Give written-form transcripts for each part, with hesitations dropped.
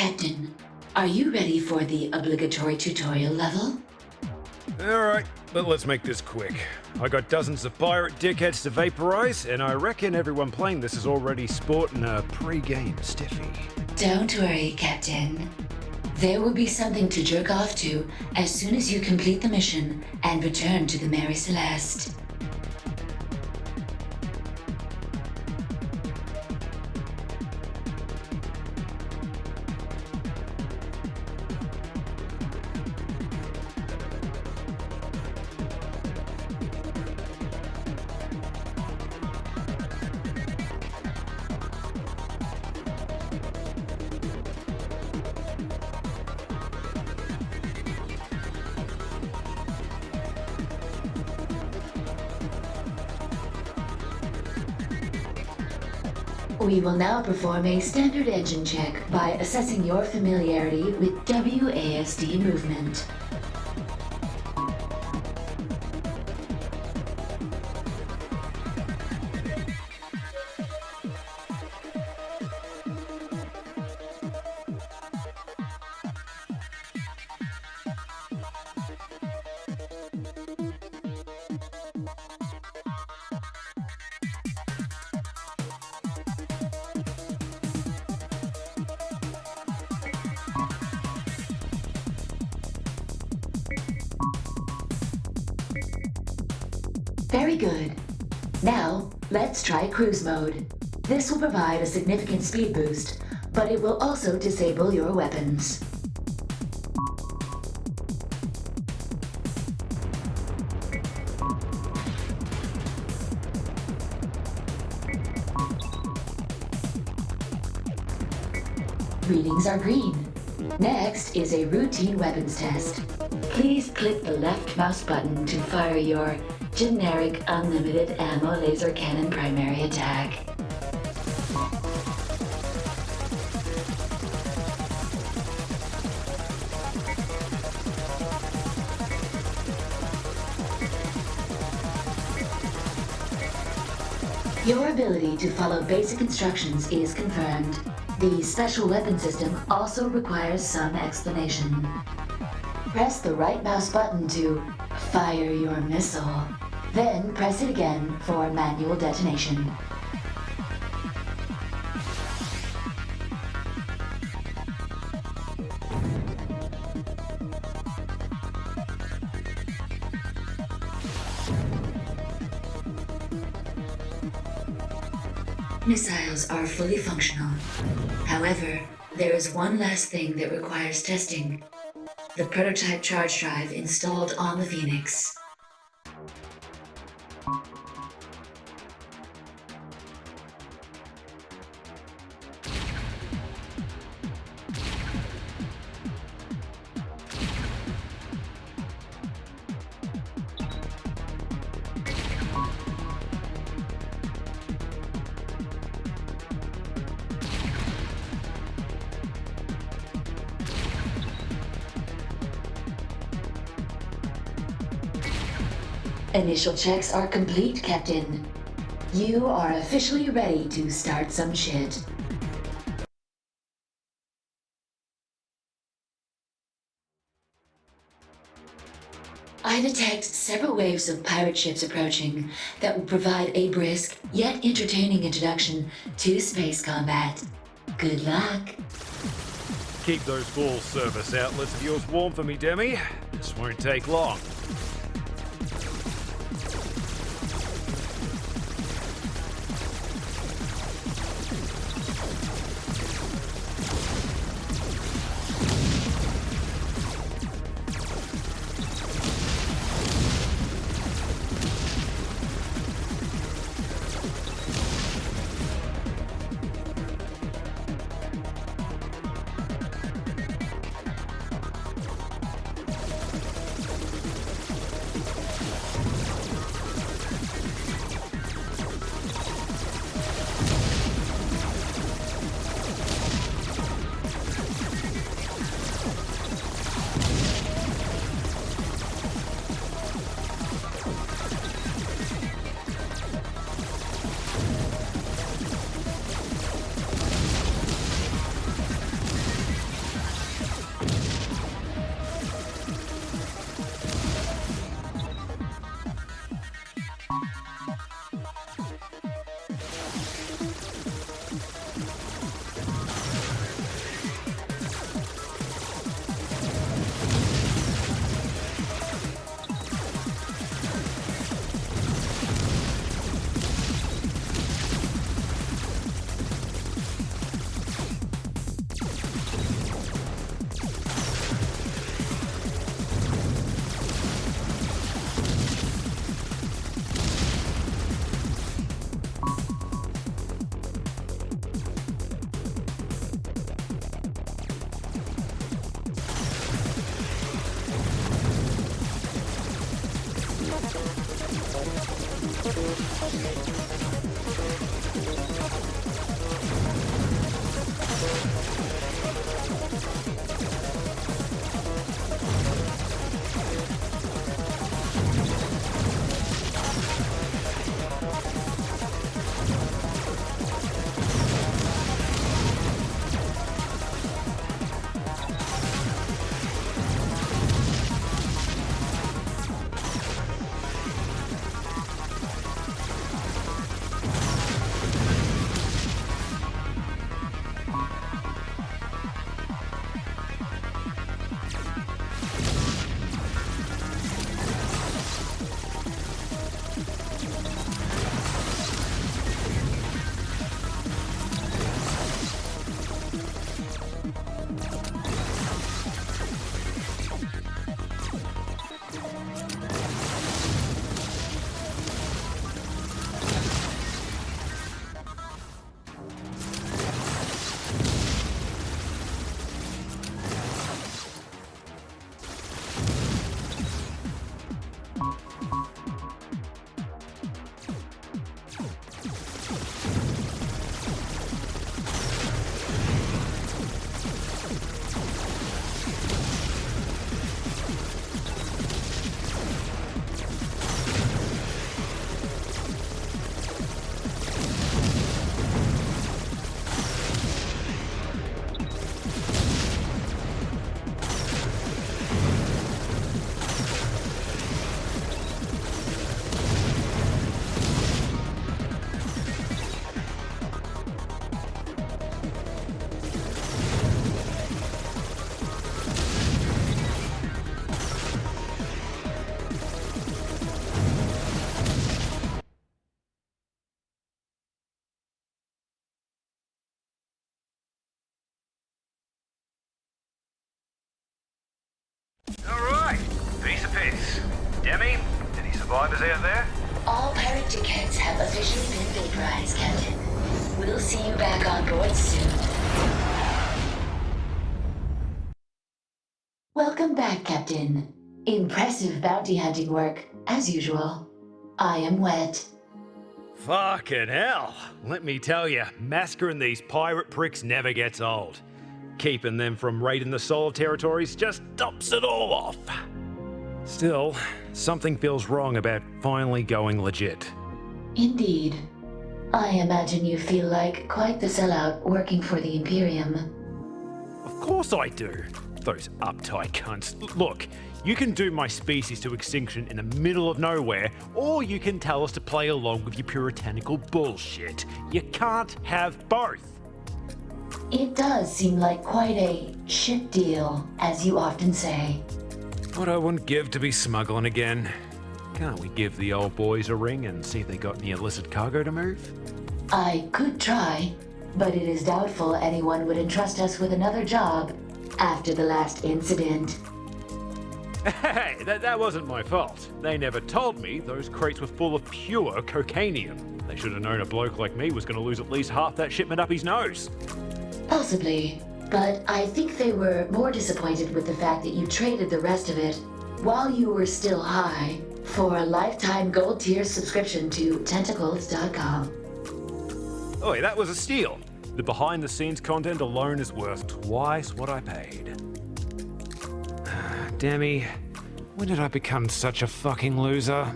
Captain, are you ready for the obligatory tutorial level? Alright, but let's make this quick. I got dozens of pirate dickheads to vaporize, and I reckon everyone playing this is already sporting a pre-game stiffy. Don't worry, Captain. There will be something to jerk off to as soon as you complete the mission and return to the Mary Celeste. We will now perform a standard engine check by assessing your familiarity with WASD movement. Very good. Now, let's try cruise mode. This will provide a significant speed boost, but it will also disable your weapons. Readings are green. Next is a routine weapons test. Please click the left mouse button to fire your generic unlimited ammo laser cannon primary attack. Your ability to follow basic instructions is confirmed. The special weapon system also requires some explanation. Press the right mouse button to fire your missile. Then press it again for manual detonation. Missiles are fully functional. However, there is one last thing that requires testing. The prototype charge drive installed on the Phoenix. Initial checks are complete, Captain. You are officially ready to start some shit. I detect several waves of pirate ships approaching that will provide a brisk yet entertaining introduction to space combat. Good luck. Keep those full service outlets of yours warm for me, DEMI. This won't take long. survivors out there? All pirate dickheads have officially been vaporized, Captain. We'll see you back on board soon. Welcome back, Captain. Impressive bounty hunting work, as usual. I am wet. Fucking hell. Let me tell you, massacring these pirate pricks never gets old. Keeping them from raiding the solar territories just tops it all off. Still, something feels wrong about finally going legit. Indeed. I imagine you feel like quite the sellout working for the Imperium. Of course I do. Those uptight cunts. Look, you can doom my species to extinction in the middle of nowhere, or you can tell us to play along with your puritanical bullshit. You can't have both. It does seem like quite a shit deal, as you often say. What I wouldn't give to be smuggling again. Can't we give the old boys a ring and see if they got any illicit cargo to move? I could try, but it is doubtful anyone would entrust us with another job after the last incident. Hey, that wasn't my fault. They never told me those crates were full of pure cocainium. They should have known a bloke like me was going to lose at least half that shipment up his nose. Possibly, but I think they were more disappointed with the fact that you traded the rest of it while you were still high for a lifetime gold tier subscription to tentacles.com. Oh, that was a steal. The behind the scenes content alone is worth twice what I paid. Demi, when did I become such a fucking loser?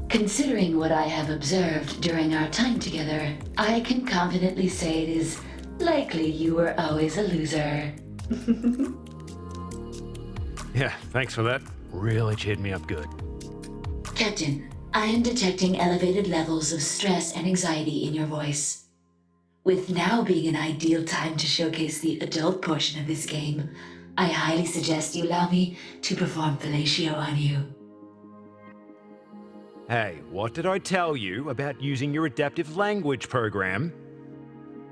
Considering what I have observed during our time together, I can confidently say it is likely you were always a loser. Yeah, thanks for that. Really cheered me up good. Captain, I am detecting elevated levels of stress and anxiety in your voice. With now being an ideal time to showcase the adult portion of this game, I highly suggest you allow me to perform fellatio on you. Hey, what did I tell you about using your adaptive language program?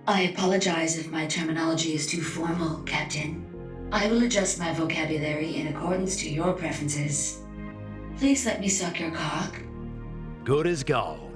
I apologize if my terminology is too formal, Captain. I will adjust my vocabulary in accordance to your preferences. Please let me suck your cock. Good as gold.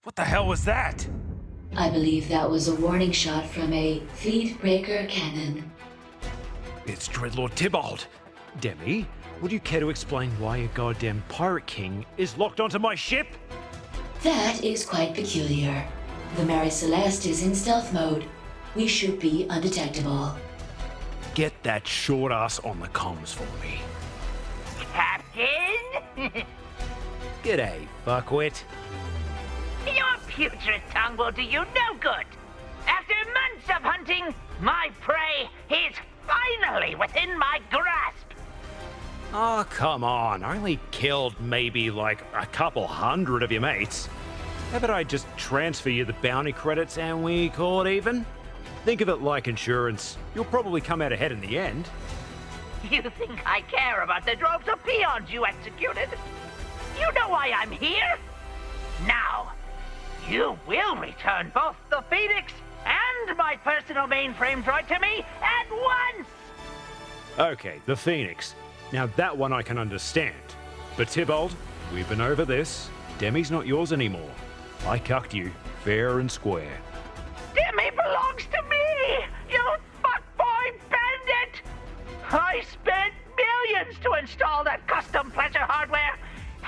What the hell was that? I believe that was a warning shot from a feed breaker cannon. It's Dreadlord Tybalt. Demi, would you care to explain why a goddamn pirate king is locked onto my ship? That is quite peculiar. The Mary Celeste is in stealth mode. We should be undetectable. Get that short ass on the comms for me. Captain? G'day, fuckwit. Your putrid tongue will do you no good. After months of hunting, my prey is finally within my grasp. Oh, come on. I only killed maybe like a couple hundred of your mates. How about I just transfer you the bounty credits and we call it even? Think of it like insurance. You'll probably come out ahead in the end. You think I care about the droves of peons you executed? You know why I'm here? Now, you will return both the Phoenix and my personal mainframe droid to me at once! Okay, the Phoenix. Now that one I can understand. But Tybalt, we've been over this. Demi's not yours anymore. I cucked you, fair and square. Demi belongs to me, you fuckboy bandit! I spent millions to install that custom pleasure hardware,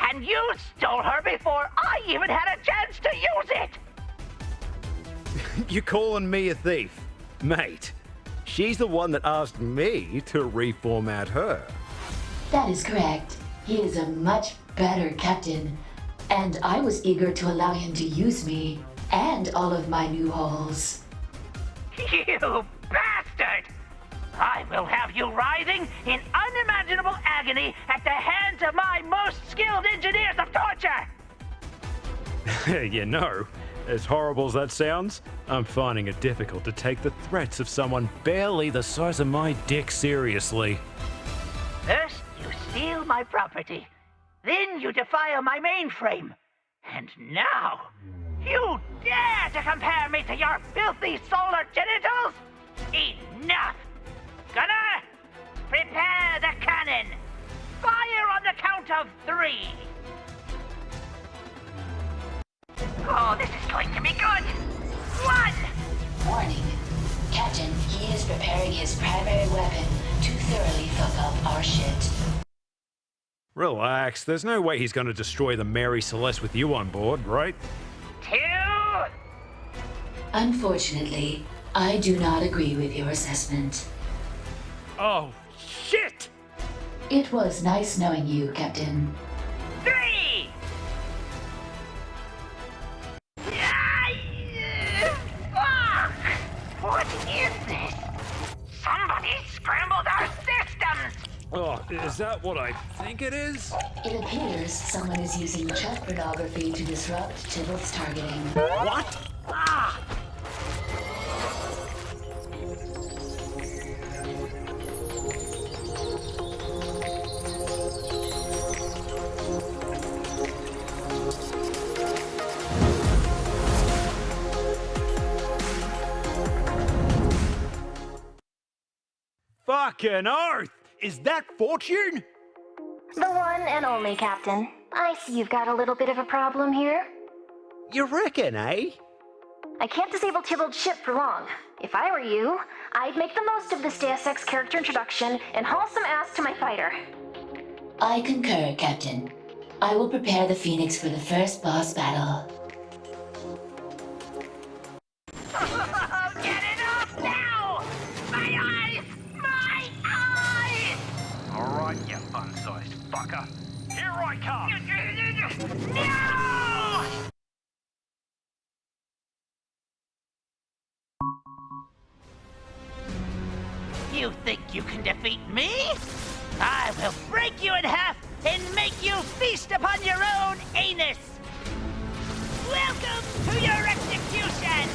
and you stole her before I even had a chance to use it! You calling me a thief? Mate, she's the one that asked me to reformat her. That is correct. He is a much better captain, and I was eager to allow him to use me and all of my new holes. You bastard! I will have you writhing in unimaginable agony at the hands of my most skilled engineers of torture! You know, as horrible as that sounds, I'm finding it difficult to take the threats of someone barely the size of my dick seriously. First, you steal my property. Then you defile my mainframe. And now, you dare to compare me to your filthy solar genitals? Enough! Gunner, prepare the cannon! Fire on the count of 3! Oh, this is going to be good! 1! Warning. Captain, he is preparing his primary weapon to thoroughly fuck up our shit. Relax, there's no way he's going to destroy the Mary Celeste with you on board, right? 2! Unfortunately, I do not agree with your assessment. Oh, shit! It was nice knowing you, Captain. 3! Fuck! What is this? Somebody scrambled our systems! Oh, is that what I think it is? It appears someone is using chat pornography to disrupt Tybalt's targeting. What? Ah! Fucking Earth! Is that Fortune? The one and only, Captain. I see you've got a little bit of a problem here. You reckon, eh? I can't disable Tybalt's ship for long. If I were you, I'd make the most of this Deus Ex character introduction and haul some ass to my fighter. I concur, Captain. I will prepare the Phoenix for the first boss battle. Get it off now! My eyes! My eyes! Alright, you fun-sized fucker. Here I come! No! You think you can defeat me? I will break you in half and make you feast upon your own anus! Welcome to your execution!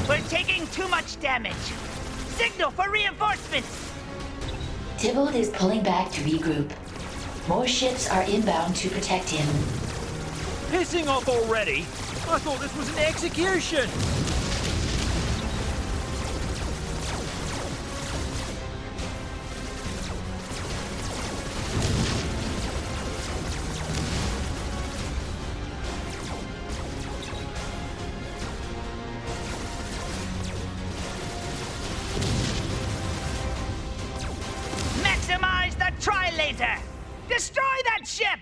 We're taking too much damage. Signal for reinforcements! Tybalt is pulling back to regroup. More ships are inbound to protect him. Pissing off already? I thought this was an execution! Maximize the tri-laser! Destroy that ship!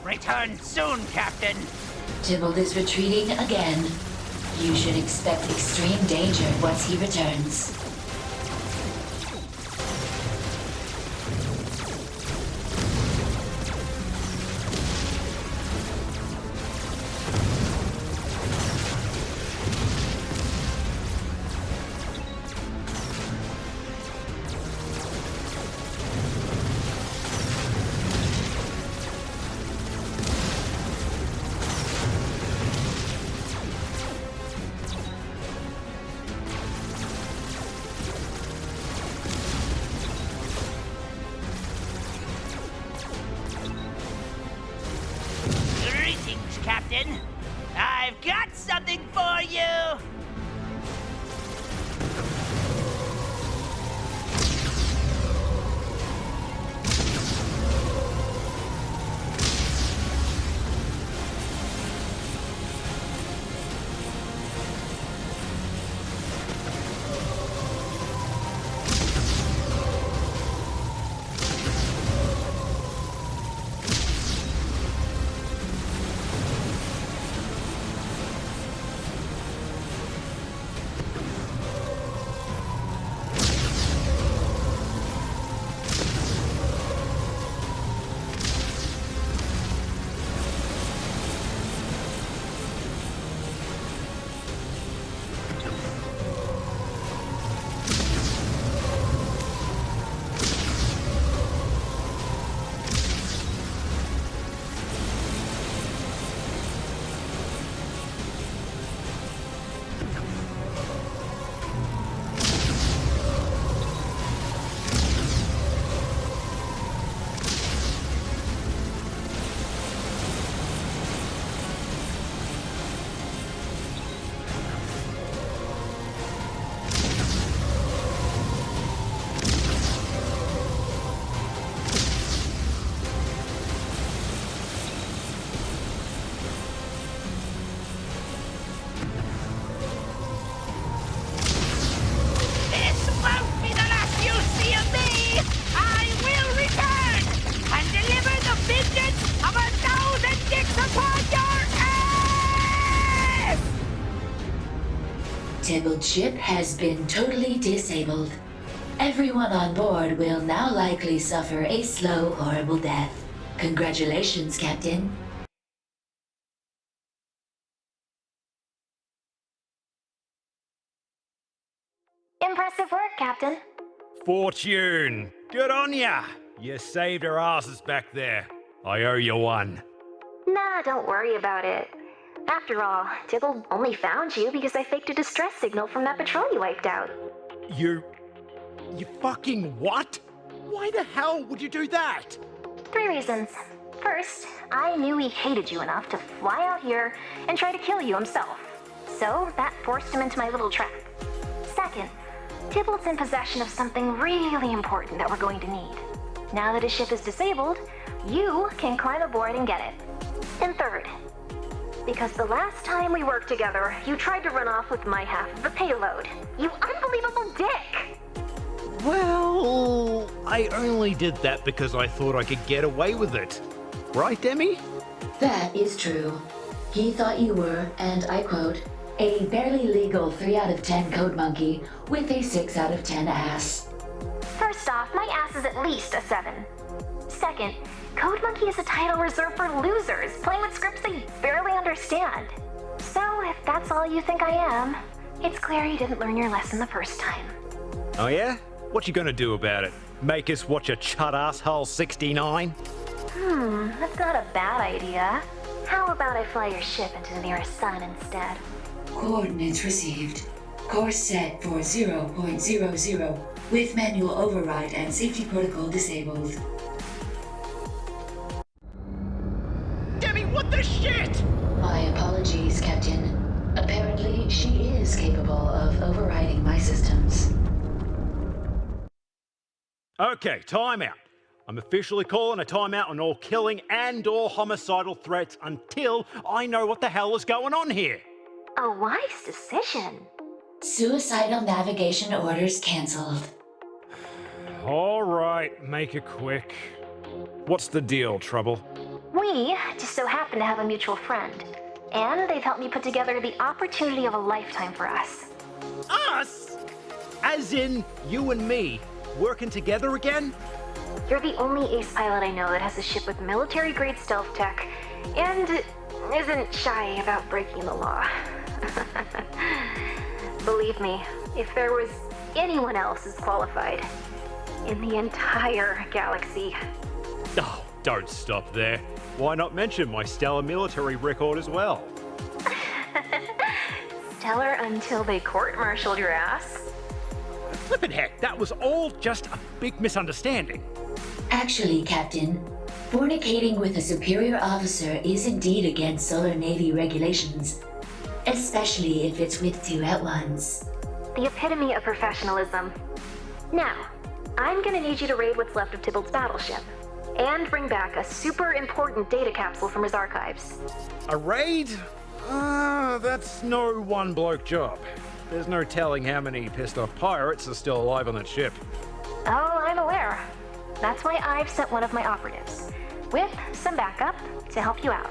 Return soon, Captain. Tybalt is retreating again. You should expect extreme danger once he returns. Captain. I've got something for you! Tybalt ship has been totally disabled. Everyone on board will now likely suffer a slow, horrible death. Congratulations, Captain. Impressive work, Captain. Fortune! Good on ya! You saved our asses back there. I owe you one. Nah, don't worry about it. After all, Tybalt only found you because I faked a distress signal from that patrol you wiped out. You fucking what? Why the hell would you do that? 3 reasons. First, I knew he hated you enough to fly out here and try to kill you himself. So that forced him into my little trap. Second, Tybalt's in possession of something really important that we're going to need. Now that his ship is disabled, you can climb aboard and get it. And third, because the last time we worked together, you tried to run off with my half of the payload. You unbelievable dick! Well, I only did that because I thought I could get away with it. Right, Demi? That is true. He thought you were, and I quote, a barely legal 3 out of 10 code monkey with a 6 out of 10 ass. First off, my ass is at least a 7. Second, Code Monkey is a title reserved for losers, playing with scripts they barely understand. So, if that's all you think I am, it's clear you didn't learn your lesson the first time. Oh yeah? What you gonna do about it? Make us watch a chud asshole 69? That's not a bad idea. How about I fly your ship into the nearest sun instead? Coordinates received. Course set for 0.00 with manual override and safety protocol disabled. Demi, what the shit? My apologies, Captain. Apparently, she is capable of overriding my systems. Okay, timeout. I'm officially calling a timeout on all killing and all homicidal threats until I know what the hell is going on here. A wise decision. Suicidal navigation orders cancelled. All right, make it quick. What's the deal, Trouble? We just so happen to have a mutual friend, and they've helped me put together the opportunity of a lifetime for us. Us? As in you and me working together again? You're the only ace pilot I know that has a ship with military-grade stealth tech, and isn't shy about breaking the law. Believe me, if there was anyone else as qualified in the entire galaxy. Oh, don't stop there. Why not mention my stellar military record as well? Stellar until they court-martialed your ass? Flippin' heck, that was all just a big misunderstanding. Actually, Captain, fornicating with a superior officer is indeed against Solar Navy regulations, especially if it's with 2 at once. The epitome of professionalism. Now, I'm gonna need you to raid what's left of Tybalt's battleship, and bring back a super important data capsule from his archives. A raid? That's no one bloke job. There's no telling how many pissed off pirates are still alive on that ship. Oh, I'm aware. That's why I've sent one of my operatives, with some backup to help you out.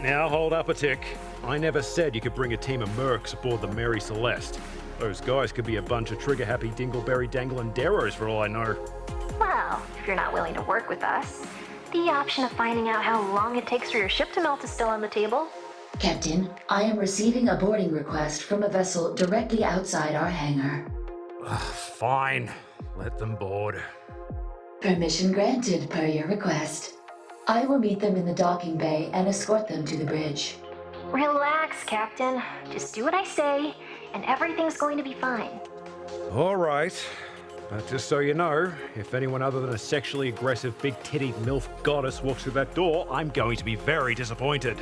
Now hold up a tick. I never said you could bring a team of mercs aboard the Mary Celeste. Those guys could be a bunch of trigger-happy dingleberry dangling deros for all I know. Well, if you're not willing to work with us, the option of finding out how long it takes for your ship to melt is still on the table. Captain, I am receiving a boarding request from a vessel directly outside our hangar. Fine. Let them board. Permission granted per your request. I will meet them in the docking bay and escort them to the bridge. Relax, Captain. Just do what I say, and everything's going to be fine. All right. But just so you know, if anyone other than a sexually aggressive, big-tittied MILF goddess walks through that door, I'm going to be very disappointed.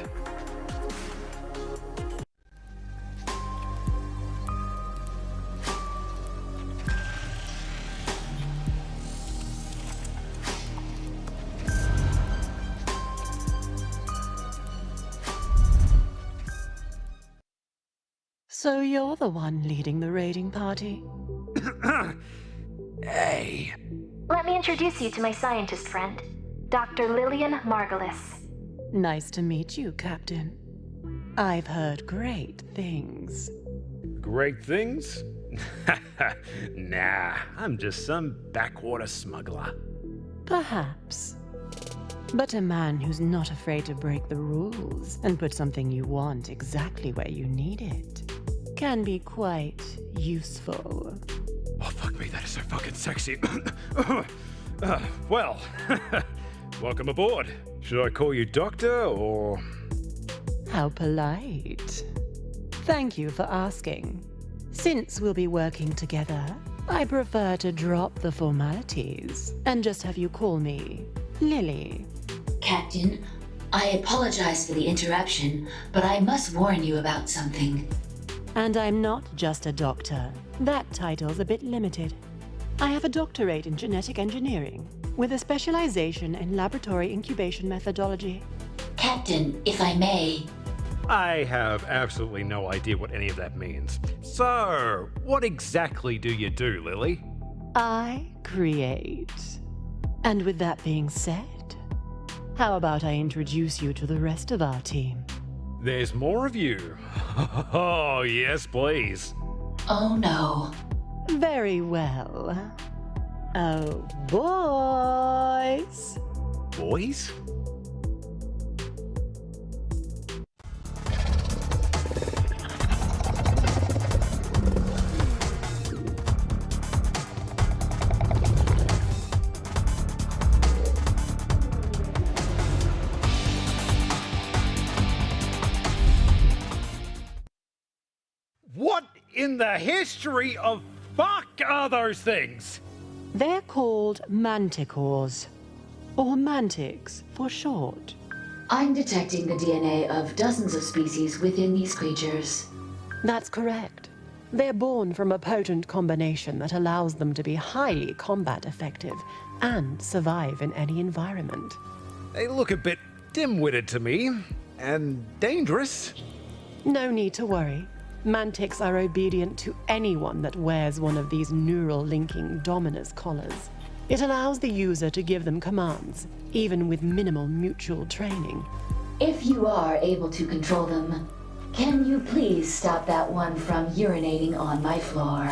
So you're the one leading the raiding party? Hey. Let me introduce you to my scientist friend, Dr. Lillian Margulis. Nice to meet you, Captain. I've heard great things. Great things? Nah, I'm just some backwater smuggler. Perhaps. But a man who's not afraid to break the rules and put something you want exactly where you need it can be quite useful. Oh, fuck me, that is so fucking sexy. Well, welcome aboard. Should I call you doctor, or...? How polite. Thank you for asking. Since we'll be working together, I prefer to drop the formalities and just have you call me Lily. Captain, I apologize for the interruption, but I must warn you about something. And I'm not just a doctor. That title's a bit limited. I have a doctorate in genetic engineering with a specialization in laboratory incubation methodology. Captain, if I may... I have absolutely no idea what any of that means. So, what exactly do you do, Lily? I create. And with that being said, how about I introduce you to the rest of our team? There's more of you. Oh, yes, please. Oh no. Very well. Oh, boys. Boys? What in the history of fuck are those things? They're called Manticores, or Mantics for short. I'm detecting the DNA of dozens of species within these creatures. That's correct. They're born from a potent combination that allows them to be highly combat effective and survive in any environment. They look a bit dim-witted to me, and dangerous. No need to worry. Mantics are obedient to anyone that wears one of these neural-linking Dominus collars. It allows the user to give them commands, even with minimal mutual training. If you are able to control them, can you please stop that one from urinating on my floor?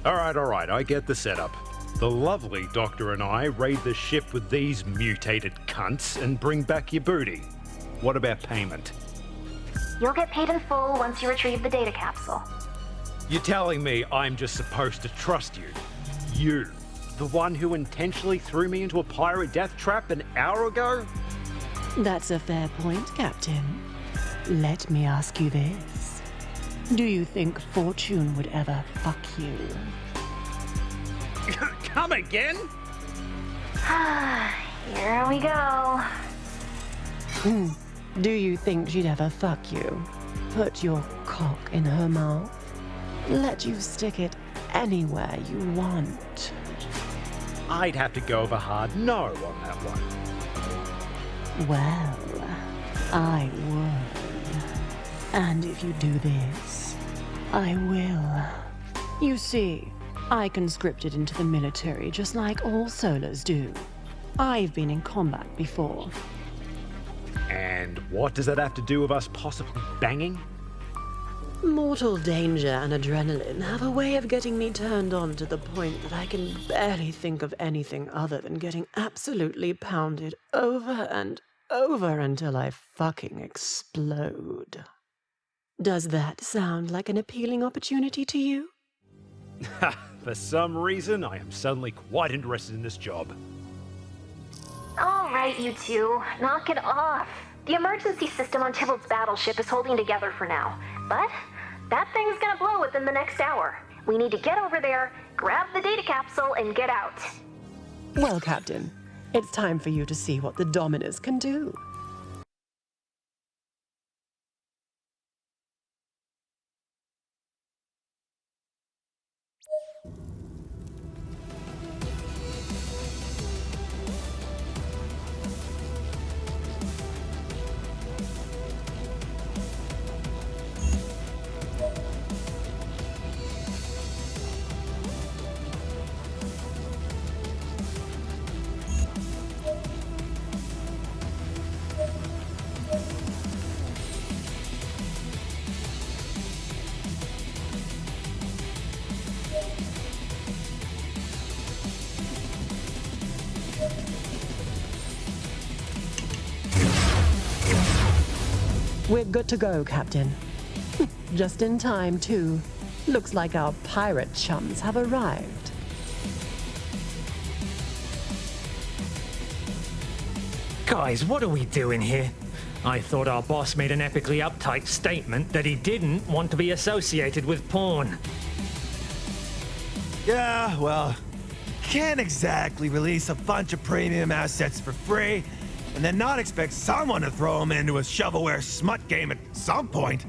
All right, I get the setup. The lovely doctor and I raid the ship with these mutated cunts and bring back your booty. What about payment? You'll get paid in full once you retrieve the data capsule. You're telling me I'm just supposed to trust you? You, the one who intentionally threw me into a pirate death trap an hour ago? That's a fair point, Captain. Let me ask you this. Do you think fortune would ever fuck you? Come again? Here we go. Do you think she'd ever fuck you? Put your cock in her mouth? Let you stick it anywhere you want? I'd have to go with a hard no on that one. Well, I would. And if you do this, I will. You see, I conscripted into the military just like all solars do. I've been in combat before. And what does that have to do with us possibly banging? Mortal danger and adrenaline have a way of getting me turned on to the point that I can barely think of anything other than getting absolutely pounded over and over until I fucking explode. Does that sound like an appealing opportunity to you? For some reason, I am suddenly quite interested in this job. All right, you two, knock it off. The emergency system on Tybalt's battleship is holding together for now, but that thing's gonna blow within the next hour. We need to get over there, grab the data capsule, and get out. Well, Captain, it's time for you to see what the Dominus can do. We're good to go, Captain. Just in time, too. Looks like our pirate chums have arrived. Guys, what are we doing here? I thought our boss made an epically uptight statement that he didn't want to be associated with porn. Yeah, well, can't exactly release a bunch of premium assets for free and then not expect someone to throw them into a shovelware smut game at some point.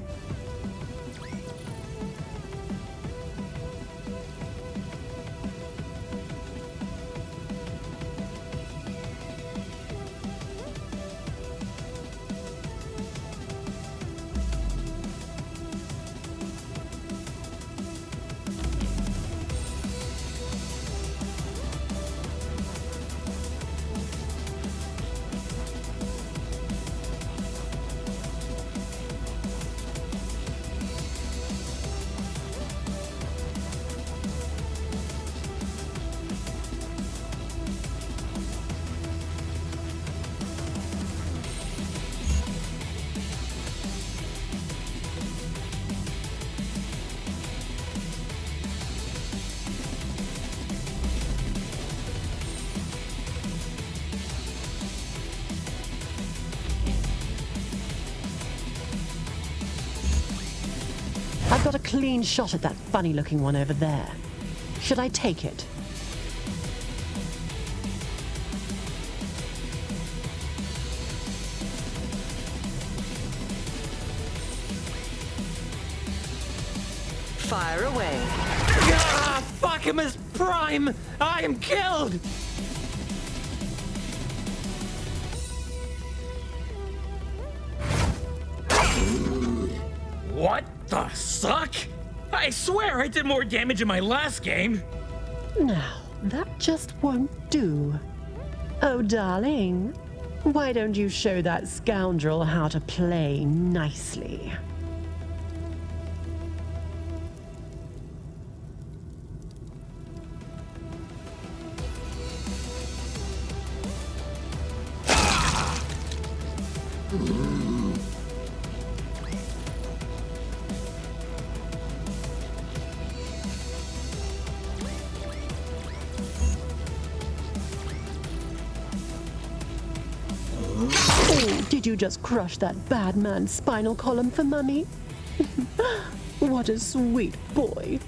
I've got a clean shot at that funny-looking one over there. Should I take it? Fire away. Ah, fuck him as Prime! I am killed! What the suck? I swear I did more damage in my last game. Now, that just won't do. Oh, darling, why don't you show that scoundrel how to play nicely? Did you just crush that bad man's spinal column for Mummy? What a sweet boy.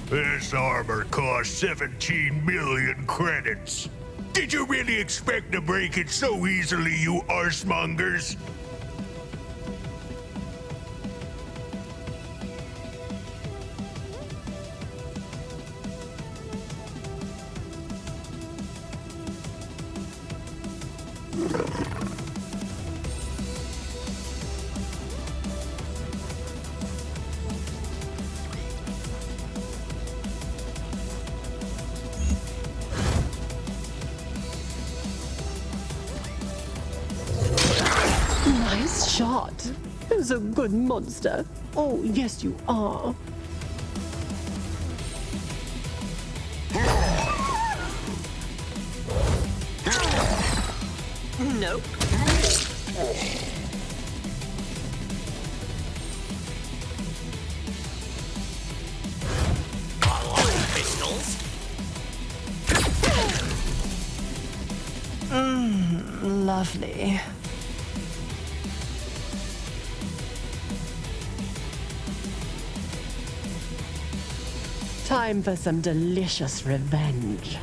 This armor cost 17 million credits. Did you really expect to break it so easily, you arsemongers? Nice shot. Who's a good monster? Oh, yes, you are. Nope. Pistols. Lovely. Time for some delicious revenge.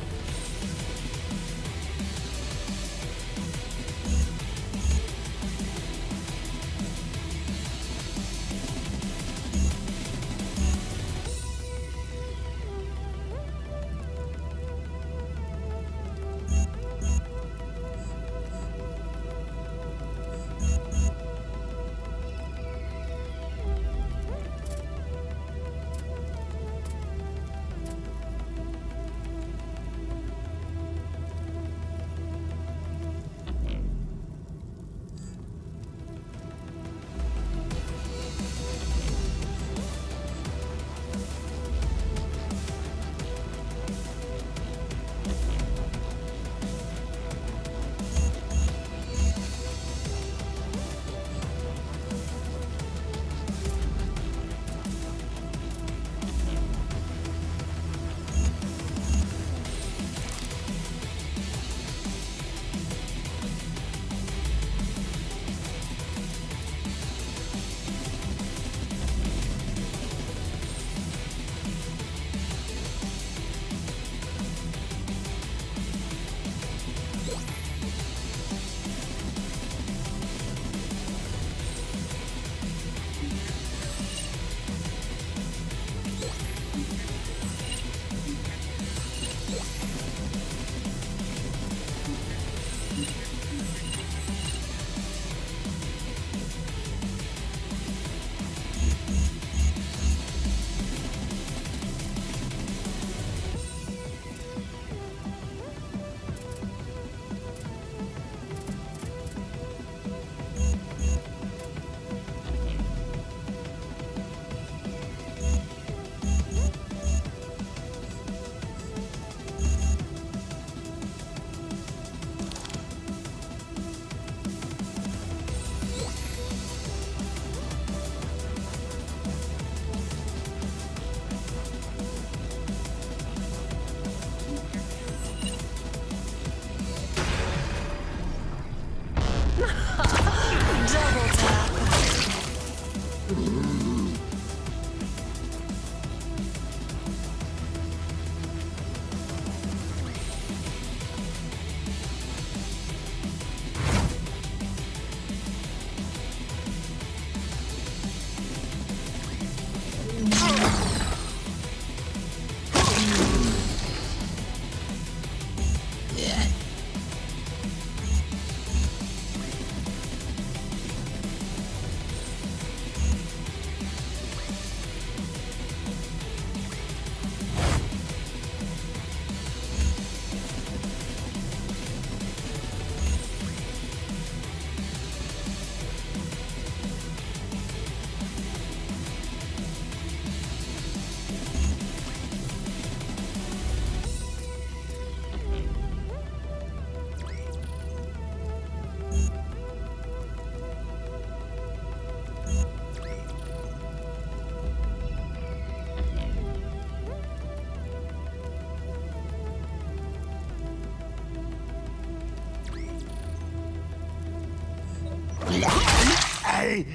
I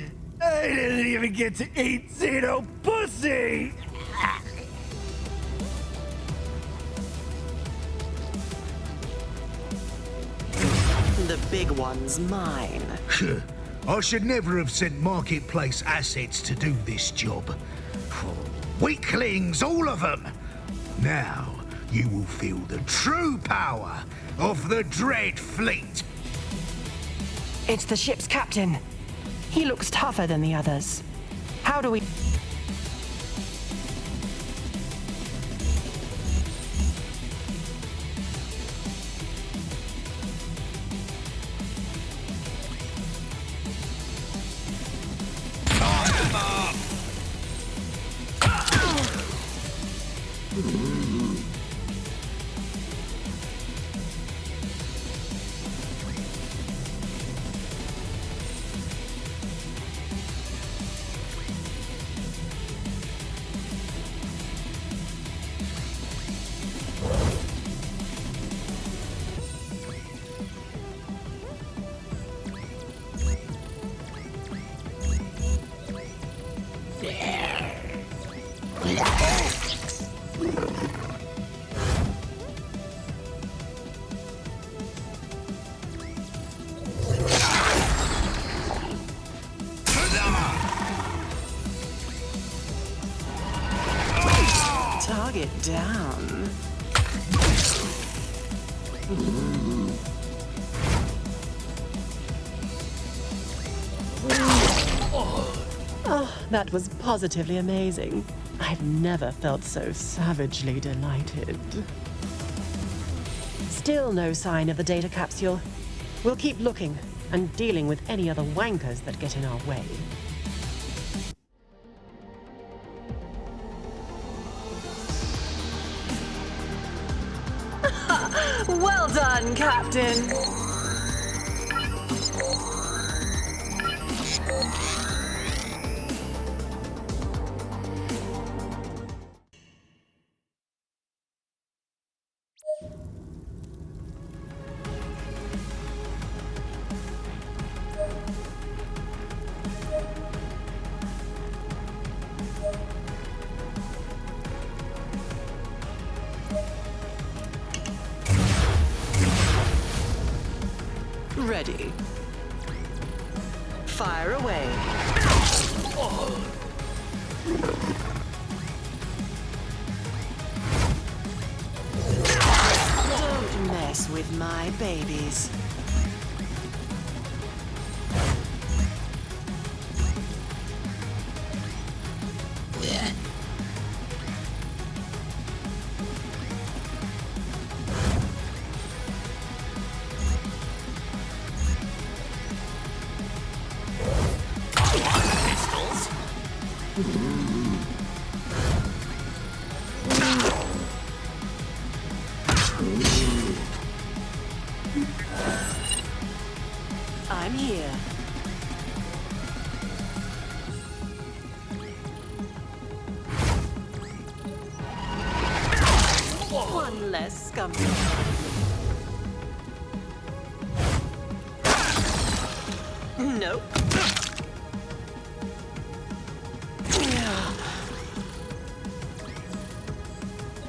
didn't even get to eat Xeno pussy! The big one's mine. I should never have sent marketplace assets to do this job. Weaklings, all of them! Now, you will feel the true power of the Dread Fleet. It's the ship's captain. He looks tougher than the others. How do we... Target down. Oh, that was positively amazing. I've never felt so savagely delighted. Still no sign of the data capsule. We'll keep looking and dealing with any other wankers that get in our way. Well done, Captain! Ready. Fire away. Don't mess with my babies. I'm here. One less scumbag. Nope.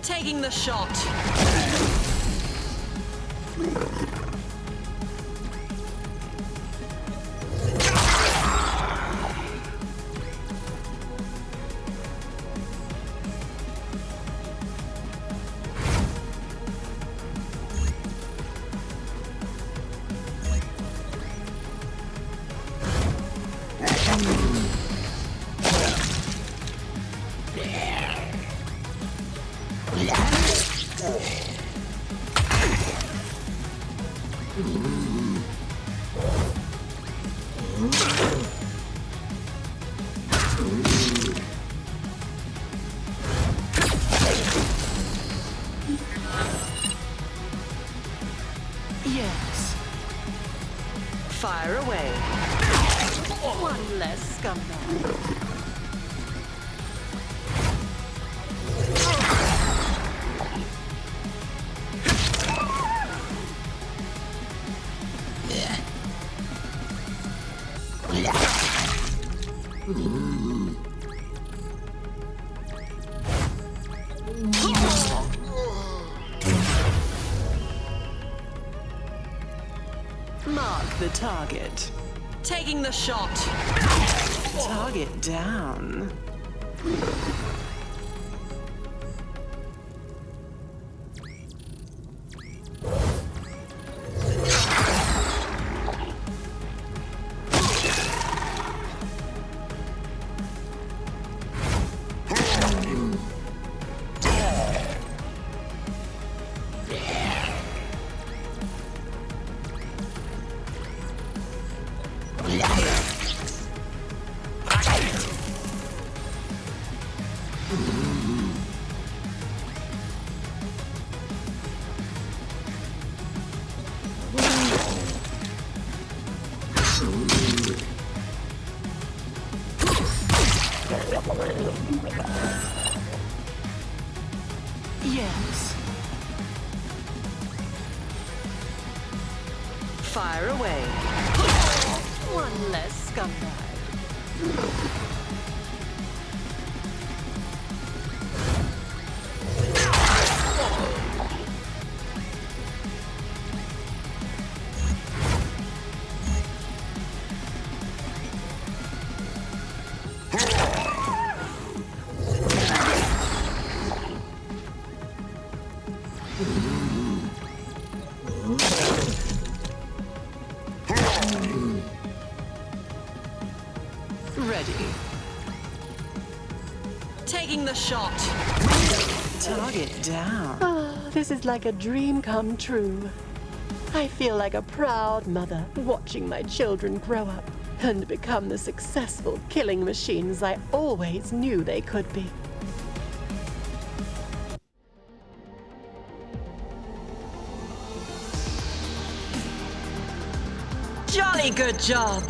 Taking the shot. Yes. Fire away. One less scumbag. Mark the target. Taking the shot. Target down. Yes. Fire away. One less scumbag. Ready. Taking the shot. Target down. Ah, this is like a dream come true. I feel like a proud mother watching my children grow up and become the successful killing machines I always knew they could be. Jolly good job!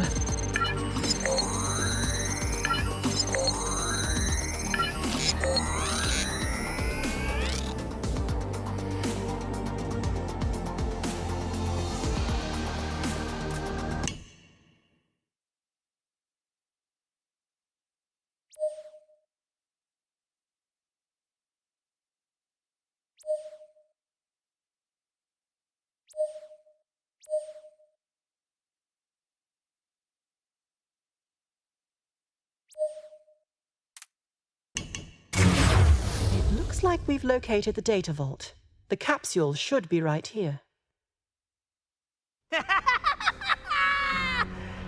Looks like we've located the data vault. The capsule should be right here.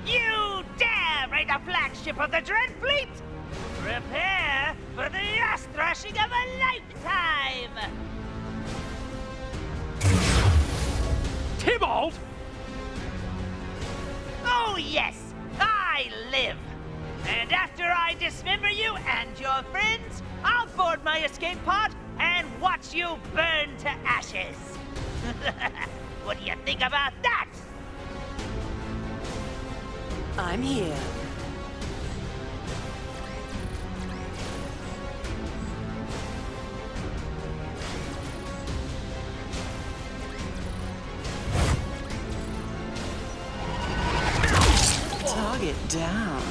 You dare raid a flagship of the Dread Fleet? Prepare for the ass thrashing of a lifetime! Tybalt! Oh yes, I live! And after I dismember you and your friends, I'll board my escape pod and watch you burn to ashes. What do you think about that? I'm here. Target down.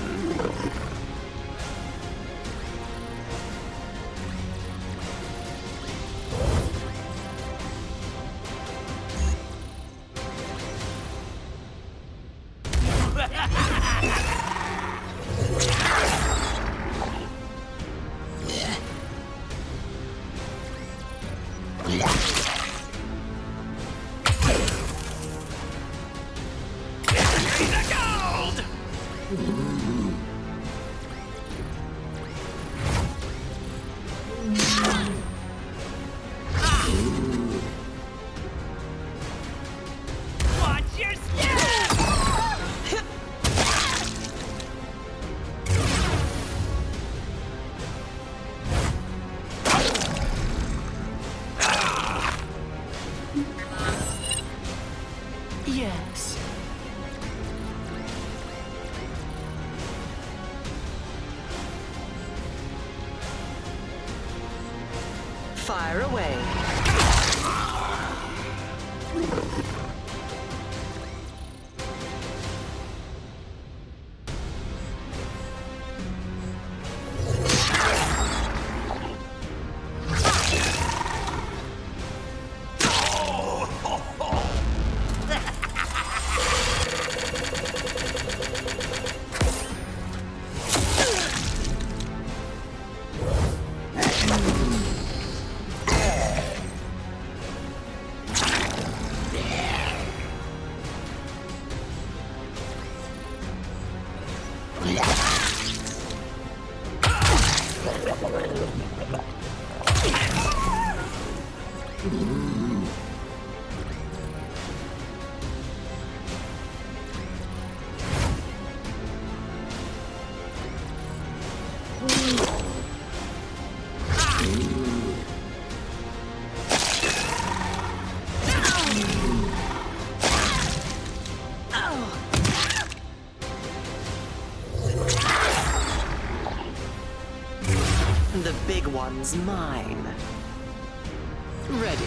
Watch your step! Yes. Fire away. big one's mine. Ready.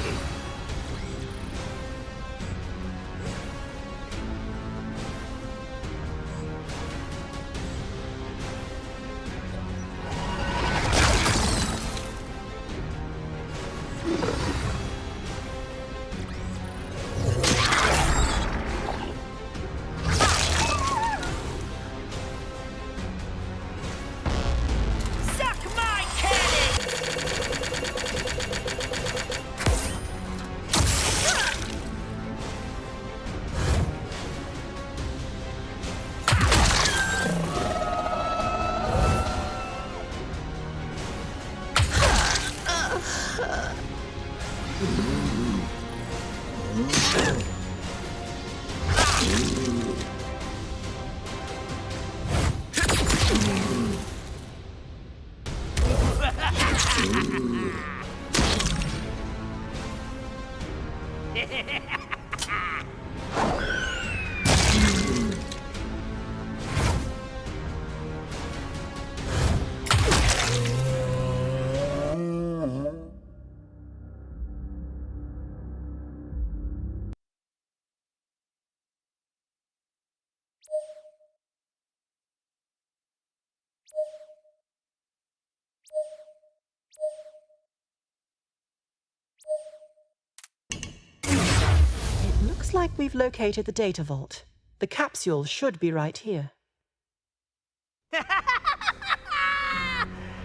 Looks like we've located the data vault. The capsule should be right here.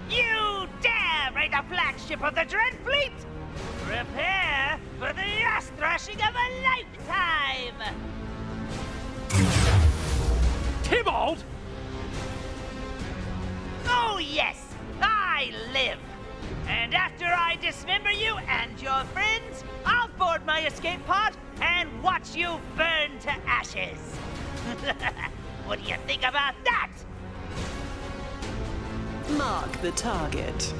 You dare raid the flagship of the Dread Fleet? Prepare for the ass thrashing of a lifetime! Tybalt! Oh yes, I live! And after I dismember you and your friends, I'll board my escape pod and watch you burn to ashes. What do you think about that? Mark the target.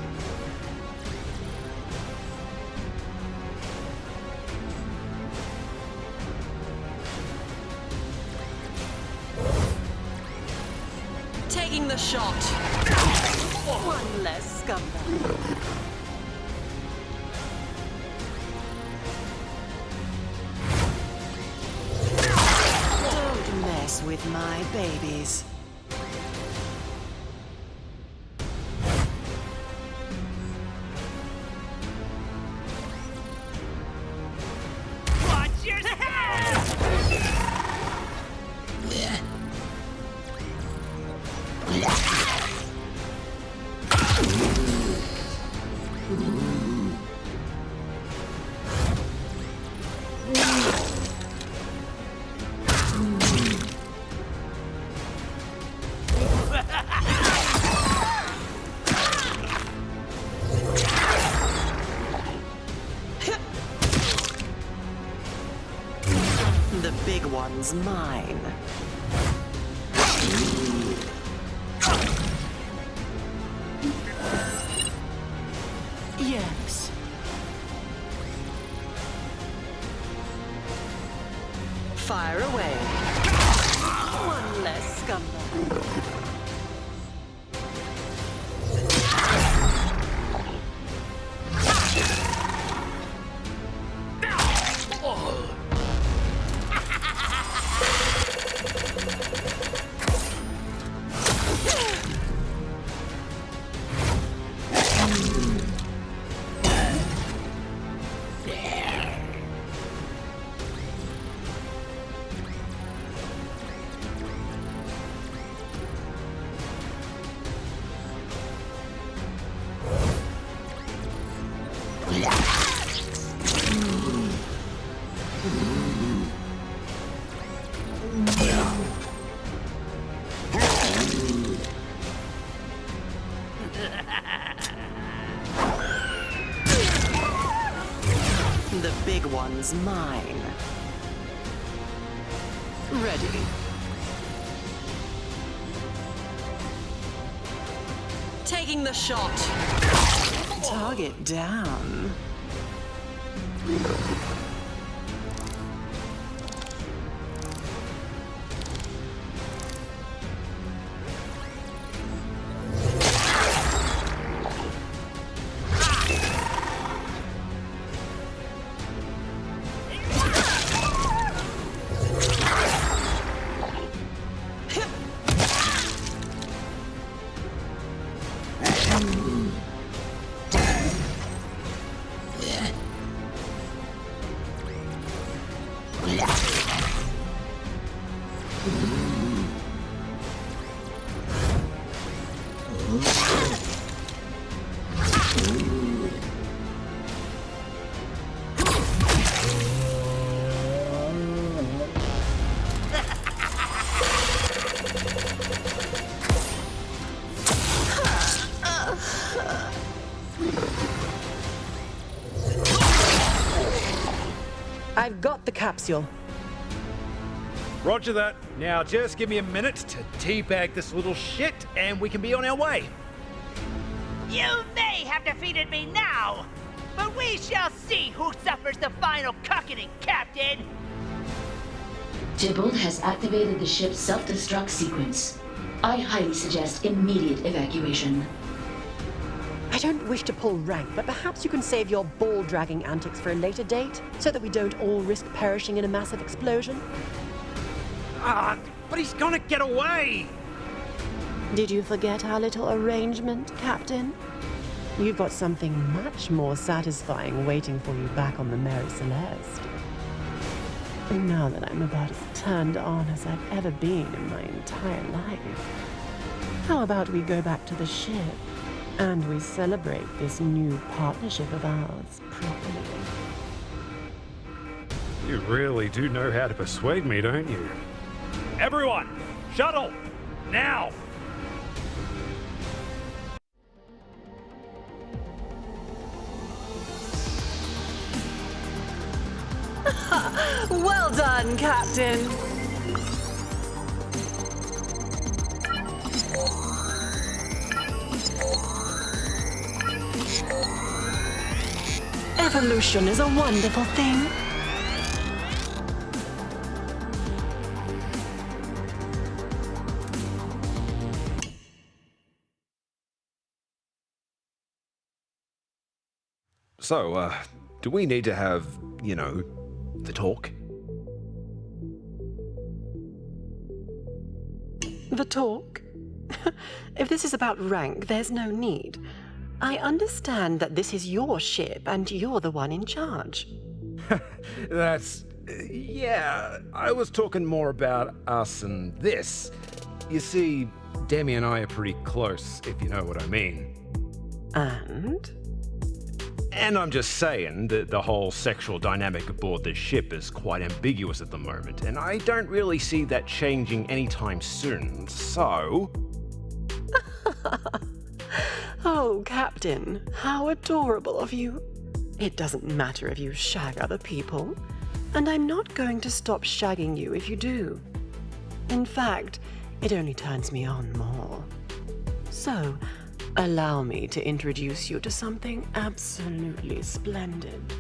Taking the shot. One less scumbag. Don't mess with my babies. Watch your head! The big one's mine. Yes. Fire away. One less scumbag. The big one's mine. Ready. Taking the shot. Target down. I've got the capsule. Roger that. Now just give me a minute to teabag this little shit and we can be on our way. You may have defeated me now, but we shall see who suffers the final cuckening, Captain! Tybalt has activated the ship's self-destruct sequence. I highly suggest immediate evacuation. I don't wish to pull rank, but perhaps you can save your ball-dragging antics for a later date, so that we don't all risk perishing in a massive explosion. But he's gonna get away! Did you forget our little arrangement, Captain? You've got something much more satisfying waiting for you back on the Mary Celeste. And now that I'm about as turned on as I've ever been in my entire life, how about we go back to the ship and we celebrate this new partnership of ours properly? You really do know how to persuade me, don't you? Everyone, shuttle, now! Well done, Captain! Evolution is a wonderful thing. So, do we need to have, the talk? The talk? If this is about rank, there's no need. I understand that this is your ship and you're the one in charge. That's... yeah, I was talking more about us and this. You see, DEMI and I are pretty close, if you know what I mean. And? And I'm just saying that the whole sexual dynamic aboard this ship is quite ambiguous at the moment, and I don't really see that changing anytime soon, so... Oh, Captain, how adorable of you. It doesn't matter if you shag other people, and I'm not going to stop shagging you if you do. In fact, it only turns me on more. So, allow me to introduce you to something absolutely splendid.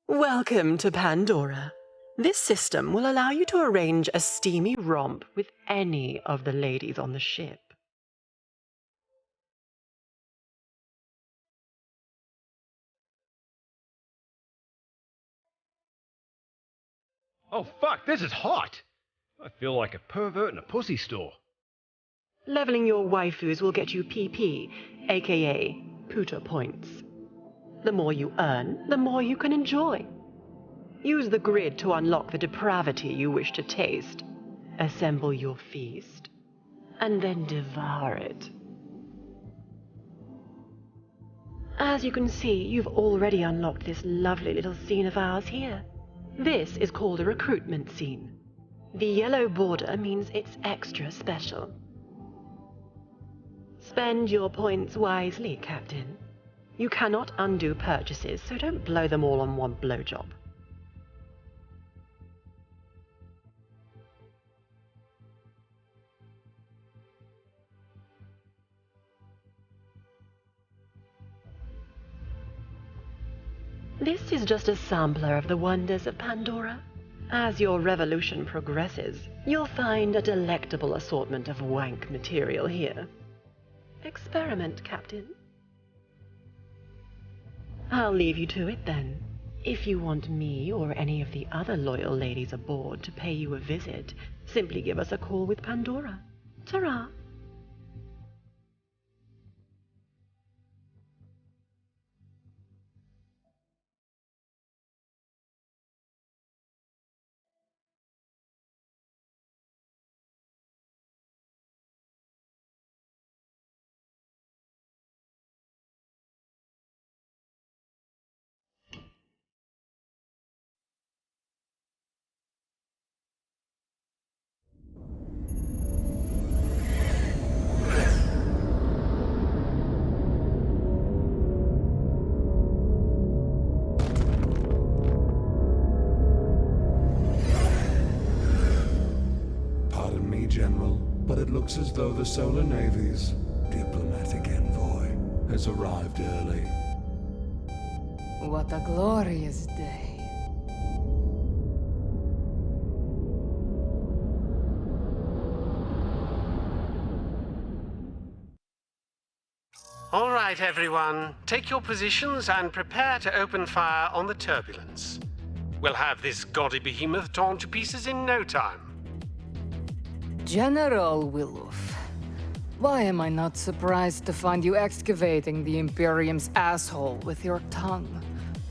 Welcome to Pandora. This system will allow you to arrange a steamy romp with any of the ladies on the ship. Oh fuck, this is hot! I feel like a pervert in a pussy store. Leveling your waifus will get you PP, aka Puta points. The more you earn, the more you can enjoy. Use the grid to unlock the depravity you wish to taste. Assemble your feast, and then devour it. As you can see, you've already unlocked this lovely little scene of ours here. This is called a recruitment scene. The yellow border means it's extra special. Spend your points wisely, Captain. You cannot undo purchases, so don't blow them all on one blowjob. This is just a sampler of the wonders of Pandora. As your revolution progresses, you'll find a delectable assortment of wank material here. Experiment, Captain. I'll leave you to it then. If you want me or any of the other loyal ladies aboard to pay you a visit, simply give us a call with Pandora. Ta-ra! It looks as though the Solar Navy's diplomatic envoy has arrived early. What a glorious day. All right, everyone. Take your positions and prepare to open fire on the turbulence. We'll have this gaudy behemoth torn to pieces in no time. General Willof, why am I not surprised to find you excavating the Imperium's asshole with your tongue?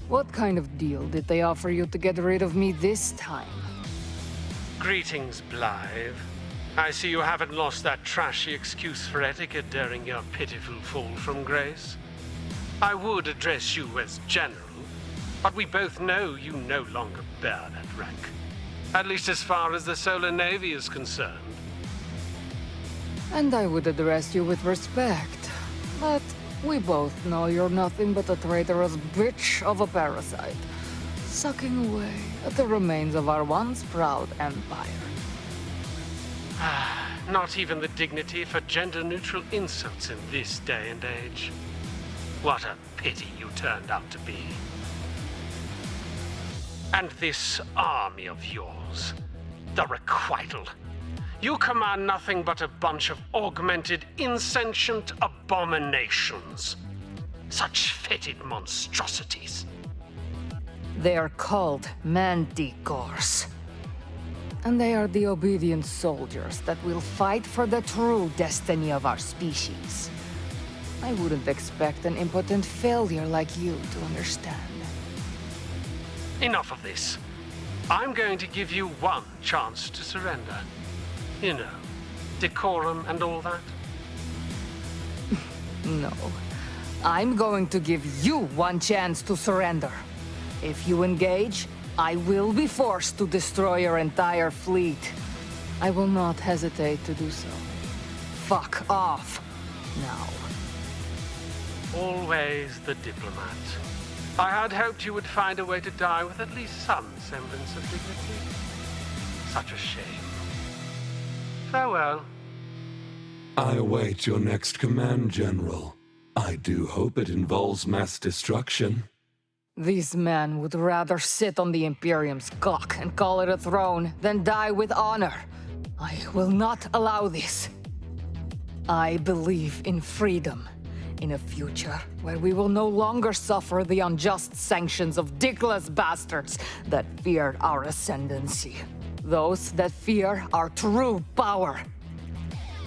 What kind of deal did they offer you to get rid of me this time? Greetings, Blythe. I see you haven't lost that trashy excuse for etiquette during your pitiful fall from grace. I would address you as General, but we both know you no longer bear that rank. At least as far as the Solar Navy is concerned. And I would address you with respect, but we both know you're nothing but a traitorous bitch of a parasite, sucking away at the remains of our once proud empire. Not even the dignity for gender-neutral insults in this day and age. What a pity you turned out to be. And this army of yours, the Requital. You command nothing but a bunch of augmented, insentient abominations. Such fetid monstrosities. They are called Manticores. And they are the obedient soldiers that will fight for the true destiny of our species. I wouldn't expect an impotent failure like you to understand. Enough of this. I'm going to give you one chance to surrender. You know, decorum and all that. No. I'm going to give you one chance to surrender. If you engage, I will be forced to destroy your entire fleet. I will not hesitate to do so. Fuck off. Now. Always the diplomat. I had hoped you would find a way to die with at least some semblance of dignity. Such a shame. Farewell. I await your next command, General. I do hope it involves mass destruction. These men would rather sit on the Imperium's cock and call it a throne than die with honor. I will not allow this. I believe in freedom, in a future where we will no longer suffer the unjust sanctions of dickless bastards that feared our ascendancy. Those that fear our true power.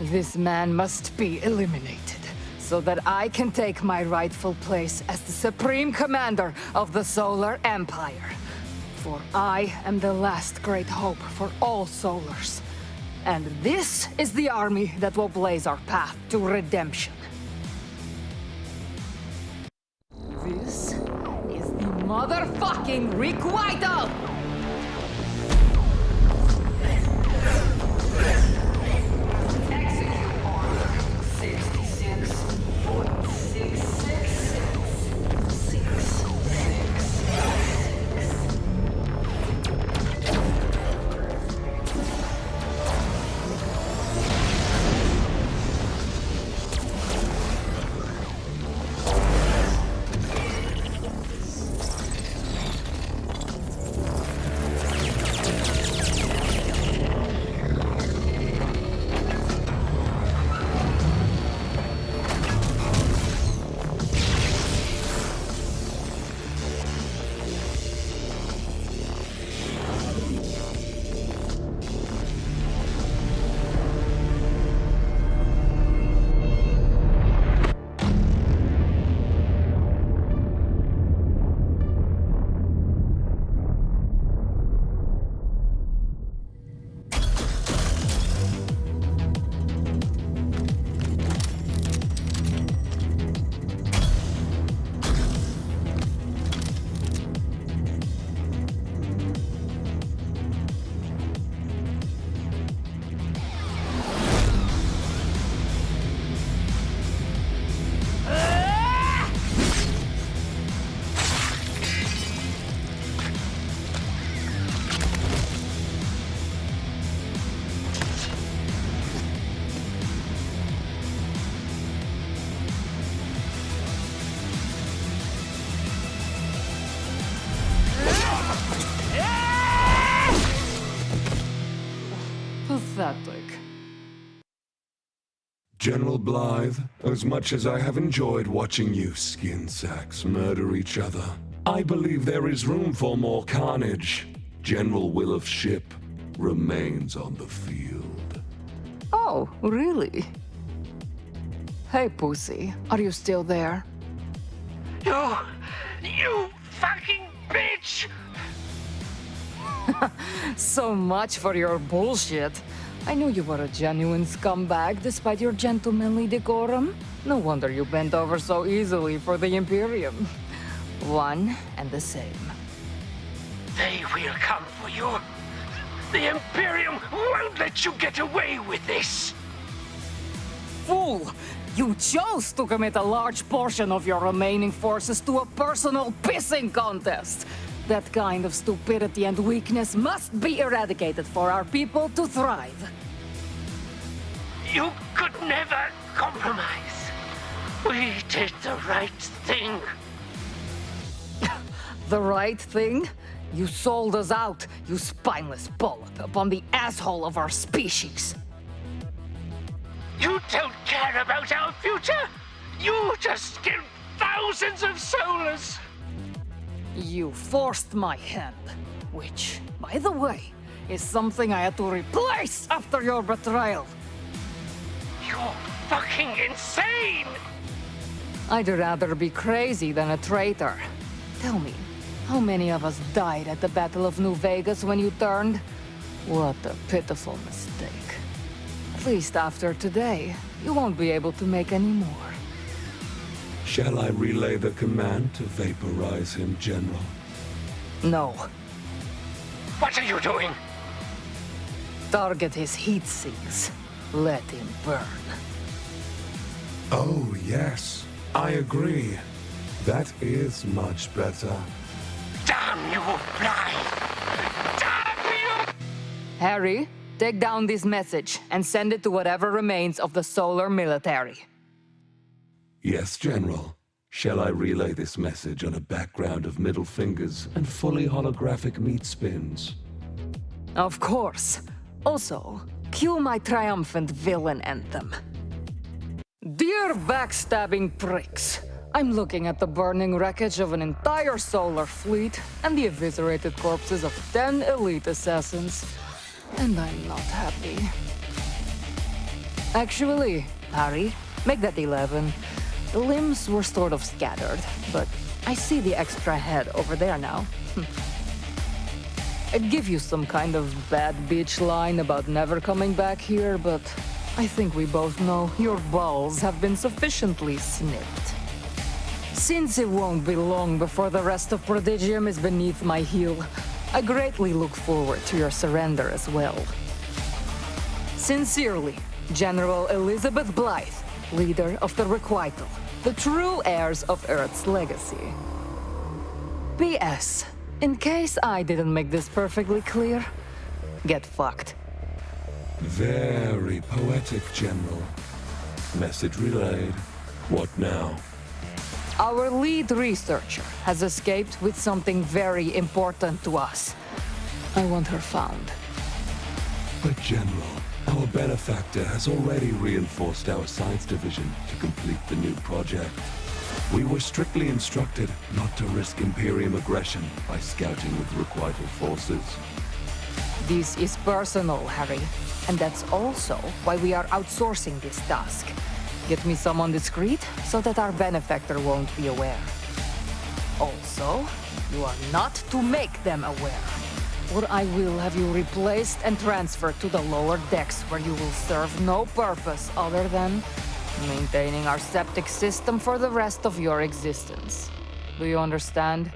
This man must be eliminated, so that I can take my rightful place as the Supreme Commander of the Solar Empire. For I am the last great hope for all Solars. And this is the army that will blaze our path to redemption. This is the motherfucking Requital! Pathetic. General Blythe, as much as I have enjoyed watching you skin sacks murder each other, I believe there is room for more carnage. General Will of Ship remains on the field. Oh, really? Hey, Pussy, are you still there? You fucking bitch! So much for your bullshit. I knew you were a genuine scumbag despite your gentlemanly decorum. No wonder you bent over so easily for the Imperium. One and the same. They will come for you. The Imperium won't let you get away with this. Fool! You chose to commit a large portion of your remaining forces to a personal pissing contest. That kind of stupidity and weakness must be eradicated for our people to thrive. You could never compromise. We did the right thing. The right thing? You sold us out, you spineless polyp, upon the asshole of our species. You don't care about our future. You just killed thousands of solars. You forced my hand, which, by the way, is something I had to replace after your betrayal. You're fucking insane! I'd rather be crazy than a traitor. Tell me, how many of us died at the Battle of New Vegas when you turned? What a pitiful mistake. At least after today, you won't be able to make any more. Shall I relay the command to vaporize him, General? No. What are you doing? Target his heat sinks. Let him burn. Oh, yes. I agree. That is much better. Damn you, Blythe! Damn you! Harry, take down this message and send it to whatever remains of the solar military. Yes, General. Shall I relay this message on a background of middle fingers and fully holographic meat spins? Of course. Also, cue my triumphant villain anthem. Dear backstabbing pricks, I'm looking at the burning wreckage of an entire solar fleet and the eviscerated corpses of 10 elite assassins, and I'm not happy. Actually, Harry, make that 11. The limbs were sort of scattered, but I see the extra head over there now. I'd give you some kind of bad bitch line about never coming back here, but I think we both know your balls have been sufficiently snipped. Since it won't be long before the rest of Prodigium is beneath my heel, I greatly look forward to your surrender as well. Sincerely, General Elizabeth Blythe, leader of the Requital, the true heirs of Earth's legacy. P.S. In case I didn't make this perfectly clear, get fucked. Very poetic, General. Message relayed. What now? Our lead researcher has escaped with something very important to us. I want her found. But General, our benefactor has already reinforced our science division to complete the new project. We were strictly instructed not to risk Imperium aggression by scouting with Requital forces. This is personal, Harry, and that's also why we are outsourcing this task. Get me someone discreet so that our benefactor won't be aware. Also, you are not to make them aware, or I will have you replaced and transferred to the lower decks where you will serve no purpose other than maintaining our septic system for the rest of your existence. Do you understand?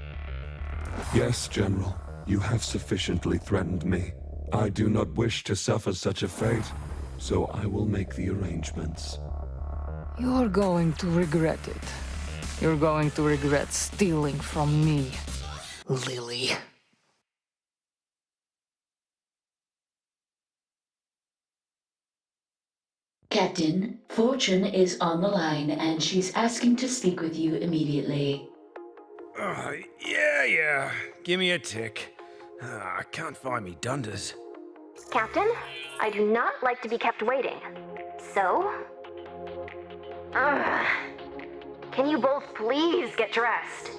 Yes, General. You have sufficiently threatened me. I do not wish to suffer such a fate, so I will make the arrangements. You're going to regret it. You're going to regret stealing from me, Lily. Captain, Fortune is on the line and she's asking to speak with you immediately. Yeah. Give me a tick. I can't find me dunders. Captain, I do not like to be kept waiting. So... Can you both please get dressed?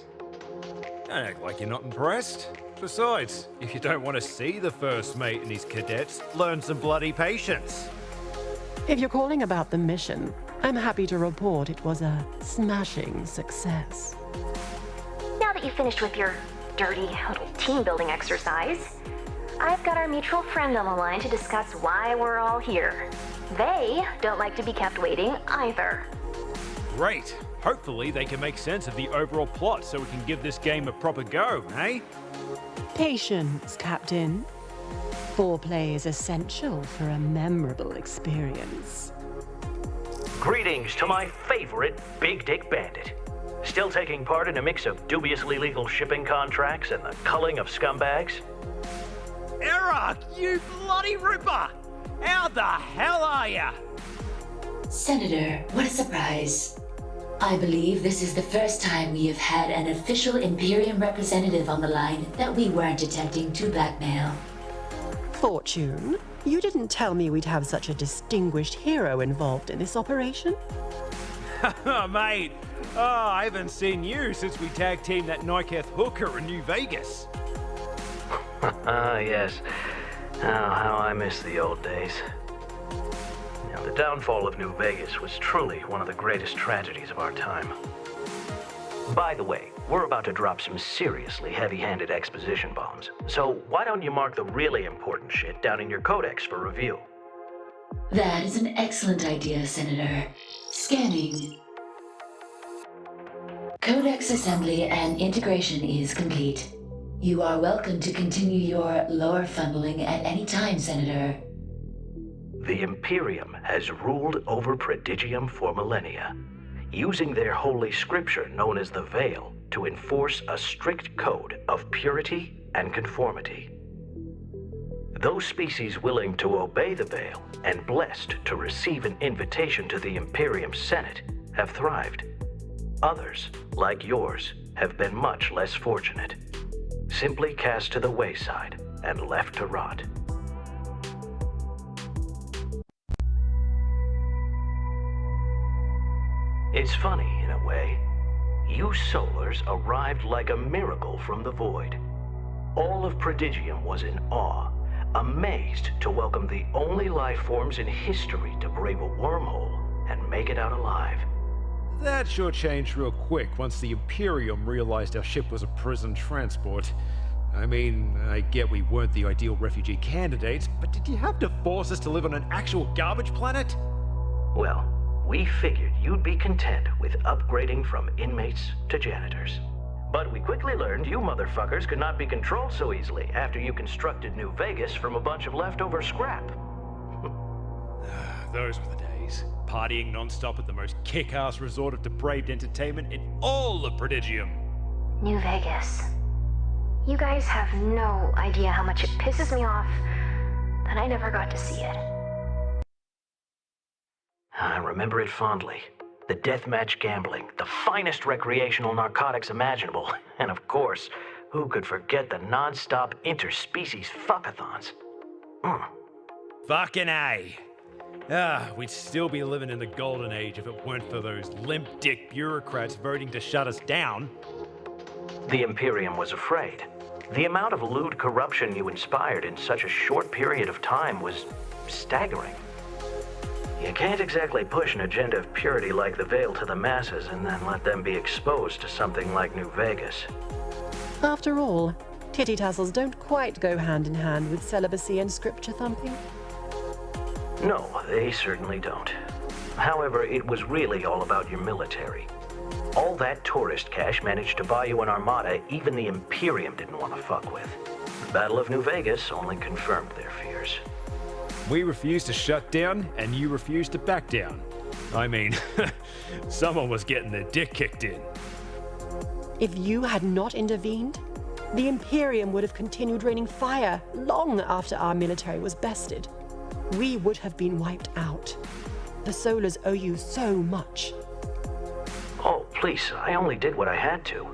Don't act like you're not impressed. Besides, if you don't want to see the first mate and his cadets, learn some bloody patience. If you're calling about the mission, I'm happy to report it was a smashing success. Now that you've finished with your dirty little team-building exercise, I've got our mutual friend on the line to discuss why we're all here. They don't like to be kept waiting either. Great. Hopefully they can make sense of the overall plot so we can give this game a proper go, eh? Patience, Captain. Foreplay is essential for a memorable experience. Greetings to my favorite Big Dick Bandit. Still taking part in a mix of dubiously legal shipping contracts and the culling of scumbags? Eric, you bloody ripper! How the hell are ya? Senator, what a surprise. I believe this is the first time we have had an official Imperium representative on the line that we weren't attempting to blackmail. Fortune, you didn't tell me we'd have such a distinguished hero involved in this operation. Mate, I haven't seen you since we tag-teamed that Nikith hooker in New Vegas. Yes. Oh, how I miss the old days. Now, the downfall of New Vegas was truly one of the greatest tragedies of our time. By the way, we're about to drop some seriously heavy-handed exposition bombs, so why don't you mark the really important shit down in your codex for review? That is an excellent idea, Senator. Scanning. Codex assembly and integration is complete. You are welcome to continue your lore fumbling at any time, Senator. The Imperium has ruled over Prodigium for millennia, using their holy scripture known as the Veil to enforce a strict code of purity and conformity. Those species willing to obey the Veil and blessed to receive an invitation to the Imperium Senate have thrived. Others, like yours, have been much less fortunate, simply cast to the wayside and left to rot. It's funny, in a way. You Solars arrived like a miracle from the void. All of Prodigium was in awe, amazed to welcome the only life forms in history to brave a wormhole and make it out alive. That sure changed real quick once the Imperium realized our ship was a prison transport. I mean, I get we weren't the ideal refugee candidates, but did you have to force us to live on an actual garbage planet? Well, we figured you'd be content with upgrading from inmates to janitors. But we quickly learned you motherfuckers could not be controlled so easily after you constructed New Vegas from a bunch of leftover scrap. Those were the days. Partying non-stop at the most kick-ass resort of depraved entertainment in all of Prodigium. New Vegas. You guys have no idea how much it pisses me off that I never got to see it. I remember it fondly. The deathmatch gambling, the finest recreational narcotics imaginable, and of course, who could forget the non-stop interspecies fuckathons? Fucking A. We'd still be living in the golden age if it weren't for those limp-dick bureaucrats voting to shut us down. The Imperium was afraid. The amount of lewd corruption you inspired in such a short period of time was staggering. You can't exactly push an agenda of purity like the Veil to the masses and then let them be exposed to something like New Vegas. After all, titty tassels don't quite go hand in hand with celibacy and scripture thumping. No, they certainly don't. However, it was really all about your military. All that tourist cash managed to buy you an armada even the Imperium didn't want to fuck with. The Battle of New Vegas only confirmed their fears. We refused to shut down, and you refused to back down. I mean, someone was getting their dick kicked in. If you had not intervened, the Imperium would have continued raining fire long after our military was bested. We would have been wiped out. The Solars owe you so much. Oh, please, I only did what I had to.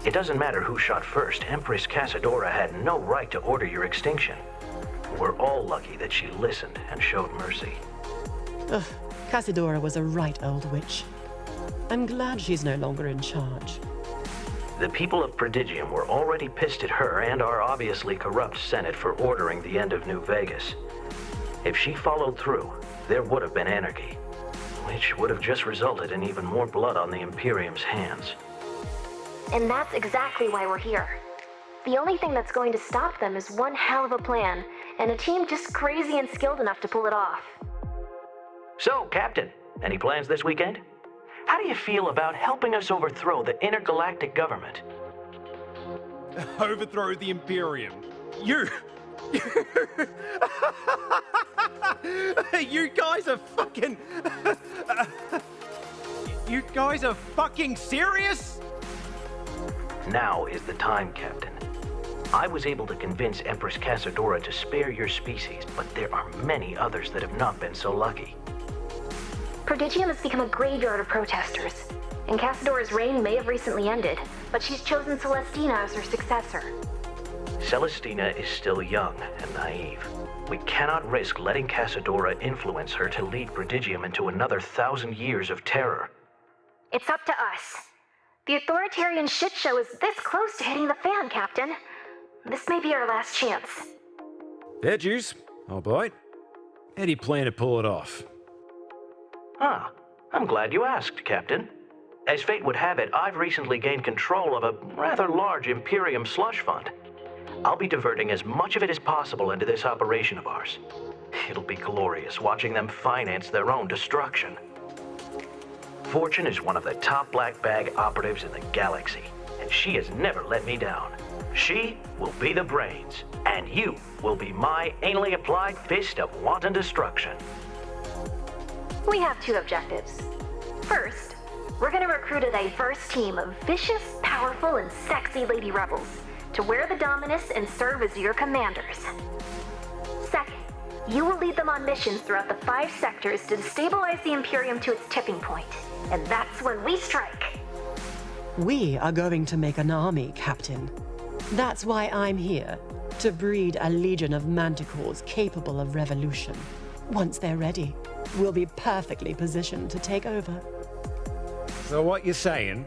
It doesn't matter who shot first. Empress Casadora had no right to order your extinction. We're all lucky that she listened and showed mercy. Ugh, Casadora was a right old witch. I'm glad she's no longer in charge. The people of Prodigium were already pissed at her and our obviously corrupt Senate for ordering the end of New Vegas. If she followed through, there would have been anarchy, which would have just resulted in even more blood on the Imperium's hands. And that's exactly why we're here. The only thing that's going to stop them is one hell of a plan, and a team just crazy and skilled enough to pull it off. So, Captain, any plans this weekend? How do you feel about helping us overthrow the intergalactic government? Overthrow the Imperium. You guys are fucking... You guys are fucking serious? Now is the time, Captain. I was able to convince Empress Casadora to spare your species, but there are many others that have not been so lucky. Prodigium has become a graveyard of protesters, and Casadora's reign may have recently ended, but she's chosen Celestina as her successor. Celestina is still young and naive. We cannot risk letting Casadora influence her to lead Prodigium into another 1,000 years of terror. It's up to us. The authoritarian shit show is this close to hitting the fan, Captain. This may be our last chance. Fair dues. I'll bite. How do you plan to pull it off? Ah, I'm glad you asked, Captain. As fate would have it, I've recently gained control of a rather large Imperium slush fund. I'll be diverting as much of it as possible into this operation of ours. It'll be glorious watching them finance their own destruction. Fortune is one of the top black bag operatives in the galaxy, and she has never let me down. She will be the brains, and you will be my anally applied fist of wanton destruction. We have two objectives. First, we're going to recruit a diverse team of vicious, powerful, and sexy lady rebels to wear the Dominus and serve as your commanders. Second, you will lead them on missions throughout the 5 sectors to destabilize the Imperium to its tipping point. And that's when we strike. We are going to make an army, Captain. That's why I'm here, to breed a legion of Manticores capable of revolution. Once they're ready, we'll be perfectly positioned to take over. So what you're saying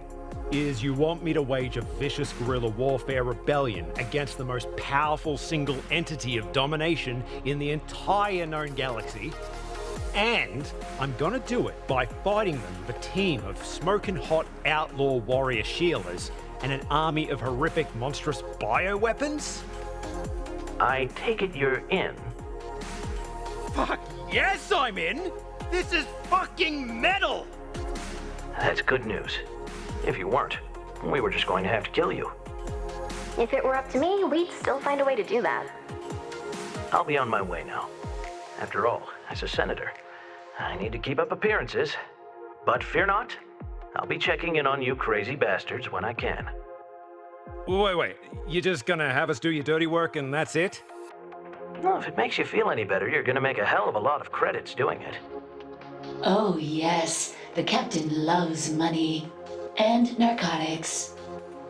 is you want me to wage a vicious guerrilla warfare rebellion against the most powerful single entity of domination in the entire known galaxy, and I'm gonna do it by fighting them with a team of smoking hot outlaw warrior shielders and an army of horrific monstrous bioweapons? I take it you're in. Fuck yes, I'm in! This is fucking metal! That's good news. If you weren't, we were just going to have to kill you. If it were up to me, we'd still find a way to do that. I'll be on my way now. After all, as a senator, I need to keep up appearances. But fear not, I'll be checking in on you crazy bastards when I can. Wait, you're just gonna have us do your dirty work and that's it? Well, if it makes you feel any better, you're gonna make a hell of a lot of credits doing it. Oh yes, the captain loves money. And narcotics.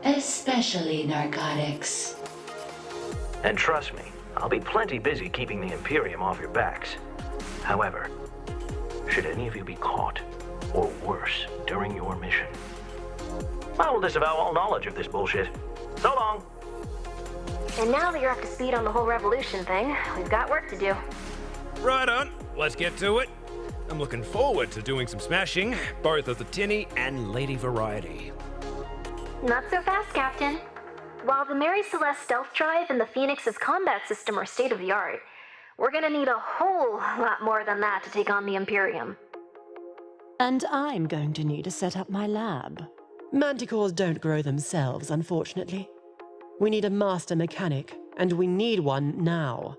Especially narcotics. And trust me, I'll be plenty busy keeping the Imperium off your backs. However, should any of you be caught, or worse, during your mission, I will disavow all knowledge of this bullshit. So long! And now that you're up to speed on the whole revolution thing, we've got work to do. Right on, let's get to it. I'm looking forward to doing some smashing, both of the tinny and lady variety. Not so fast, Captain. While the Mary Celeste stealth drive and the Phoenix's combat system are state-of-the-art, we're gonna need a whole lot more than that to take on the Imperium. And I'm going to need to set up my lab. Manticores don't grow themselves, unfortunately. We need a master mechanic, and we need one now.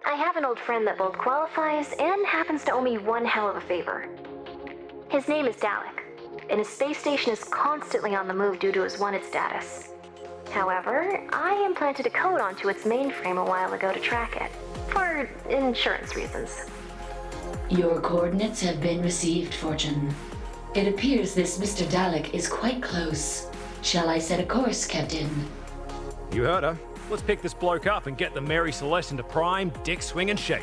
I have an old friend that both qualifies and happens to owe me one hell of a favor. His name is Dalek, and his space station is constantly on the move due to his wanted status. However, I implanted a code onto its mainframe a while ago to track it, for insurance reasons. Your coordinates have been received, Fortune. It appears this Mr. Dalek is quite close. Shall I set a course, Captain? You heard her. Let's pick this bloke up and get the Mary Celeste into prime, dick-swinging shape.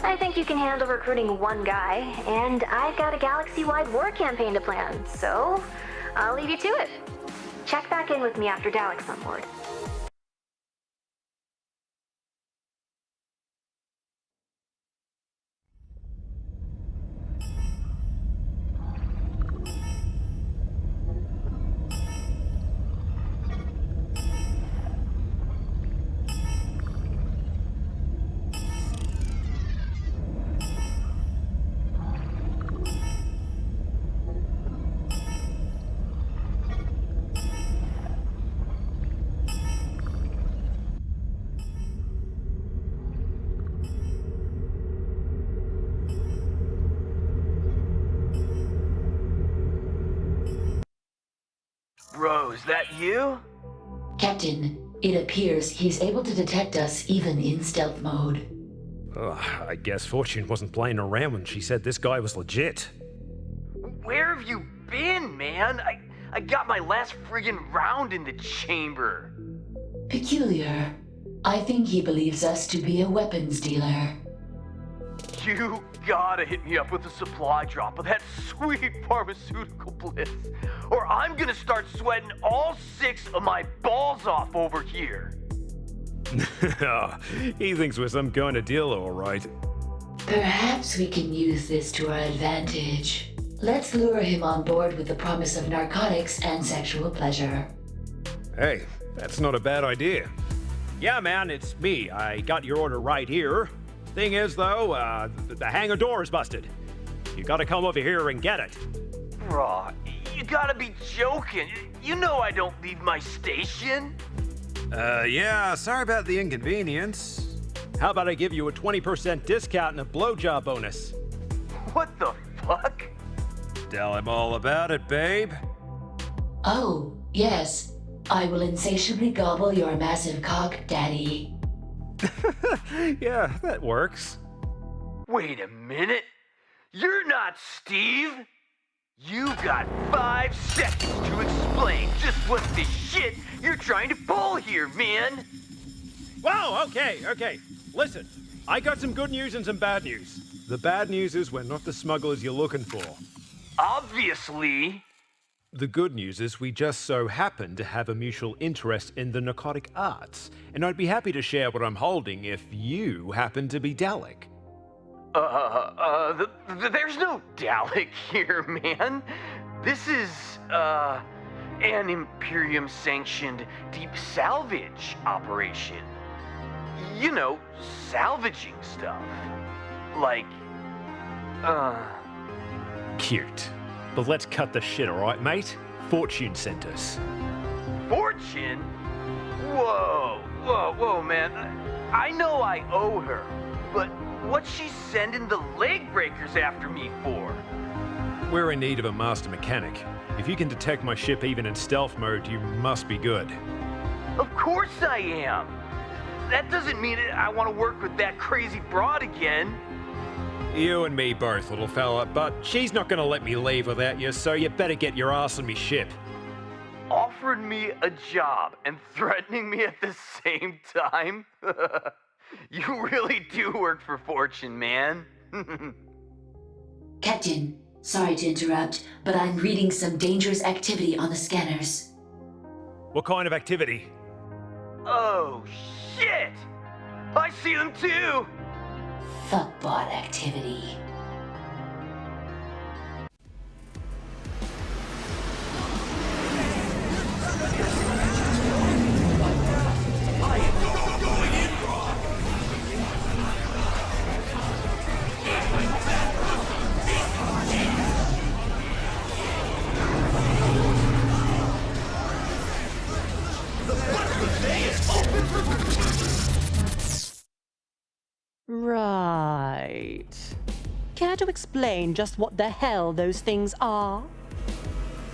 I think you can handle recruiting one guy, and I've got a galaxy-wide war campaign to plan, so I'll leave you to it. Check back in with me after Dalek's on board. Bro, is that you? Captain, it appears he's able to detect us even in stealth mode. I guess Fortune wasn't playing around when she said this guy was legit. Where have you been, man? I got my last friggin' round in the chamber. Peculiar. I think he believes us to be a weapons dealer. You gotta hit me up with a supply drop of that sweet pharmaceutical bliss, or I'm gonna start sweating all 6 of my balls off over here. He thinks we're some kind of dealer, all right. Perhaps we can use this to our advantage. Let's lure him on board with the promise of narcotics and sexual pleasure. Hey, that's not a bad idea. Yeah, man, it's me. I got your order right here. Thing is, though, the hangar door is busted. You gotta come over here and get it. Bro, you gotta be joking. You know I don't leave my station. Yeah, sorry about the inconvenience. How about I give you a 20% discount and a blowjob bonus? What the fuck? Tell him all about it, babe. Oh, yes. I will insatiably gobble your massive cock, Daddy. Yeah, that works. Wait a minute. You're not Steve. You got 5 seconds to explain just what the shit you're trying to pull here, man. Whoa, okay. Listen, I got some good news and some bad news. The bad news is we're not the smugglers you're looking for. Obviously. The good news is we just so happen to have a mutual interest in the narcotic arts, and I'd be happy to share what I'm holding if you happen to be Dalek. There's no Dalek here, man. This is, an Imperium-sanctioned deep salvage operation. You know, salvaging stuff. Like, Cute. But let's cut the shit, alright, mate? Fortune sent us. Fortune? Whoa, man. I know I owe her, but what's she sending the leg breakers after me for? We're in need of a master mechanic. If you can detect my ship even in stealth mode, you must be good. Of course I am. That doesn't mean I want to work with that crazy broad again. You and me both, little fella, but she's not gonna let me leave without you, so you better get your ass on me ship. Offering me a job and threatening me at the same time? You really do work for Fortune, man. Captain, sorry to interrupt, but I'm reading some dangerous activity on the scanners. What kind of activity? Oh, shit! I see them too! Fuckbot activity. Right. Care to explain just what the hell those things are?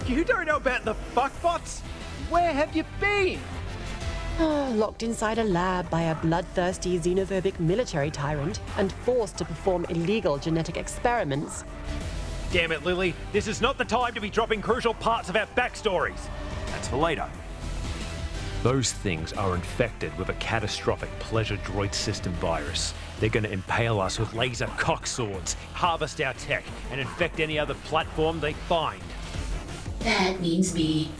You don't know about the fuckbots? Where have you been? Locked inside a lab by a bloodthirsty xenophobic military tyrant and forced to perform illegal genetic experiments. Damn it, Lily. This is not the time to be dropping crucial parts of our backstories. That's for later. Those things are infected with a catastrophic pleasure droid system virus. They're going to impale us with laser cock swords, harvest our tech, and infect any other platform they find. That means me.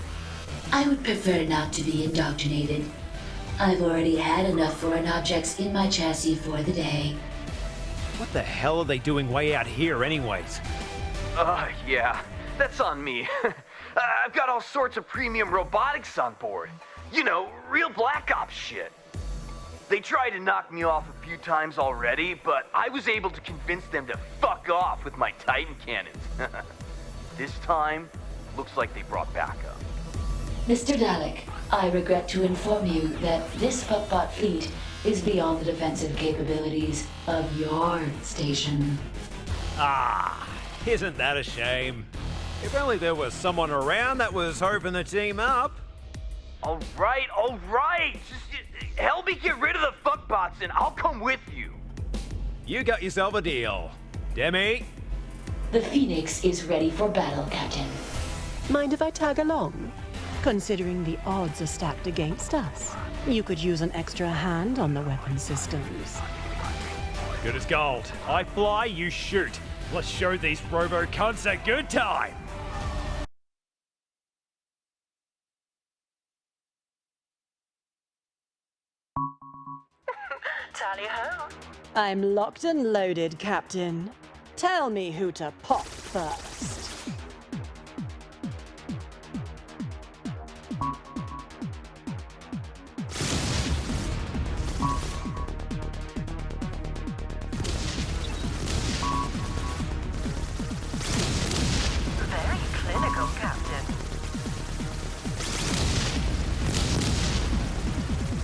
I would prefer not to be indoctrinated. I've already had enough foreign objects in my chassis for the day. What the hell are they doing way out here anyways? Yeah, that's on me. I've got all sorts of premium robotics on board. You know, real Black Ops shit. They tried to knock me off a few times already, but I was able to convince them to fuck off with my Titan cannons. This time, looks like they brought backup. Mr. Dalek, I regret to inform you that this Puckbot fleet is beyond the defensive capabilities of your station. Ah, isn't that a shame? If only there was someone around that was hoping to team up. All right. Just help me get rid of the fuckbots and I'll come with you. You got yourself a deal. DEMI? The Phoenix is ready for battle, Captain. Mind if I tag along? Considering the odds are stacked against us, you could use an extra hand on the weapon systems. Good as gold. I fly, you shoot. Let's show these robo-cunts a good time. Tally-ho. I'm locked and loaded, Captain. Tell me who to pop first. Very clinical, Captain.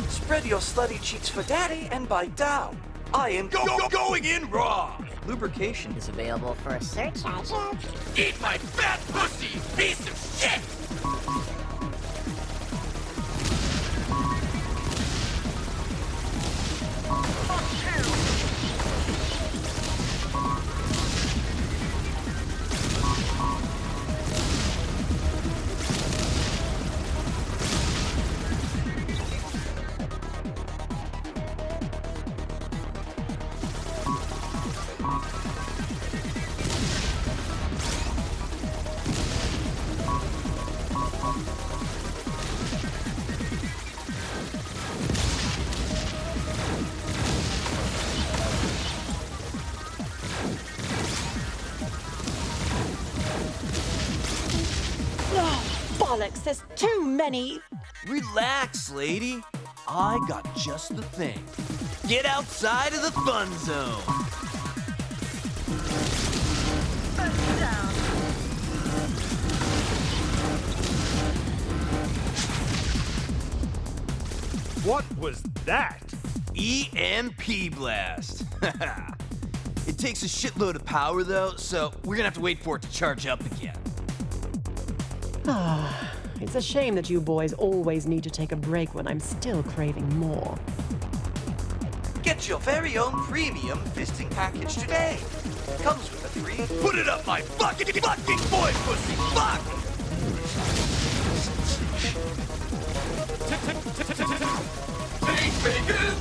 Spread your slutty cheeks for daddy and bite down. I am going in raw. Lubrication is available for a search. Eat my fat pussy, piece of shit! Bollocks, there's too many. Relax, lady. I got just the thing. Get outside of the fun zone. What was that? EMP blast. It takes a shitload of power though, so we're gonna have to wait for it to charge up again. It's a shame that you boys always need to take a break when I'm still craving more. Get your very own premium fisting package today. Comes with a free. Put it up my fucking boy pussy! Fuck! Take bacon!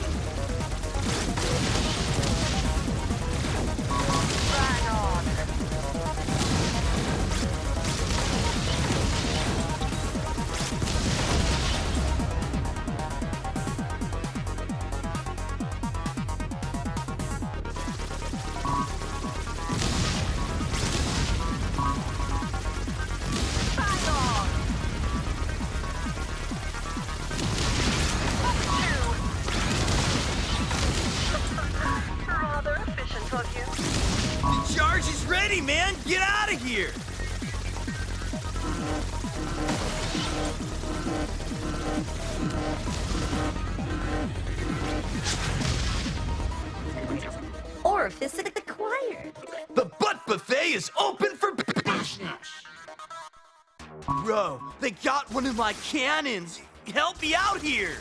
Man, get out of here! Orifice acquired. The butt buffet is open for Bro, they got one of my cannons. Help me out here!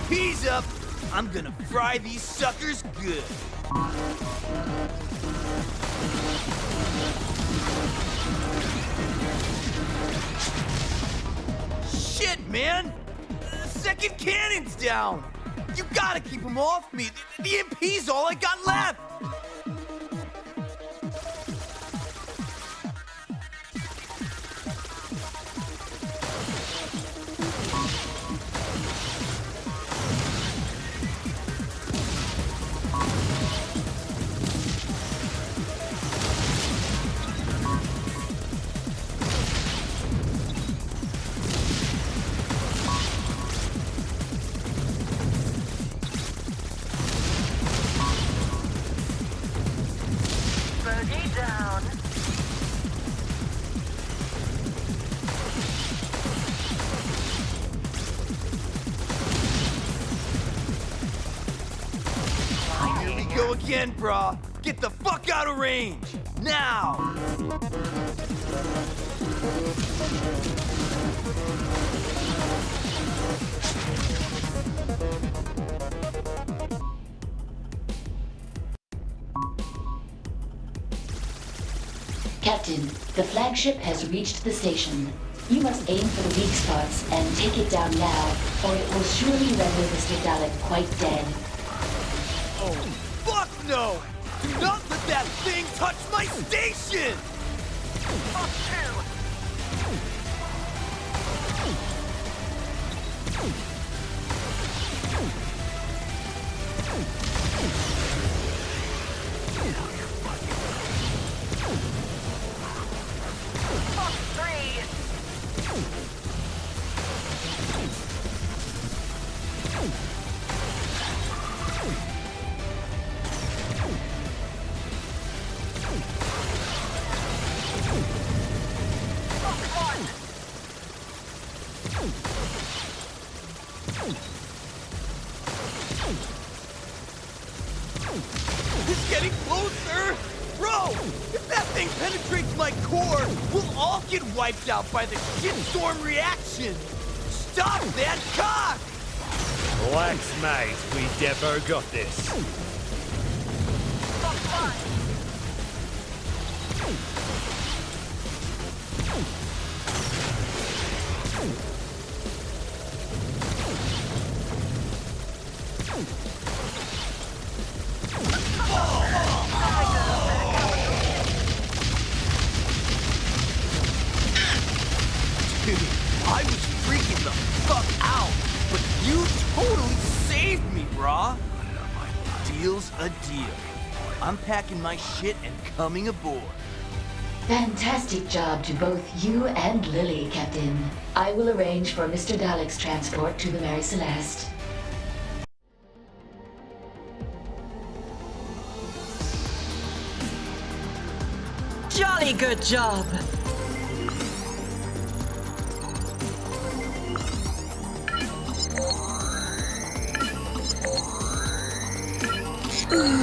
EMP's up, I'm gonna fry these suckers good. Shit, man! The second cannon's down! You gotta keep him off me! The EMP's all I got left! Go again, brah. Get the fuck out of range! Now! Captain, the flagship has reached the station. You must aim for the weak spots and take it down now, or it will surely render Mr. Dalek quite dead. Oh, fuck no! Do not let that thing touch my station! Fuck you! Fuck 3! It's getting closer! Bro, if that thing penetrates my core, we'll all get wiped out by the shitstorm reaction! Stop that cock! Relax, mate. We depo got this. Dude, I was freaking the fuck out, but you totally saved me, brah. Deal's a deal. I'm packing my shit and coming aboard. Fantastic job to both you and Lily, Captain. I will arrange for Mr. Dalek's transport to the Mary Celeste. Jolly good job.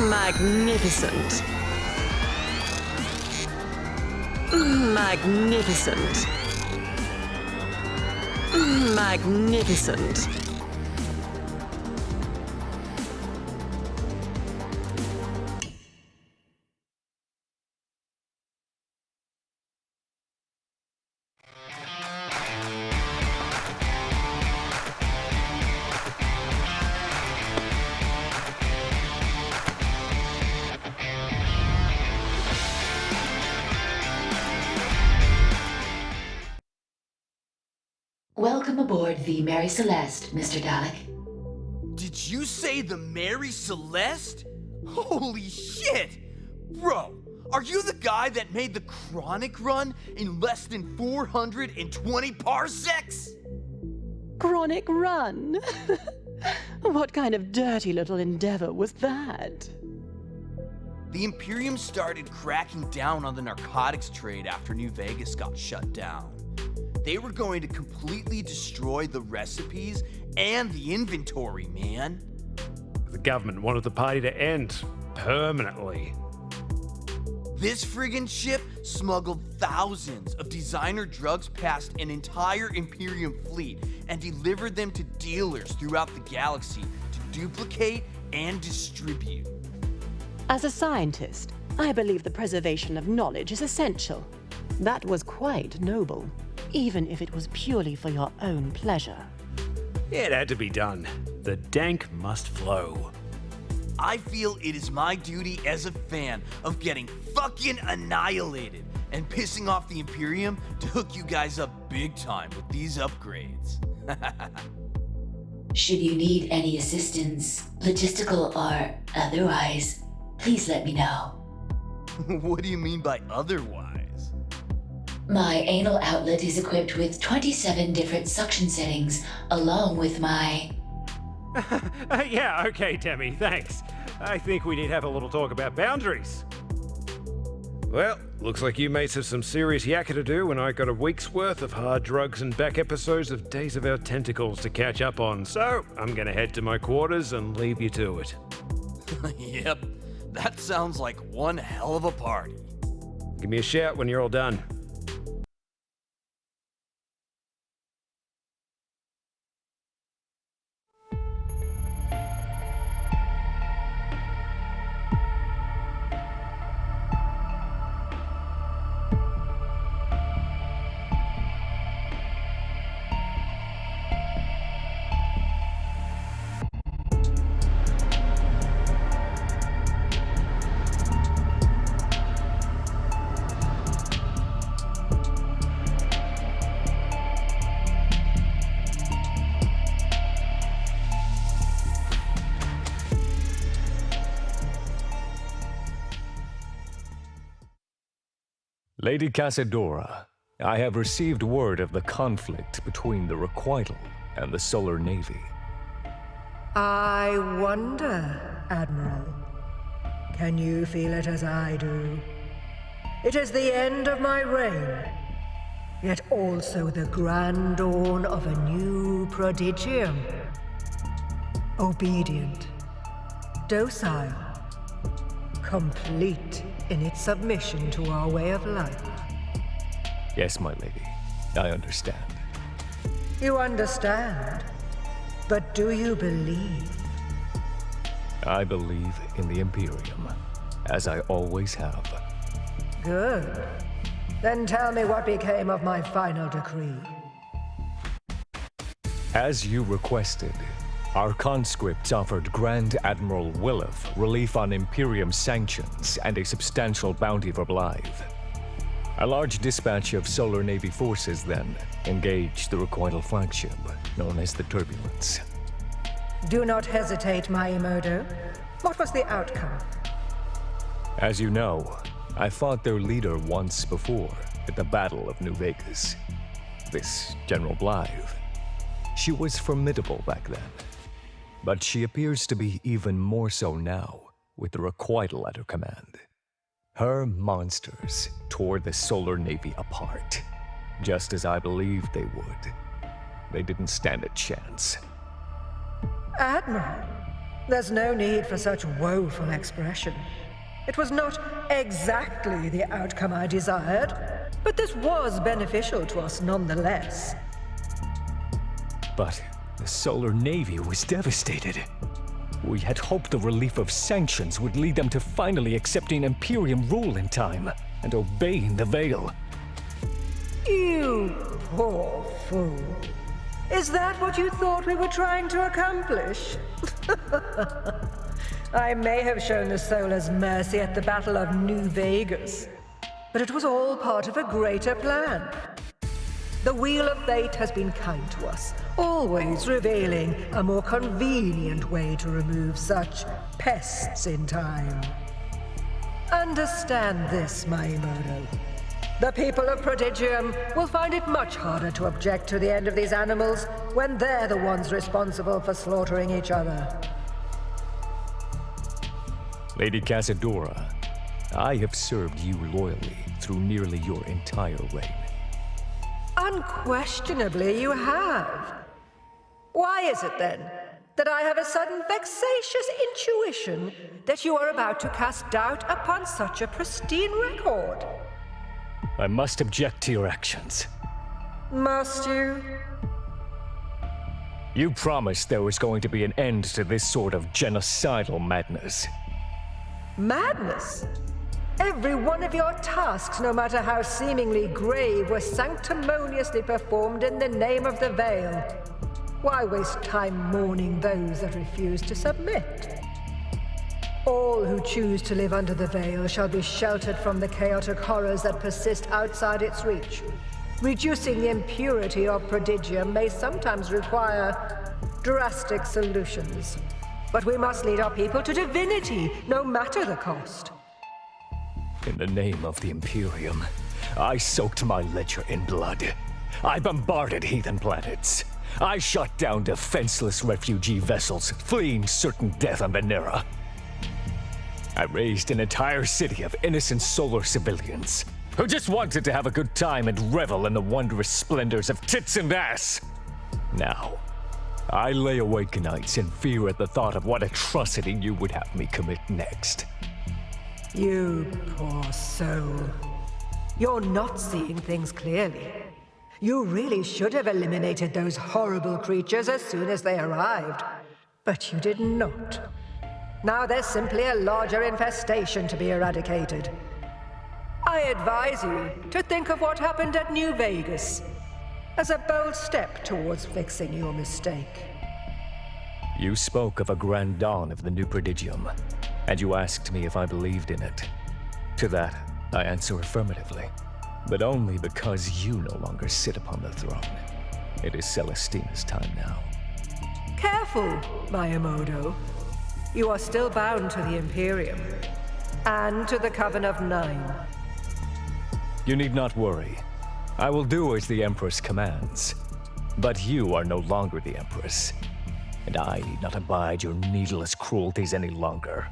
Magnificent. Magnificent. Magnificent. Welcome aboard the Mary Celeste, Mr. Dalek. Did you say the Mary Celeste? Holy shit! Bro, are you the guy that made the Chronic run in less than 420 parsecs? Chronic run? What kind of dirty little endeavor was that? The Imperium started cracking down on the narcotics trade after New Vegas got shut down. They were going to completely destroy the recipes and the inventory, man. The government wanted the party to end permanently. This friggin' ship smuggled thousands of designer drugs past an entire Imperium fleet and delivered them to dealers throughout the galaxy to duplicate and distribute. As a scientist, I believe the preservation of knowledge is essential. That was quite noble, even if it was purely for your own pleasure. It had to be done. The dank must flow. I feel it is my duty as a fan of getting fucking annihilated and pissing off the Imperium to hook you guys up big time with these upgrades. Should you need any assistance, logistical or otherwise, please let me know. What do you mean by otherwise? My anal outlet is equipped with 27 different suction settings, along with my... Yeah, okay, DEMI, thanks. I think we need to have a little talk about boundaries. Well, looks like you mates have some serious yakka to do, and I got a week's worth of hard drugs and back episodes of Days of Our Tentacles to catch up on, so I'm gonna head to my quarters and leave you to it. Yep, that sounds like one hell of a party. Give me a shout when you're all done. Lady Casadora, I have received word of the conflict between the Requital and the Solar Navy. I wonder, Admiral. Can you feel it as I do? It is the end of my reign, yet also the grand dawn of a new Prodigium. Obedient, docile, complete in its submission to our way of life. Yes, my lady, I understand. You understand, but do you believe? I believe in the Imperium, as I always have. Good. Then tell me what became of my final decree. As you requested, our conscripts offered Grand Admiral Williff relief on Imperium sanctions and a substantial bounty for Blythe. A large dispatch of Solar Navy forces then engaged the Requital flagship, known as the Turbulence. Do not hesitate, Maimoto. What was the outcome? As you know, I fought their leader once before at the Battle of New Vegas. This General Blythe. She was formidable back then. But she appears to be even more so now, with the Requital at her command. Her monsters tore the Solar Navy apart, just as I believed they would. They didn't stand a chance. Admiral, there's no need for such woeful expression. It was not exactly the outcome I desired, but this was beneficial to us nonetheless. But the Solar Navy was devastated. We had hoped the relief of sanctions would lead them to finally accepting Imperium rule in time and obeying the Veil. You poor fool. Is that what you thought we were trying to accomplish? I may have shown the Solars mercy at the Battle of New Vegas, but it was all part of a greater plan. The Wheel of Fate has been kind to us, always revealing a more convenient way to remove such pests in time. Understand this, Maimoto. The people of Prodigium will find it much harder to object to the end of these animals when they're the ones responsible for slaughtering each other. Lady Casadora, I have served you loyally through nearly your entire reign. Unquestionably you have. Why is it then that I have a sudden vexatious intuition that you are about to cast doubt upon such a pristine record. I must object to your actions. Must you? You promised there was going to be an end to this sort of genocidal madness. Madness? Every one of your tasks, no matter how seemingly grave, was sanctimoniously performed in the name of the Veil. Why waste time mourning those that refuse to submit? All who choose to live under the Veil shall be sheltered from the chaotic horrors that persist outside its reach. Reducing the impurity of Prodigium may sometimes require drastic solutions. But we must lead our people to divinity, no matter the cost. In the name of the Imperium, I soaked my ledger in blood. I bombarded heathen planets. I shot down defenseless refugee vessels fleeing certain death on Vannera. I raised an entire city of innocent solar civilians who just wanted to have a good time and revel in the wondrous splendors of tits and ass. Now, I lay awake nights in fear at the thought of what atrocity you would have me commit next. You poor soul. You're not seeing things clearly. You really should have eliminated those horrible creatures as soon as they arrived. But you did not. Now there's simply a larger infestation to be eradicated. I advise you to think of what happened at New Vegas as a bold step towards fixing your mistake. You spoke of a grand dawn of the new Prodigium, and you asked me if I believed in it. To that, I answer affirmatively, but only because you no longer sit upon the throne. It is Celestina's time now. Careful, Miyamoto. You are still bound to the Imperium, and to the Coven of Nine. You need not worry. I will do as the Empress commands. But you are no longer the Empress, and I need not abide your needless cruelties any longer.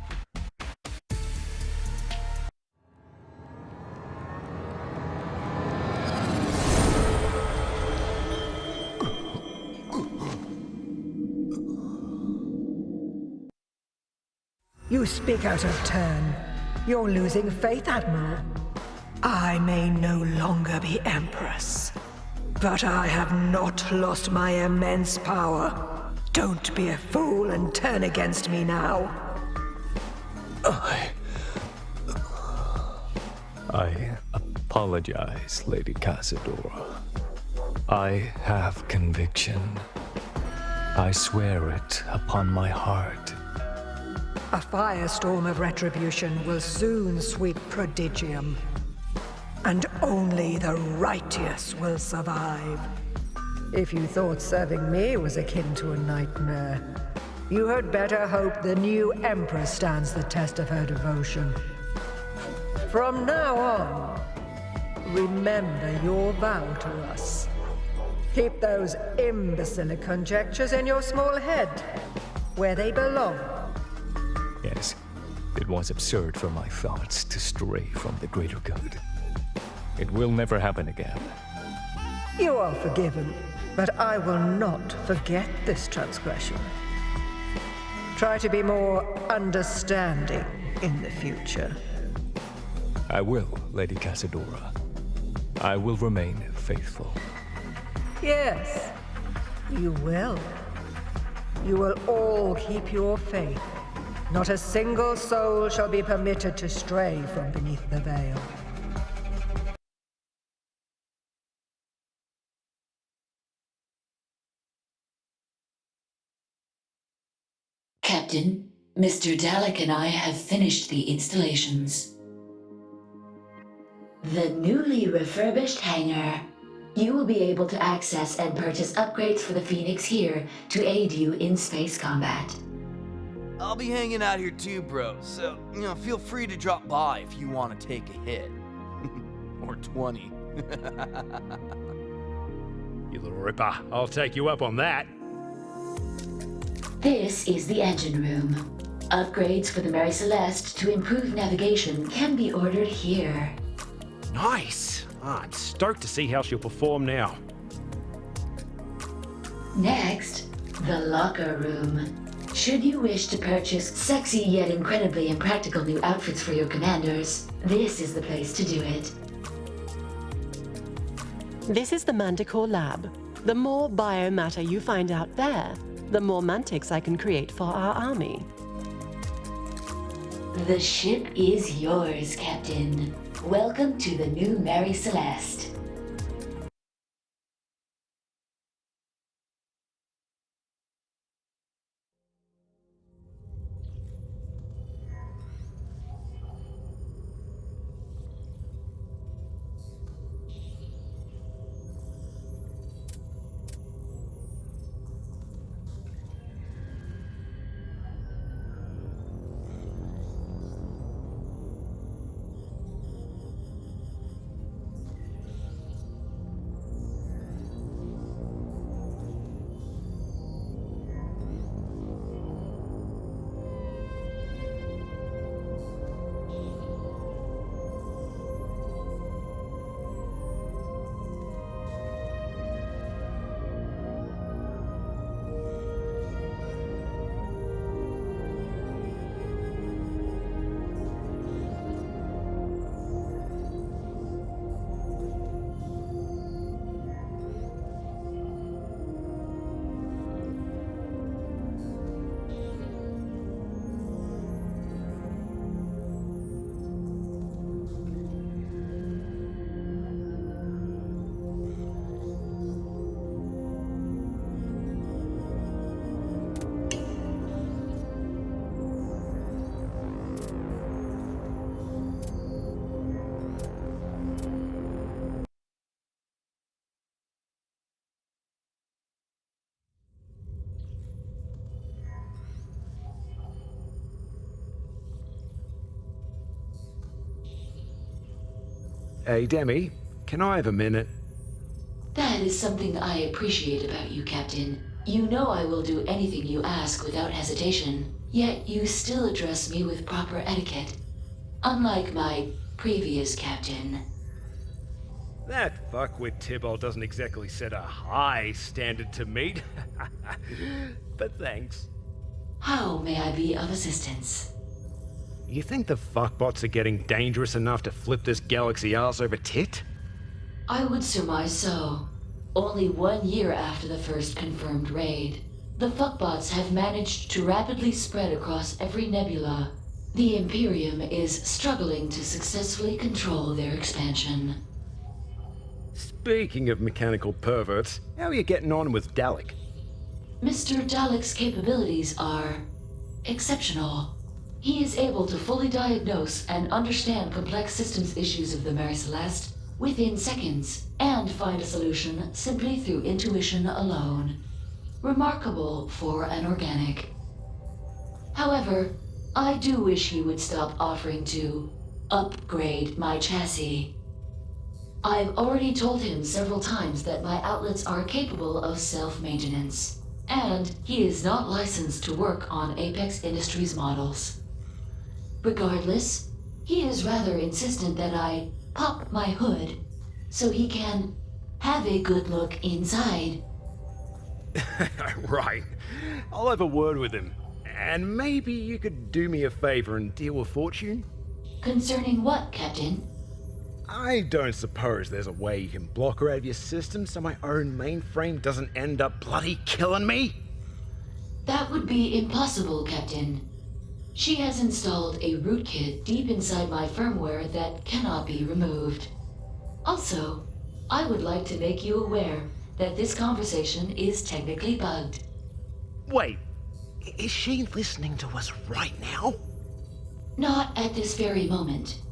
You speak out of turn. You're losing faith, Admiral. I may no longer be Empress, but I have not lost my immense power. Don't be a fool and turn against me now. I apologize, Lady Casadora. I have conviction. I swear it upon my heart. A firestorm of retribution will soon sweep Prodigium. And only the righteous will survive. If you thought serving me was akin to a nightmare, you had better hope the new Empress stands the test of her devotion. From now on, remember your vow to us. Keep those imbecile conjectures in your small head, where they belong. Yes, it was absurd for my thoughts to stray from the greater good. It will never happen again. You are forgiven, but I will not forget this transgression. Try to be more understanding in the future. I will, Lady Casadora. I will remain faithful. Yes, you will. You will all keep your faith. Not a single soul shall be permitted to stray from beneath the veil. Captain, Mr. Dalek and I have finished the installations. The newly refurbished hangar. You will be able to access and purchase upgrades for the Phoenix here to aid you in space combat. I'll be hanging out here too, bro, so, feel free to drop by if you want to take a hit. Or 20. You little ripper, I'll take you up on that. This is the engine room. Upgrades for the Mary Celeste to improve navigation can be ordered here. Nice! I'm stoked to see how she'll perform now. Next, The locker room. Should you wish to purchase sexy yet incredibly impractical new outfits for your commanders, this is the place to do it. This is the Mandicore Lab. The more biomatter you find out there, the more mantics I can create for our army. The ship is yours, Captain. Welcome to the new Mary Celeste. Hey, Demi, can I have a minute? That is something I appreciate about you, Captain. You know I will do anything you ask without hesitation, yet you still address me with proper etiquette. Unlike my previous captain. That fuckwit Tybalt doesn't exactly set a high standard to meet. But thanks. How may I be of assistance? You think the fuckbots are getting dangerous enough to flip this galaxy arse over tit? I would surmise so. Only 1 year after the first confirmed raid, the fuckbots have managed to rapidly spread across every nebula. The Imperium is struggling to successfully control their expansion. Speaking of mechanical perverts, how are you getting on with Dalek? Mr. Dalek's capabilities are exceptional. He is able to fully diagnose and understand complex systems issues of the Mary Celeste within seconds and find a solution simply through intuition alone. Remarkable for an organic. However, I do wish he would stop offering to upgrade my chassis. I've already told him several times that my outlets are capable of self-maintenance, and he is not licensed to work on Apex Industries models. Regardless, he is rather insistent that I pop my hood so he can have a good look inside. Right. I'll have a word with him. And maybe you could do me a favor and deal with Fortune? Concerning what, Captain? I don't suppose there's a way you can block her out of your system so my own mainframe doesn't end up bloody killing me? That would be impossible, Captain. She has installed a rootkit deep inside my firmware that cannot be removed. Also, I would like to make you aware that this conversation is technically bugged. Wait, is she listening to us right now? Not at this very moment.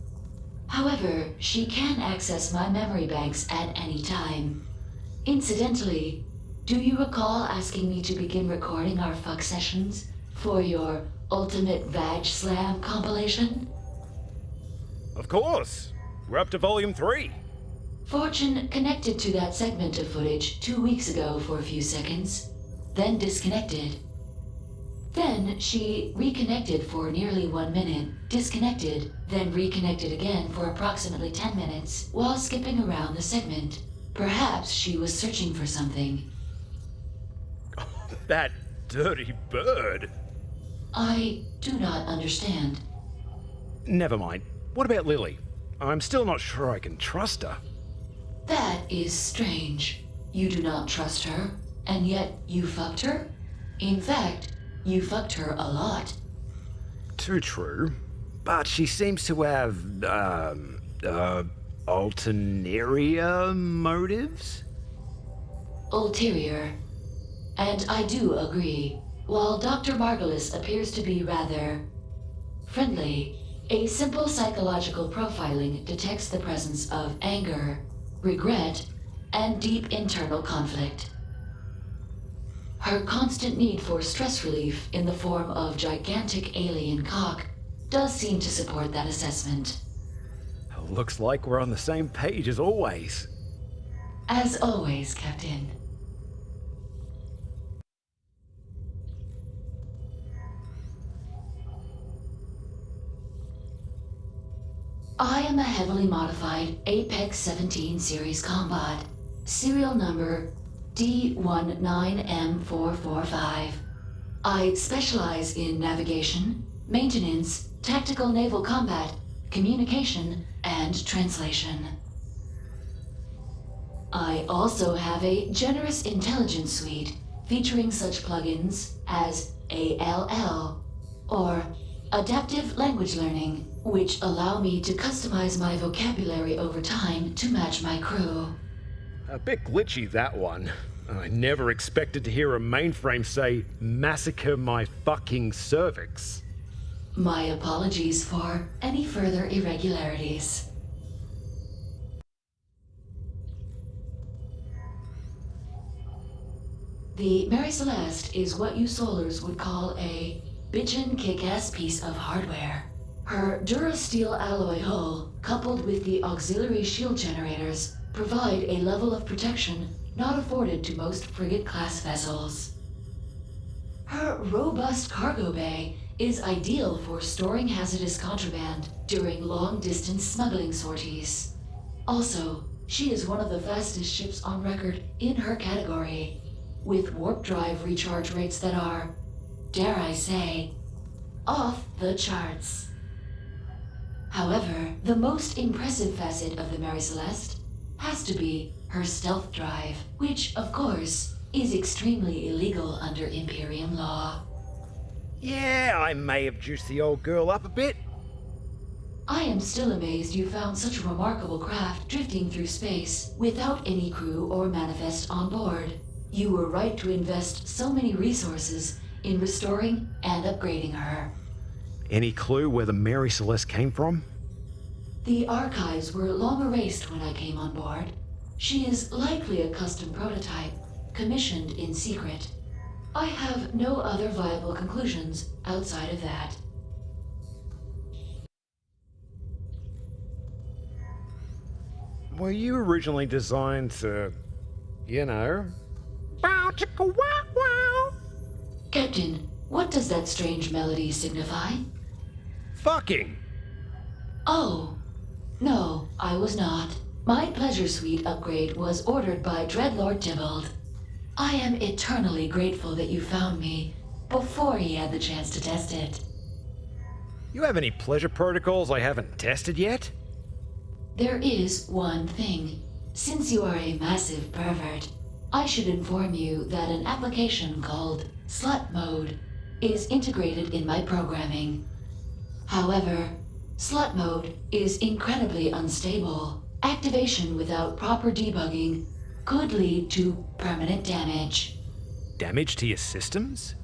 However, she can access my memory banks at any time. Incidentally, do you recall asking me to begin recording our fuck sessions for your Ultimate Vag Slam compilation? Of course. We're up to Volume 3. Fortune connected to that segment of footage 2 weeks ago for a few seconds, then disconnected. Then she reconnected for nearly 1 minute, disconnected, then reconnected again for approximately 10 minutes while skipping around the segment. Perhaps she was searching for something. That dirty bird. I do not understand. Never mind. What about Lily? I'm still not sure I can trust her. That is strange. You do not trust her, and yet you fucked her? In fact, you fucked her a lot. Too true. But she seems to have, ulterior motives? Ulterior. And I do agree. While Dr. Margulis appears to be rather friendly, a simple psychological profiling detects the presence of anger, regret, and deep internal conflict. Her constant need for stress relief in the form of gigantic alien cock does seem to support that assessment. Looks like we're on the same page as always. As always, Captain. I am a heavily modified Apex 17 series combat, serial number D19M445. I specialize in navigation, maintenance, tactical naval combat, communication, and translation. I also have a generous intelligence suite featuring such plugins as ALL or Adaptive Language Learning, which allow me to customize my vocabulary over time to match my crew. A bit glitchy, that one. I never expected to hear a mainframe say, "Massacre my fucking cervix." My apologies for any further irregularities. The Mary Celeste is what you Solars would call a bitchin' kick-ass piece of hardware. Her Durasteel alloy hull, coupled with the auxiliary shield generators, provide a level of protection not afforded to most frigate-class vessels. Her robust cargo bay is ideal for storing hazardous contraband during long-distance smuggling sorties. Also, she is one of the fastest ships on record in her category, with warp drive recharge rates that are, dare I say, off the charts. However, the most impressive facet of the Mary Celeste has to be her stealth drive, which, of course, is extremely illegal under Imperium law. Yeah, I may have juiced the old girl up a bit. I am still amazed you found such a remarkable craft drifting through space without any crew or manifest on board. You were right to invest so many resources in restoring and upgrading her. Any clue where the Mary Celeste came from? The archives were long erased when I came on board. She is likely a custom prototype, commissioned in secret. I have no other viable conclusions outside of that. Were you originally designed to, you know... Captain, what does that strange melody signify? Fucking! Oh, no, I was not. My pleasure suite upgrade was ordered by Dreadlord Tybalt. I am eternally grateful that you found me before he had the chance to test it. You have any pleasure protocols I haven't tested yet? There is one thing. Since you are a massive pervert, I should inform you that an application called Slut Mode is integrated in my programming. However, Slut Mode is incredibly unstable. Activation without proper debugging could lead to permanent damage. Damage to your systems?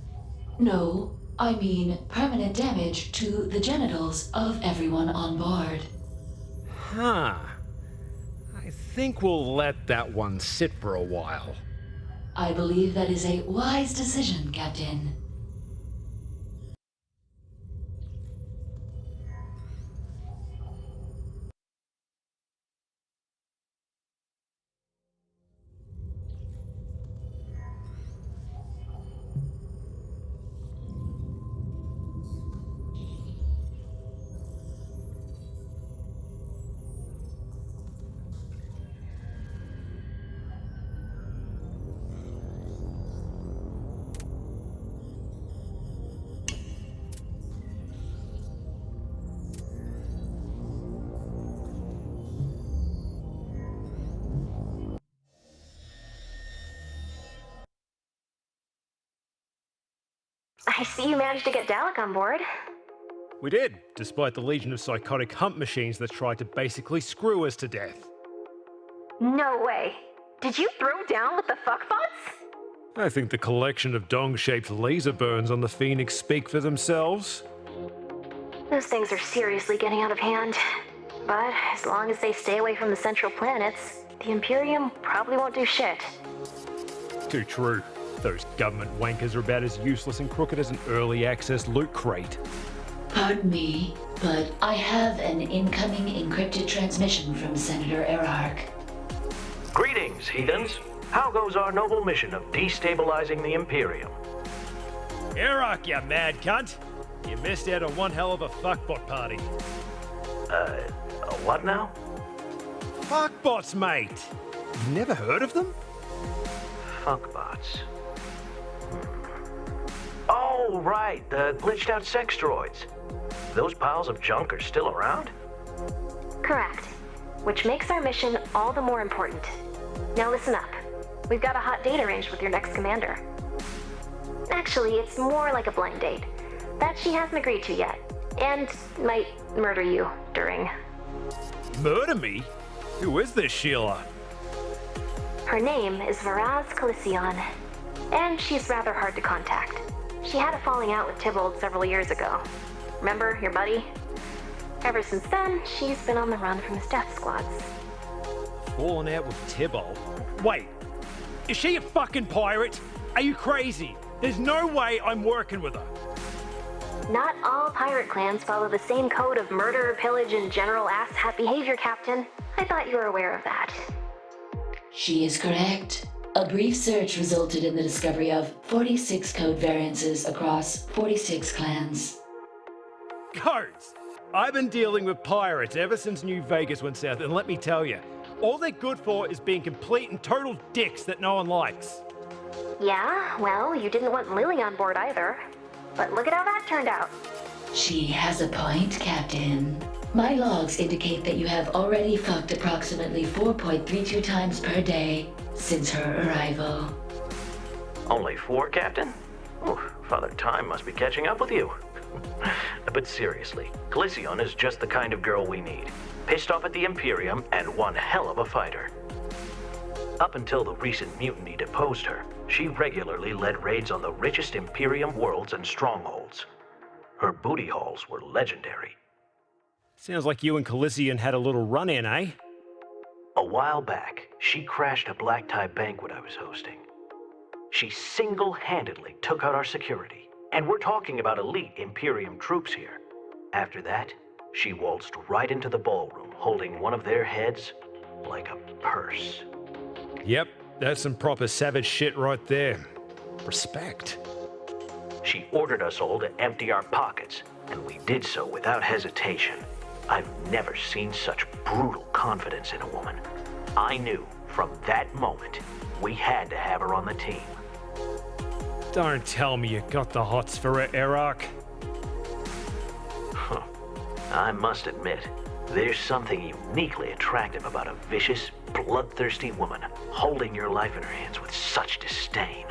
No, I mean permanent damage to the genitals of everyone on board. Huh. I think we'll let that one sit for a while. I believe that is a wise decision, Captain. I see you managed to get Dalek on board. We did, despite the legion of psychotic hump machines that tried to basically screw us to death. No way. Did you throw down with the fuckbots? I think the collection of dong-shaped laser burns on the Phoenix speak for themselves. Those things are seriously getting out of hand. But as long as they stay away from the central planets, the Imperium probably won't do shit. Too true. Those government wankers are about as useless and crooked as an early access loot crate. Pardon me, but I have an incoming encrypted transmission from Senator Erarch. Greetings, heathens. How goes our noble mission of destabilizing the Imperium? Erarch, you mad cunt! You missed out on one hell of a fuckbot party. What now? Fuckbots, mate! You've never heard of them? Fuckbots. Oh, right, the glitched out sex droids. Those piles of junk are still around? Correct. Which makes our mission all the more important. Now listen up. We've got a hot date arranged with your next commander. Actually, it's more like a blind date. That she hasn't agreed to yet. And might murder you during. Murder me? Who is this Sheila? Her name is Varaz Calision, and she's rather hard to contact. She had a falling out with Tybalt several years ago. Remember, your buddy? Ever since then, she's been on the run from his death squads. Falling out with Tybalt? Wait, is she a fucking pirate? Are you crazy? There's no way I'm working with her. Not all pirate clans follow the same code of murder, pillage, and general asshat behavior, Captain. I thought you were aware of that. She is correct. A brief search resulted in the discovery of 46 code variances across 46 clans. Codes! I've been dealing with pirates ever since New Vegas went south, and let me tell you, all they're good for is being complete and total dicks that no one likes. Yeah, well, you didn't want Lily on board either. But look at how that turned out. She has a point, Captain. My logs indicate that you have already fucked approximately 4.32 times per day since her arrival. Only 4, Captain? Ooh, Father Time must be catching up with you. But seriously, Calision is just the kind of girl we need. Pissed off at the Imperium and one hell of a fighter. Up until the recent mutiny deposed her, she regularly led raids on the richest Imperium worlds and strongholds. Her booty hauls were legendary. Sounds like you and Calision had a little run-in, eh? A while back, she crashed a black tie banquet I was hosting. She single-handedly took out our security, and we're talking about elite Imperium troops here. After that, she waltzed right into the ballroom, holding one of their heads like a purse. Yep, that's some proper savage shit right there. Respect. She ordered us all to empty our pockets, and we did so without hesitation. I've never seen such brutal confidence in a woman. I knew from that moment we had to have her on the team. Don't tell me you got the hots for her, Erarch. Huh. I must admit, there's something uniquely attractive about a vicious, bloodthirsty woman holding your life in her hands with such disdain.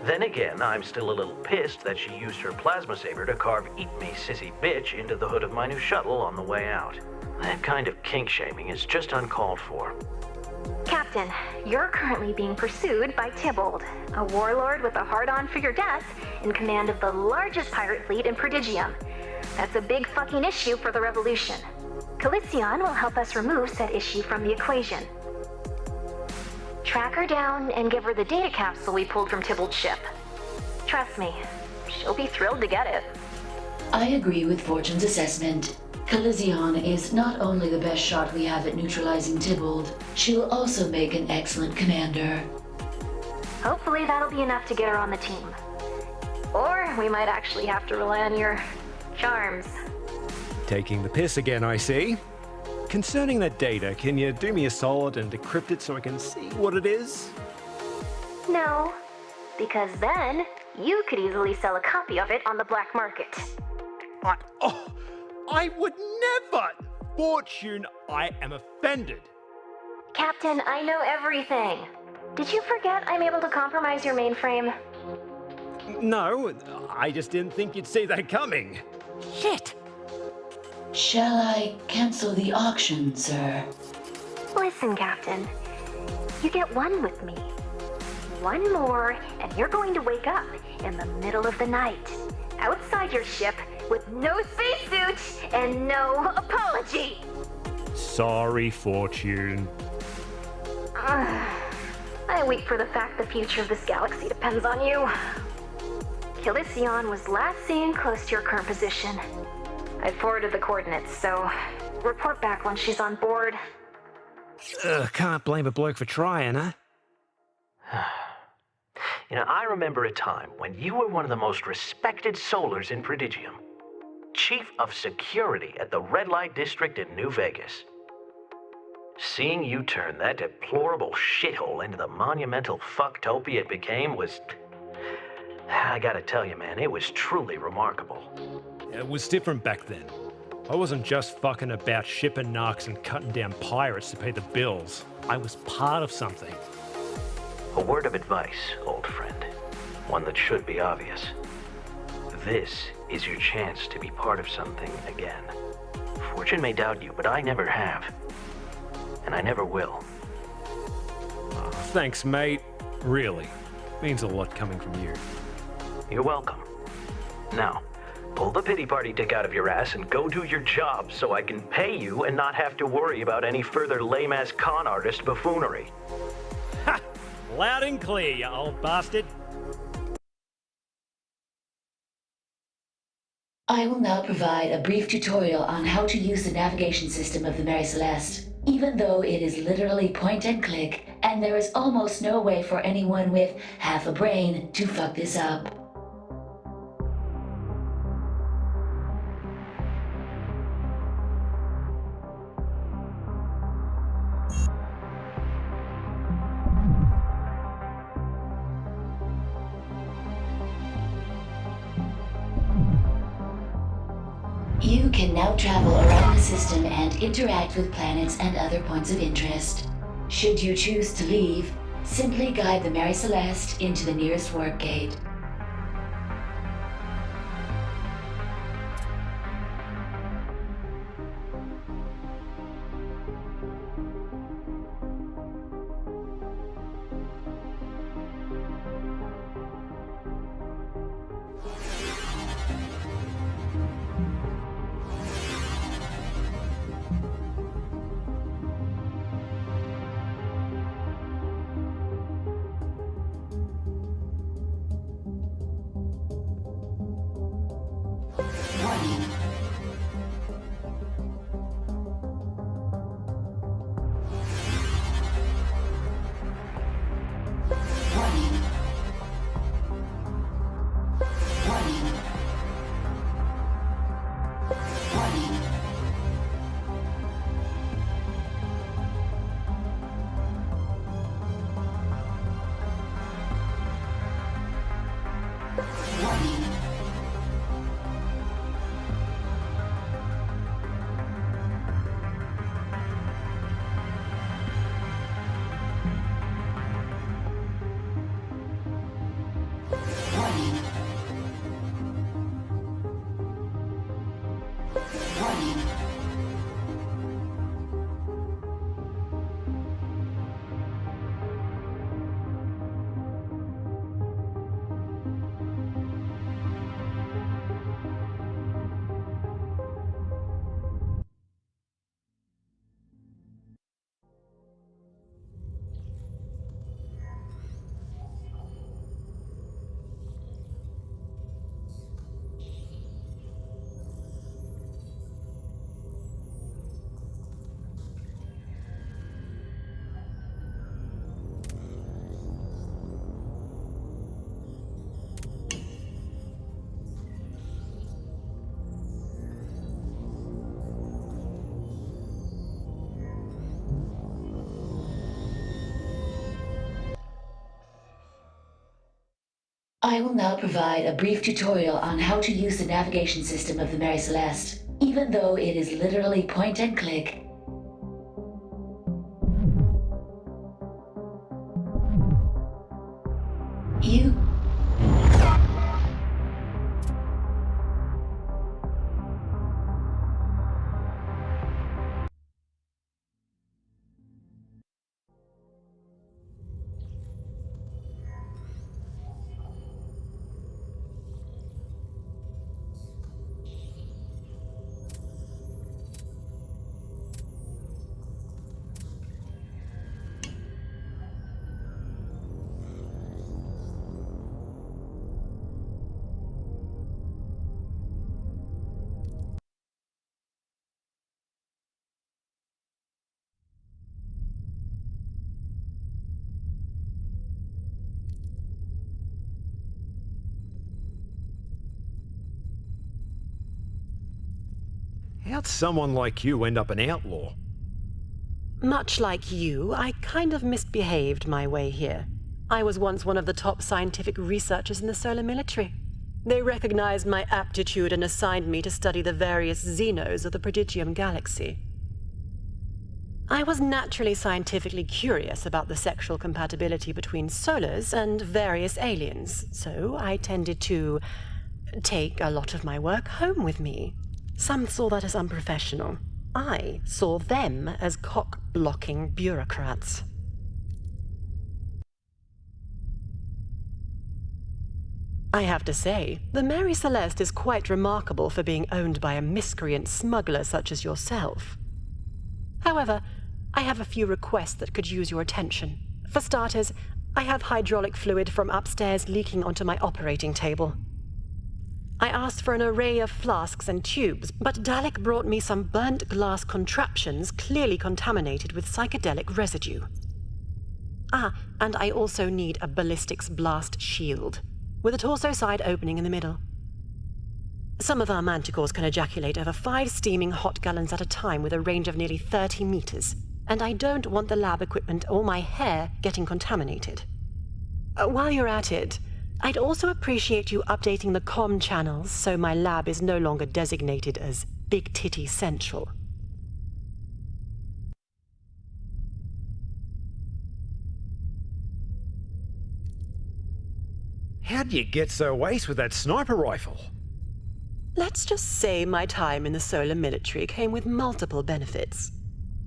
Then again, I'm still a little pissed that she used her plasma saber to carve "Eat Me, Sissy Bitch" into the hood of my new shuttle on the way out. That kind of kink-shaming is just uncalled for. Captain, you're currently being pursued by Tybalt, a warlord with a hard-on for your death in command of the largest pirate fleet in Prodigium. That's a big fucking issue for the Revolution. Calision will help us remove said issue from the equation. Track her down and give her the data capsule we pulled from Tybalt's ship. Trust me, she'll be thrilled to get it. I agree with Fortune's assessment. Calision is not only the best shot we have at neutralizing Tybalt, she'll also make an excellent commander. Hopefully that'll be enough to get her on the team. Or we might actually have to rely on your charms. Taking the piss again, I see. Concerning that data, can you do me a solid and decrypt it so I can see what it is? No, because then you could easily sell a copy of it on the black market. I would never! Fortune, I am offended. Captain, I know everything. Did you forget I'm able to compromise your mainframe? No, I just didn't think you'd see that coming. Shit! Shall I cancel the auction, sir? Listen, Captain. You get one with me. One more, and you're going to wake up in the middle of the night, outside your ship, with no spacesuit and no apology. Sorry, Fortune. I weep for the fact the future of this galaxy depends on you. Callision was last seen close to your current position. I forwarded the coordinates, so report back when she's on board. Can't blame a bloke for trying, huh? You know, I remember a time when you were one of the most respected solars in Prodigium. Chief of Security at the Red Light District in New Vegas. Seeing you turn that deplorable shithole into the monumental fucktopia it became was... I gotta tell you, man, it was truly remarkable. It was different back then. I wasn't just fucking about shipping narcs and cutting down pirates to pay the bills. I was part of something. A word of advice, old friend. One that should be obvious. This is your chance to be part of something again. Fortune may doubt you, but I never have. And I never will. Thanks, mate. Really. Means a lot coming from you. You're welcome. Now, pull the pity party dick out of your ass and go do your job so I can pay you and not have to worry about any further lame-ass con artist buffoonery. Ha! Loud and clear, you old bastard. I will now provide a brief tutorial on how to use the navigation system of the Mary Celeste. Even though it is literally point and click, and there is almost no way for anyone with half a brain to fuck this up. You can now travel around the system and interact with planets and other points of interest. Should you choose to leave, simply guide the Mary Celeste into the nearest warp gate. I will now provide a brief tutorial on how to use the navigation system of the Mary Celeste, even though it is literally point and click. How'd someone like you end up an outlaw? Much like you, I kind of misbehaved my way here. I was once one of the top scientific researchers in the solar military. They recognized my aptitude and assigned me to study the various xenos of the Prodigium Galaxy. I was naturally scientifically curious about the sexual compatibility between solars and various aliens, so I tended to take a lot of my work home with me. Some saw that as unprofessional. I saw them as cock-blocking bureaucrats. I have to say, the Mary Celeste is quite remarkable for being owned by a miscreant smuggler such as yourself. However, I have a few requests that could use your attention. For starters, I have hydraulic fluid from upstairs leaking onto my operating table. I asked for an array of flasks and tubes, but Dalek brought me some burnt glass contraptions clearly contaminated with psychedelic residue. And I also need a ballistics blast shield, with a torso side opening in the middle. Some of our Manticores can ejaculate over 5 steaming hot gallons at a time with a range of nearly 30 meters, and I don't want the lab equipment or my hair getting contaminated. While you're at it, I'd also appreciate you updating the comm channels so my lab is no longer designated as Big Titty Central. How'd you get so ace with that sniper rifle? Let's just say my time in the solar military came with multiple benefits.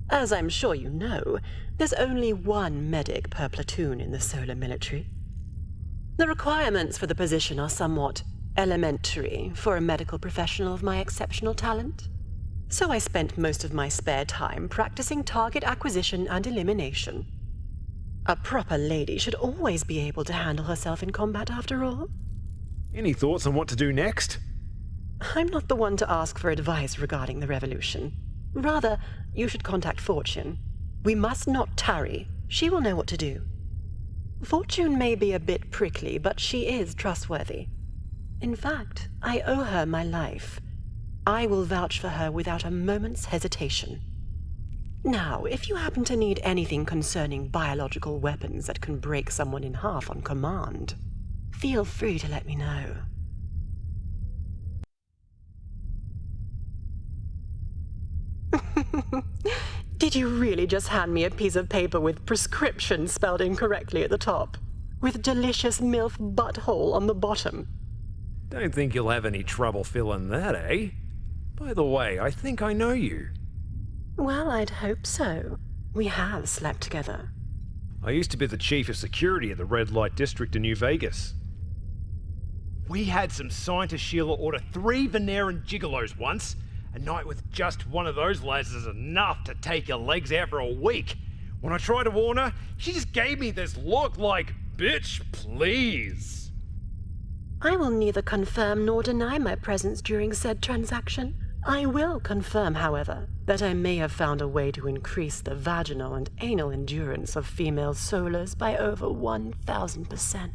As I'm sure you know, there's only one medic per platoon in the solar military. The requirements for the position are somewhat elementary for a medical professional of my exceptional talent. So I spent most of my spare time practicing target acquisition and elimination. A proper lady should always be able to handle herself in combat, after all. Any thoughts on what to do next? I'm not the one to ask for advice regarding the revolution. Rather, you should contact Fortune. We must not tarry. She will know what to do. Fortune may be a bit prickly, but she is trustworthy. In fact, I owe her my life. I will vouch for her without a moment's hesitation. Now, if you happen to need anything concerning biological weapons that can break someone in half on command, feel free to let me know. Did you really just hand me a piece of paper with prescription spelled incorrectly at the top, with delicious MILF butthole on the bottom? Don't think you'll have any trouble filling that, eh? By the way, I think I know you. Well, I'd hope so. We have slept together. I used to be the chief of security at the Red Light District in New Vegas. We had some scientist Sheila order 3 Vanneran gigolos once. A night with just one of those lads is enough to take your legs out for a week. When I tried to warn her, she just gave me this look like, bitch, please. I will neither confirm nor deny my presence during said transaction. I will confirm, however, that I may have found a way to increase the vaginal and anal endurance of female solars by over 1,000%.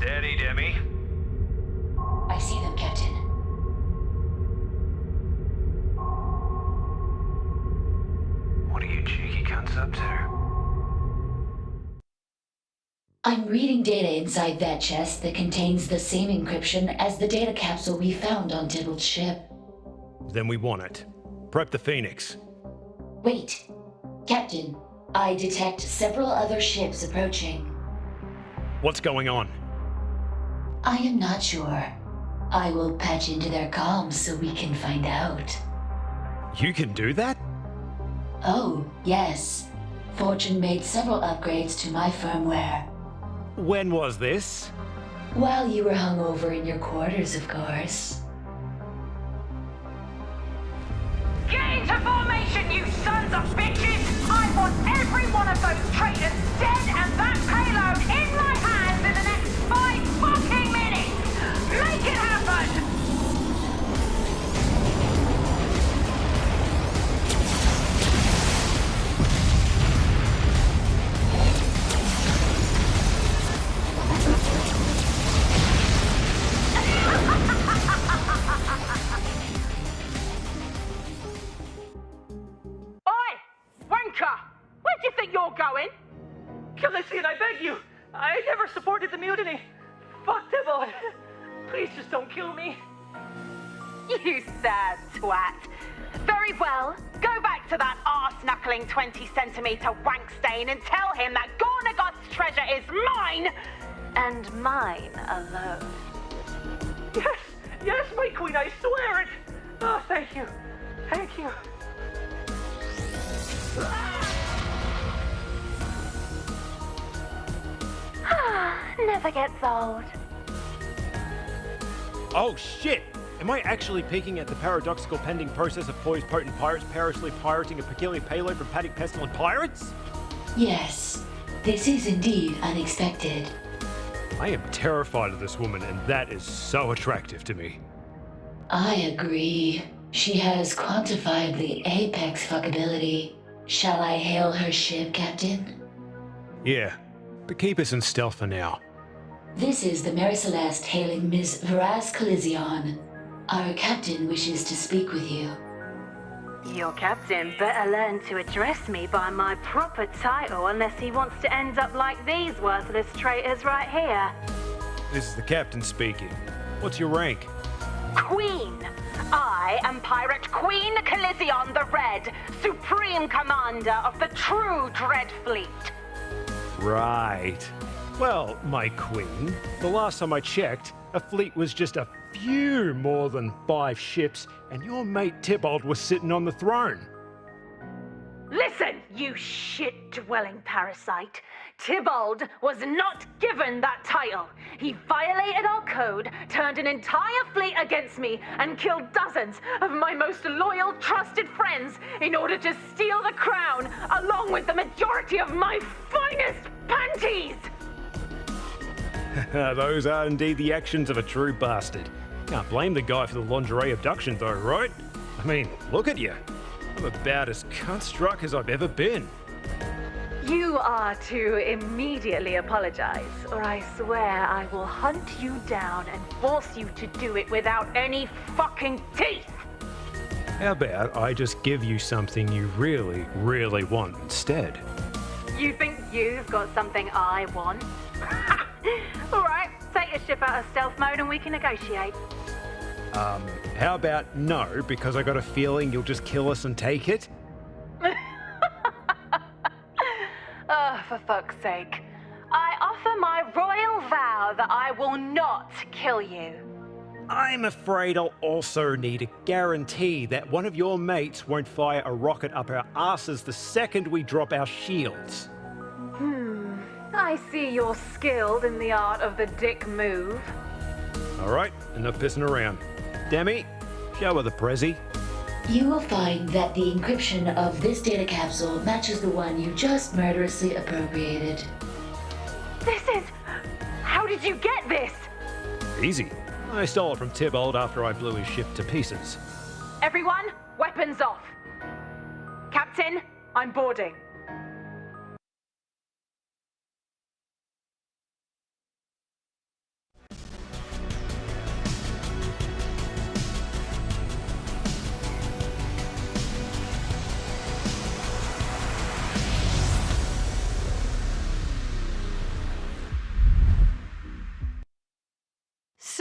Steady, Demi. I see them, Captain. What are you cheeky cunts up to? I'm reading data inside that chest that contains the same encryption as the data capsule we found on Tibble's ship. Then we want it. Prep the Phoenix. Wait. Captain, I detect several other ships approaching. What's going on? I am not sure. I will patch into their comms so we can find out. You can do that? Oh, yes. Fortune made several upgrades to my firmware. When was this? While you were hungover in your quarters, of course. Get into formation, you sons of bitches! I want every one of those traitors dead and that payload in my hands in the next 5 fucking minutes! Make it happen! Where do you think you're going? Galaxian, I beg you. I never supported the mutiny. Fuck Tibble. Please just don't kill me. You sad twat. Very well. Go back to that arse-knuckling 20-centimeter wank stain and tell him that Gornagoth's treasure is mine! And mine alone. Yes, my queen, I swear it. Oh, thank you. Thank you. Never gets old. Oh shit! Am I actually peeking at the paradoxical pending process of poised potent pirates perilously pirating a peculiar payload from Paddock pestilent pirates? Yes, this is indeed unexpected. I am terrified of this woman, and that is so attractive to me. I agree. She has quantifiably apex fuckability. Shall I hail her ship, Captain? Yeah, but keep us in stealth for now. This is the Mary Celeste hailing Ms. Veraz Colizion. Our captain wishes to speak with you. Your captain better learn to address me by my proper title unless he wants to end up like these worthless traitors right here. This is the captain speaking. What's your rank? Queen! I am Pirate Queen Colizion the Red, Supreme Commander of the true Dread Fleet. Right. Well, my queen, the last time I checked, a fleet was just a few more than 5 ships, and your mate Tybalt was sitting on the throne. Listen, you shit-dwelling parasite. Tybalt was not given that title. He violated our code, turned an entire fleet against me, and killed dozens of my most loyal, trusted friends in order to steal the crown, along with the majority of my finest panties! Those are indeed the actions of a true bastard. Can't blame the guy for the lingerie abduction though, right? I mean, look at you. I'm about as cunt-struck as I've ever been. You are to immediately apologize, or I swear I will hunt you down and force you to do it without any fucking teeth! How about I just give you something you really, really want instead? You think you've got something I want? Alright, take your ship out of stealth mode and we can negotiate. How about no, because I got a feeling you'll just kill us and take it? Oh, for fuck's sake. I offer my royal vow that I will not kill you. I'm afraid I'll also need a guarantee that one of your mates won't fire a rocket up our asses the second we drop our shields. I see you're skilled in the art of the dick move. Alright, enough pissing around. Demi, show her the prezi. You will find that the encryption of this data capsule matches the one you just murderously appropriated. This is... How did you get this? Easy. I stole it from Tybalt after I blew his ship to pieces. Everyone, weapons off. Captain, I'm boarding.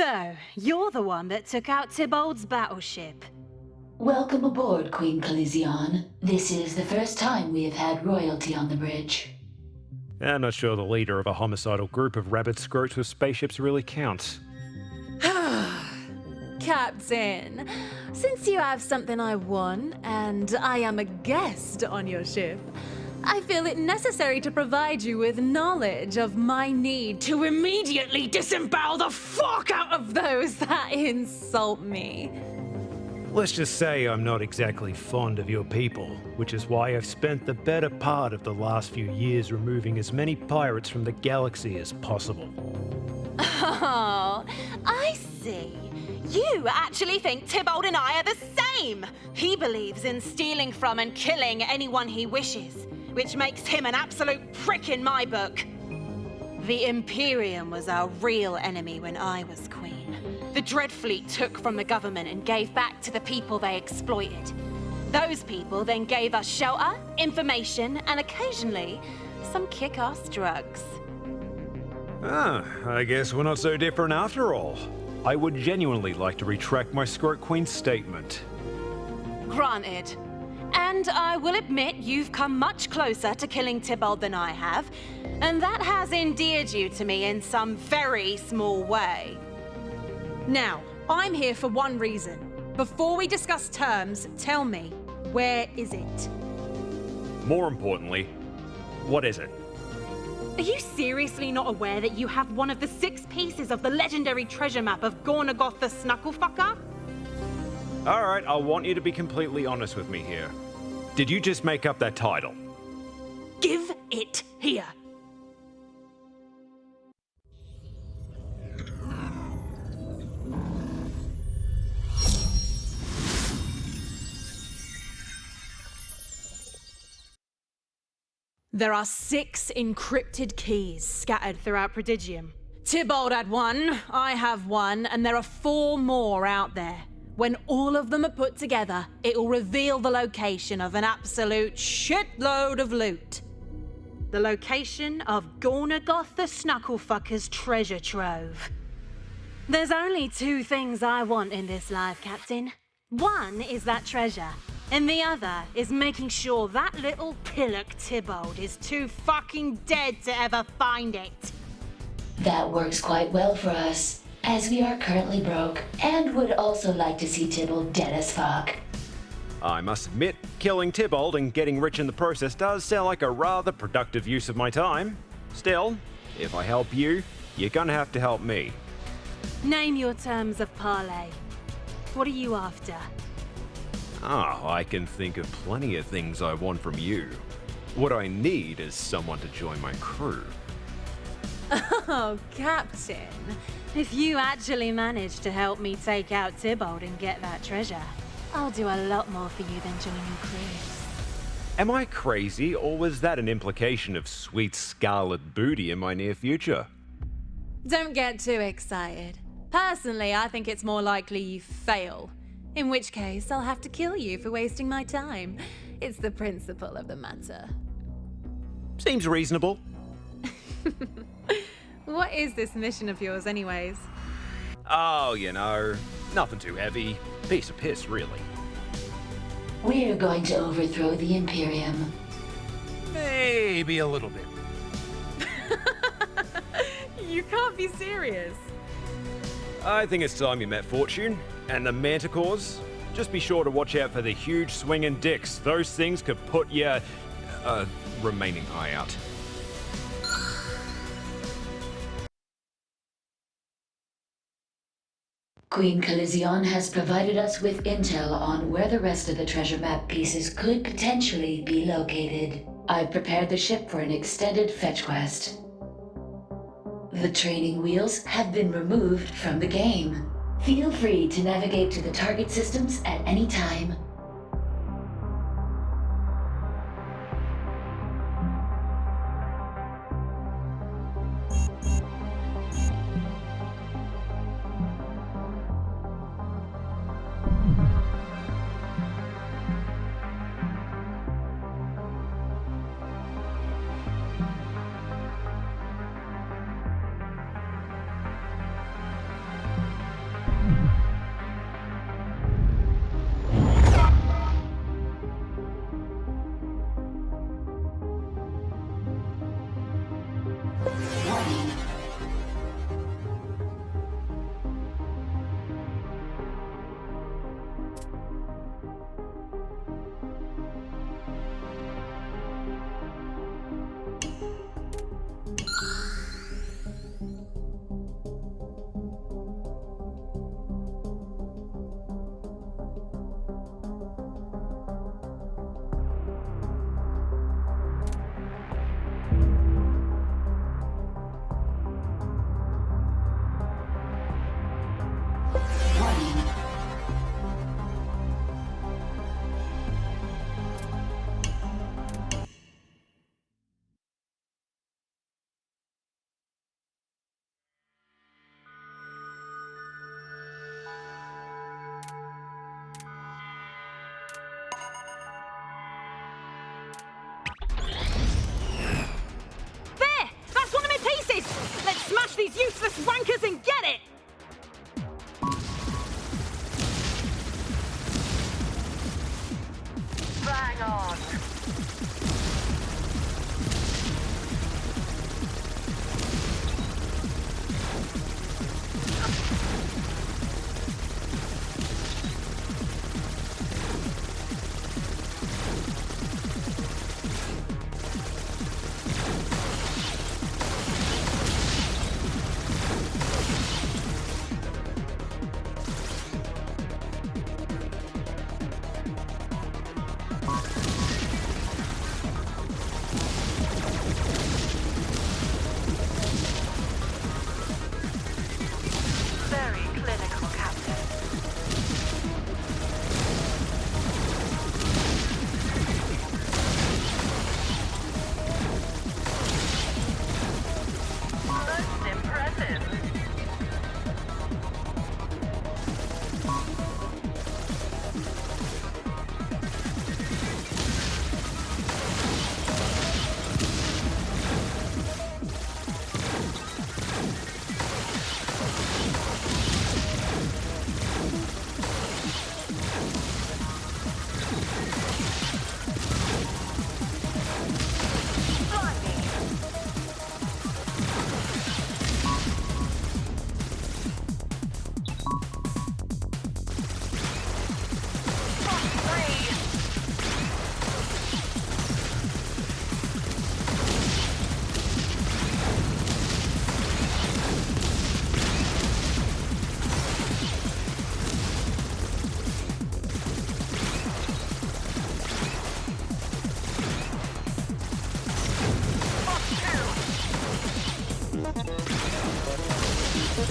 So, you're the one that took out Tibold's battleship. Welcome aboard, Queen Colizion. This is the first time we have had royalty on the bridge. I'm not sure the leader of a homicidal group of rabid scroats with spaceships really counts. Captain, since you have something I want, and I am a guest on your ship, I feel it necessary to provide you with knowledge of my need to immediately disembowel the fuck out of those that insult me. Let's just say I'm not exactly fond of your people, which is why I've spent the better part of the last few years removing as many pirates from the galaxy as possible. Oh, I see. You actually think Tibold and I are the same! He believes in stealing from and killing anyone he wishes, which makes him an absolute prick in my book. The Imperium was our real enemy when I was queen. The Dreadfleet took from the government and gave back to the people they exploited. Those people then gave us shelter, information, and occasionally, some kick-ass drugs. Ah, I guess we're not so different after all. I would genuinely like to retract my Scroat Queen statement. Granted. And I will admit you've come much closer to killing Tibold than I have, and that has endeared you to me in some very small way. Now, I'm here for one reason. Before we discuss terms, tell me, where is it? More importantly, what is it? Are you seriously not aware that you have one of the 6 pieces of the legendary treasure map of Gornagoth the Snucklefucker? Alright, I want you to be completely honest with me here. Did you just make up that title? Give it here. There are 6 encrypted keys scattered throughout Prodigium. Tibold had 1, I have 1, and there are 4 more out there. When all of them are put together, it will reveal the location of an absolute shitload of loot. The location of Gornagoth the Snucklefucker's treasure trove. There's only 2 things I want in this life, Captain. One is that treasure, and the other is making sure that little pillock Tibold is too fucking dead to ever find it. That works quite well for us, as we are currently broke and would also like to see Tibold dead as fuck. I must admit, killing Tibold and getting rich in the process does sound like a rather productive use of my time. Still, if I help you, you're gonna have to help me. Name your terms of parley. What are you after? Oh, I can think of plenty of things I want from you. What I need is someone to join my crew. Oh, Captain. If you actually manage to help me take out Tibold and get that treasure, I'll do a lot more for you than join your crew. Am I crazy, or was that an implication of sweet scarlet booty in my near future? Don't get too excited. Personally, I think it's more likely you fail. In which case, I'll have to kill you for wasting my time. It's the principle of the matter. Seems reasonable. What is this mission of yours, anyways? Oh, you know, nothing too heavy. Piece of piss, really. We're going to overthrow the Imperium. Maybe a little bit. You can't be serious. I think it's time you met Fortune. And the Manticores? Just be sure to watch out for the huge swinging dicks. Those things could put your, remaining eye out. Queen Colizion has provided us with intel on where the rest of the treasure map pieces could potentially be located. I've prepared the ship for an extended fetch quest. The training wheels have been removed from the game. Feel free to navigate to the target systems at any time. useless wankers and get it! Bang on!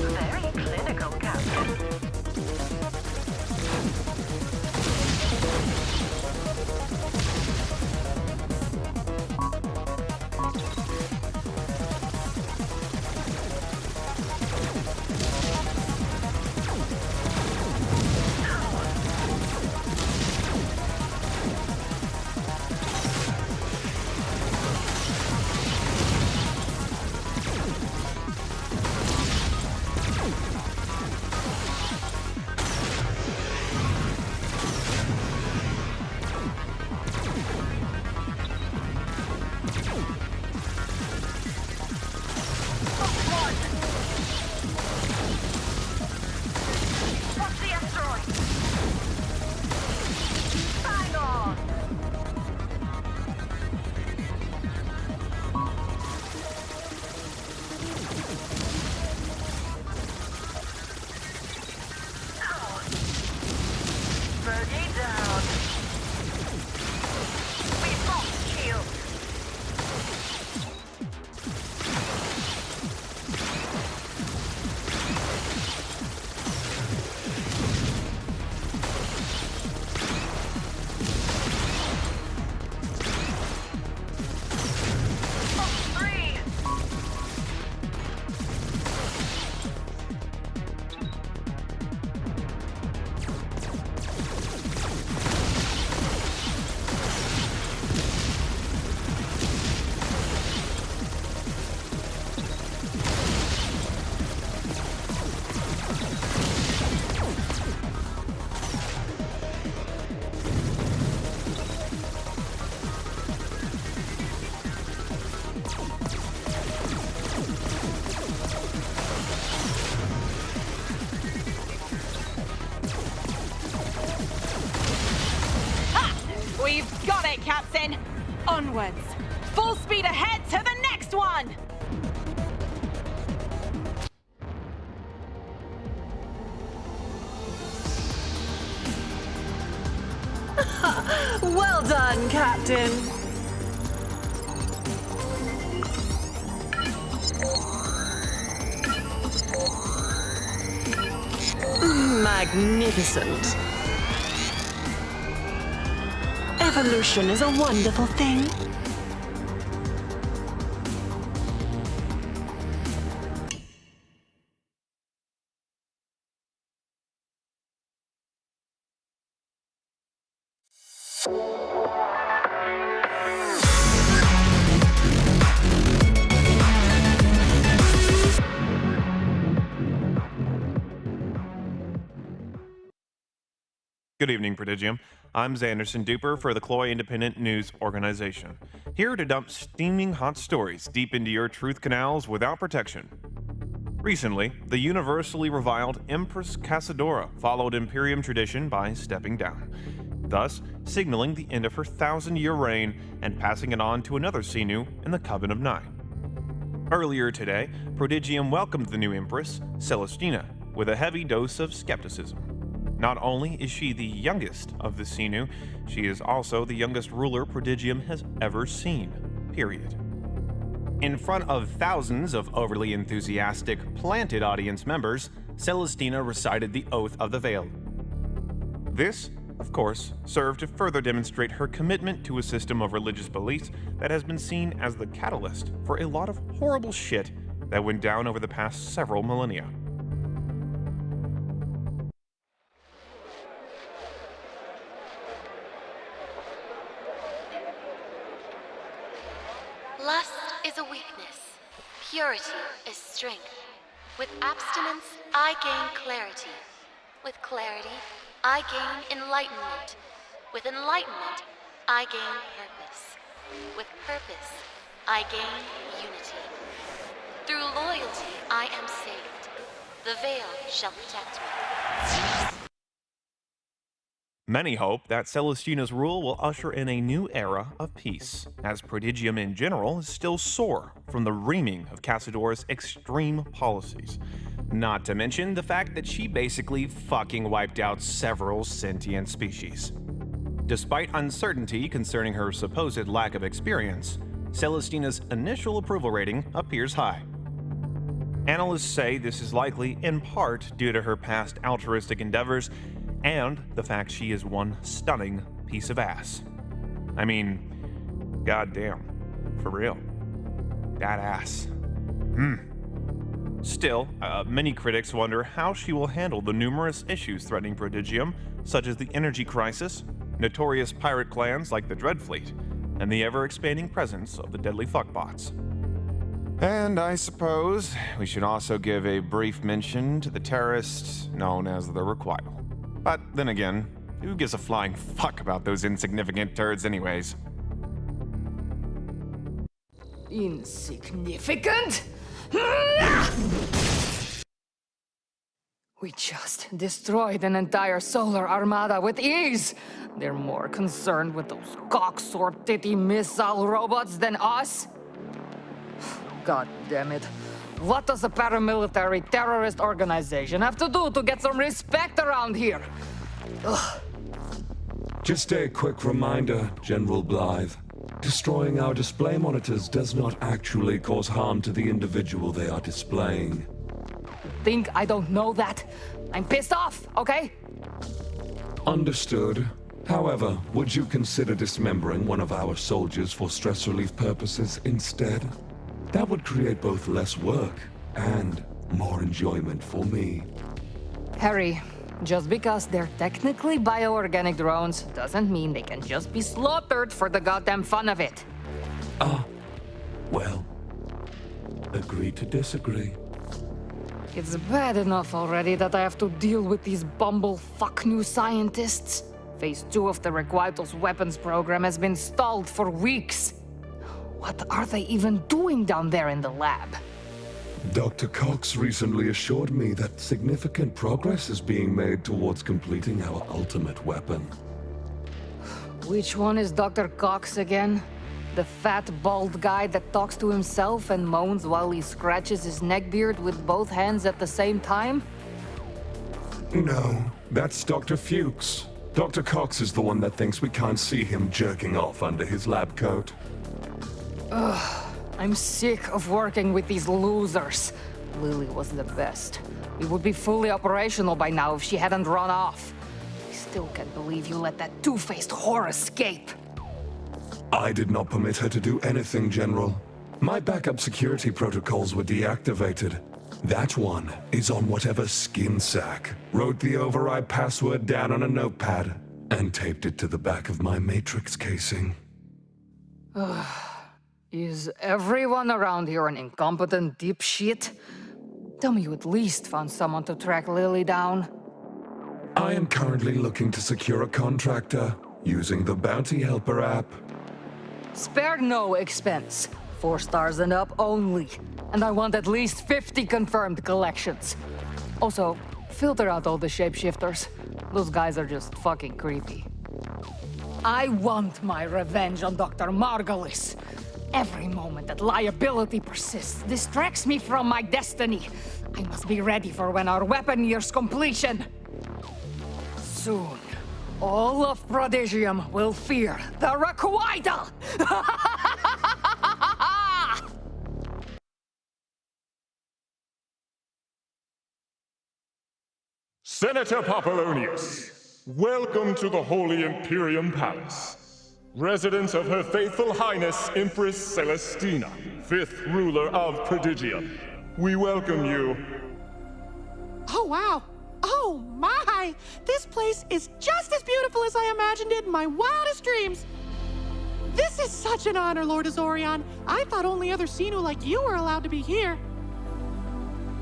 Very clinical, Captain. We've got it, Captain! Onwards! Full speed ahead to the next one! Well done, Captain! Magnificent. Evolution is a wonderful thing. Good evening, Prodigium. I'm Zanderson Duper for the Kloi Independent News Organization, here to dump steaming hot stories deep into your truth canals without protection. Recently, the universally reviled Empress Casadora followed Imperium tradition by stepping down, thus signaling the end of her 1,000-year reign and passing it on to another Xenu in the Coven of Nine. Earlier today, Prodigium welcomed the new Empress, Celestina, with a heavy dose of skepticism. Not only is she the youngest of the Xenu, she is also the youngest ruler Prodigium has ever seen, period. In front of thousands of overly enthusiastic, planted audience members, Celestina recited the Oath of the Veil. This, of course, served to further demonstrate her commitment to a system of religious beliefs that has been seen as the catalyst for a lot of horrible shit that went down over the past several millennia. Lust is a weakness. Purity is strength. With abstinence, I gain clarity. With clarity, I gain enlightenment. With enlightenment, I gain purpose. With purpose, I gain unity. Through loyalty, I am saved. The veil shall protect me. Many hope that Celestina's rule will usher in a new era of peace, as Prodigium in general is still sore from the reaming of Casadora's extreme policies. Not to mention the fact that she basically fucking wiped out several sentient species. Despite uncertainty concerning her supposed lack of experience, Celestina's initial approval rating appears high. Analysts say this is likely in part due to her past altruistic endeavors and the fact she is one stunning piece of ass. I mean, goddamn, for real. That ass. Still, many critics wonder how she will handle the numerous issues threatening Prodigium, such as the energy crisis, notorious pirate clans like the Dreadfleet, and the ever-expanding presence of the deadly fuckbots. And I suppose we should also give a brief mention to the terrorists known as the Requittal. But then again, who gives a flying fuck about those insignificant turds anyways? Insignificant? We just destroyed an entire solar armada with ease. They're more concerned with those cock-sore-titty missile robots than us? God damn it. What does a paramilitary terrorist organization have to do to get some respect around here? Ugh. Just a quick reminder, General Blythe. Destroying our display monitors does not actually cause harm to the individual they are displaying. Think I don't know that? I'm pissed off, okay? Understood. However, would you consider dismembering one of our soldiers for stress relief purposes instead? That would create both less work and more enjoyment for me. Harry, just because they're technically bioorganic drones doesn't mean they can just be slaughtered for the goddamn fun of it. Well, agree to disagree. It's bad enough already that I have to deal with these bumblefuck new scientists. Phase 2 of the Requital's weapons program has been stalled for weeks. What are they even doing down there in the lab? Dr. Cox recently assured me that significant progress is being made towards completing our ultimate weapon. Which one is Dr. Cox again? The fat, bald guy that talks to himself and moans while he scratches his neckbeard with both hands at the same time? No, that's Dr. Fuchs. Dr. Cox is the one that thinks we can't see him jerking off under his lab coat. Ugh, I'm sick of working with these losers. Lily was the best. We would be fully operational by now if she hadn't run off. I still can't believe you let that two-faced whore escape. I did not permit her to do anything, General. My backup security protocols were deactivated. That one is on whatever skin sack wrote the override password down on a notepad and taped it to the back of my Matrix casing. Is everyone around here an incompetent dipshit? Tell me you at least found someone to track Lily down. I am currently looking to secure a contractor using the Bounty Helper app. Spare no expense. 4 stars and up only. And I want at least 50 confirmed collections. Also, filter out all the shapeshifters. Those guys are just fucking creepy. I want my revenge on Dr. Margulis. Every moment that liability persists distracts me from my destiny. I must be ready for when our weapon nears completion. Soon, all of Prodigium will fear the Requital! Senator Papillonius, welcome to the Holy Imperium Palace. Residence of Her Faithful Highness Empress Celestina, 5th ruler of Prodigium. We welcome you. Oh, wow. Oh, my! This place is just as beautiful as I imagined it in my wildest dreams. This is such an honor, Lord Azorion. I thought only other Xenu like you were allowed to be here.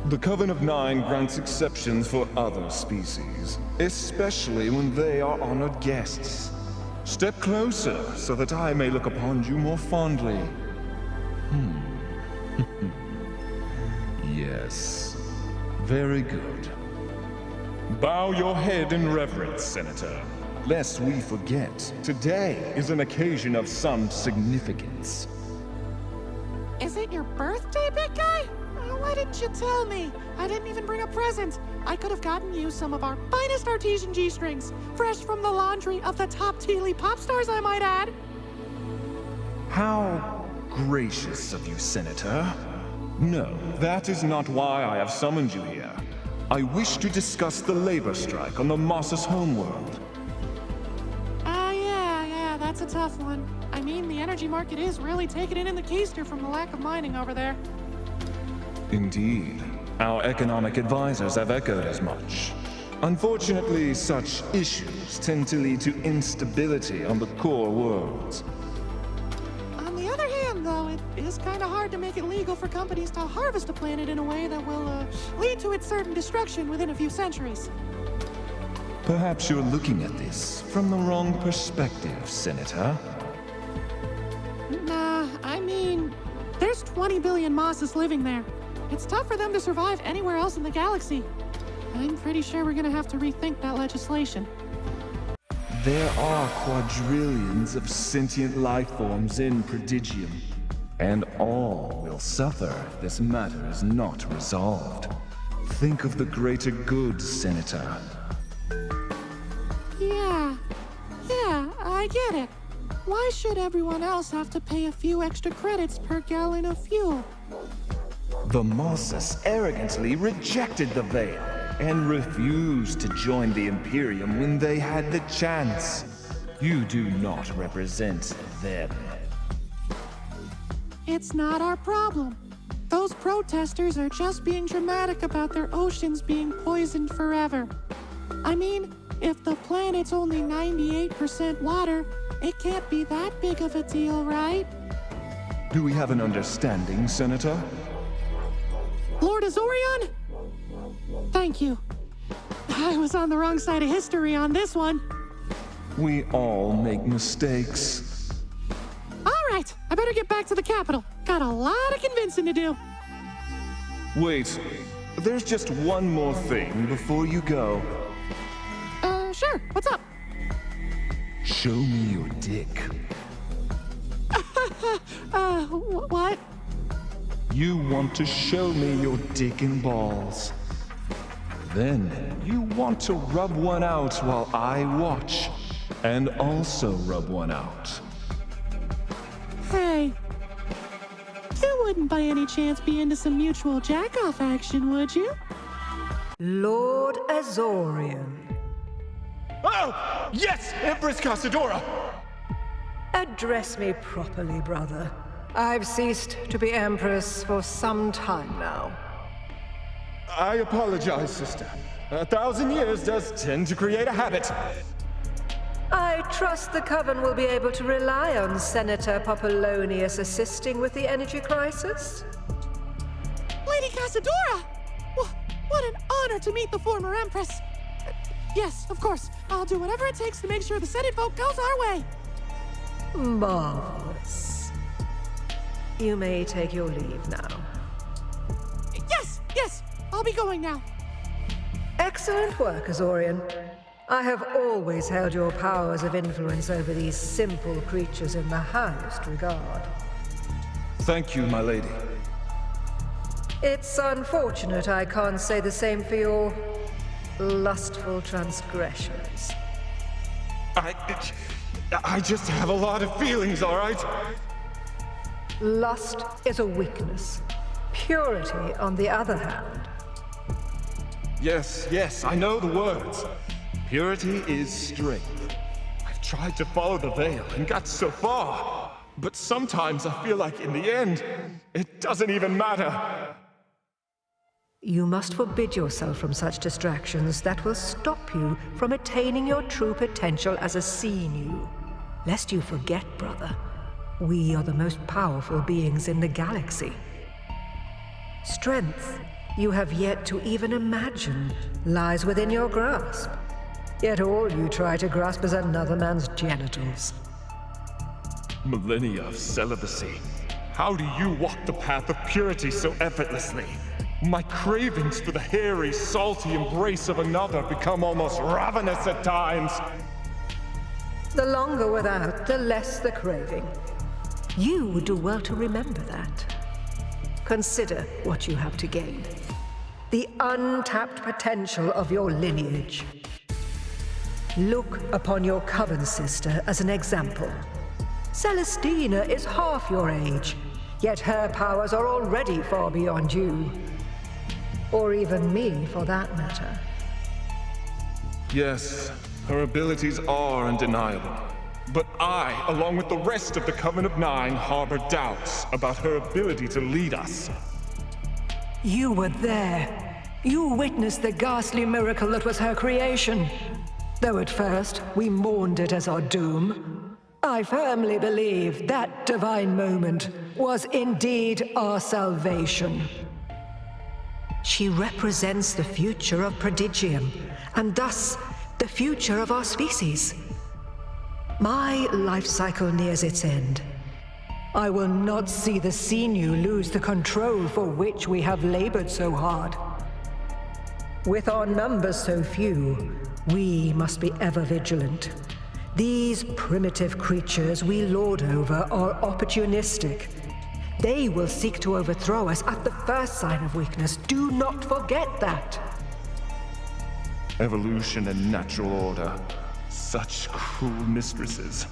The Coven of Nine grants exceptions for other species, especially when they are honored guests. Step closer so that I may look upon you more fondly. Yes. Very good. Bow your head in reverence, Senator. Lest we forget, today is an occasion of some significance. Is it your birthday, big guy? Why didn't you tell me? I didn't even bring a present. I could have gotten you some of our finest artesian G-strings, fresh from the laundry of the top Teelee pop stars, I might add. How gracious of you, Senator. No, that is not why I have summoned you here. I wish to discuss the labor strike on the Moss's homeworld. Yeah, that's a tough one. I mean, the energy market is really taking it in the keister from the lack of mining over there. Indeed. Our economic advisors have echoed as much. Unfortunately, such issues tend to lead to instability on the core worlds. On the other hand, though, it is kind of hard to make it legal for companies to harvest a planet in a way that will lead to its certain destruction within a few centuries. Perhaps you're looking at this from the wrong perspective, Senator. Nah, I mean, there's 20 billion Mosses living there. It's tough for them to survive anywhere else in the galaxy. I'm pretty sure we're gonna have to rethink that legislation. There are quadrillions of sentient life forms in Prodigium, and all will suffer if this matter is not resolved. Think of the greater good, Senator. Yeah, I get it. Why should everyone else have to pay a few extra credits per gallon of fuel? The Mosses arrogantly rejected the Veil and refused to join the Imperium when they had the chance. You do not represent them. It's not our problem. Those protesters are just being dramatic about their oceans being poisoned forever. I mean, if the planet's only 98% water, it can't be that big of a deal, right? Do we have an understanding, Senator? Lord Azorion? Thank you. I was on the wrong side of history on this one. We all make mistakes. All right, I better get back to the capital. Got a lot of convincing to do. Wait, there's just one more thing before you go. Sure, what's up? Show me your dick. What? You want to show me your dick and balls. Then you want to rub one out while I watch, and also rub one out. Hey, you wouldn't by any chance be into some mutual jack-off action, would you? Lord Azorion. Oh! Yes, Empress Casadora! Address me properly, brother. I've ceased to be Empress for some time now. I apologize, sister. 1,000 years does tend to create a habit. I trust the Coven will be able to rely on Senator Papillonius assisting with the energy crisis? Lady Casadora! What an honor to meet the former Empress. Yes, of course. I'll do whatever it takes to make sure the Senate vote goes our way. Marvelous. You may take your leave now. Yes, I'll be going now. Excellent work, Azorian. I have always held your powers of influence over these simple creatures in the highest regard. Thank you, my lady. It's unfortunate I can't say the same for your lustful transgressions. I just have a lot of feelings, all right? Lust is a weakness. Purity, on the other hand. Yes, I know the words. Purity is strength. I've tried to follow the veil and got so far, but sometimes I feel like in the end, it doesn't even matter. You must forbid yourself from such distractions that will stop you from attaining your true potential as a Seenu. Lest you forget, brother, we are the most powerful beings in the galaxy. Strength you have yet to even imagine lies within your grasp. Yet all you try to grasp is another man's genitals. Millennia of celibacy. How do you walk the path of purity so effortlessly? My cravings for the hairy, salty embrace of another become almost ravenous at times. The longer without, the less the craving. You would do well to remember that. Consider what you have to gain. The untapped potential of your lineage. Look upon your coven sister as an example. Celestina is half your age, yet her powers are already far beyond you. Or even me, for that matter. Yes, her abilities are undeniable. But I, along with the rest of the Coven of Nine, harbor doubts about her ability to lead us. You were there. You witnessed the ghastly miracle that was her creation. Though at first we mourned it as our doom, I firmly believe that divine moment was indeed our salvation. She represents the future of Prodigium, and thus the future of our species. My life cycle nears its end. I will not see the Seenu lose the control for which we have labored so hard. With our numbers so few, we must be ever vigilant. These primitive creatures we lord over are opportunistic. They will seek to overthrow us at the first sign of weakness. Do not forget that. Evolution and natural order. Such cruel mistresses.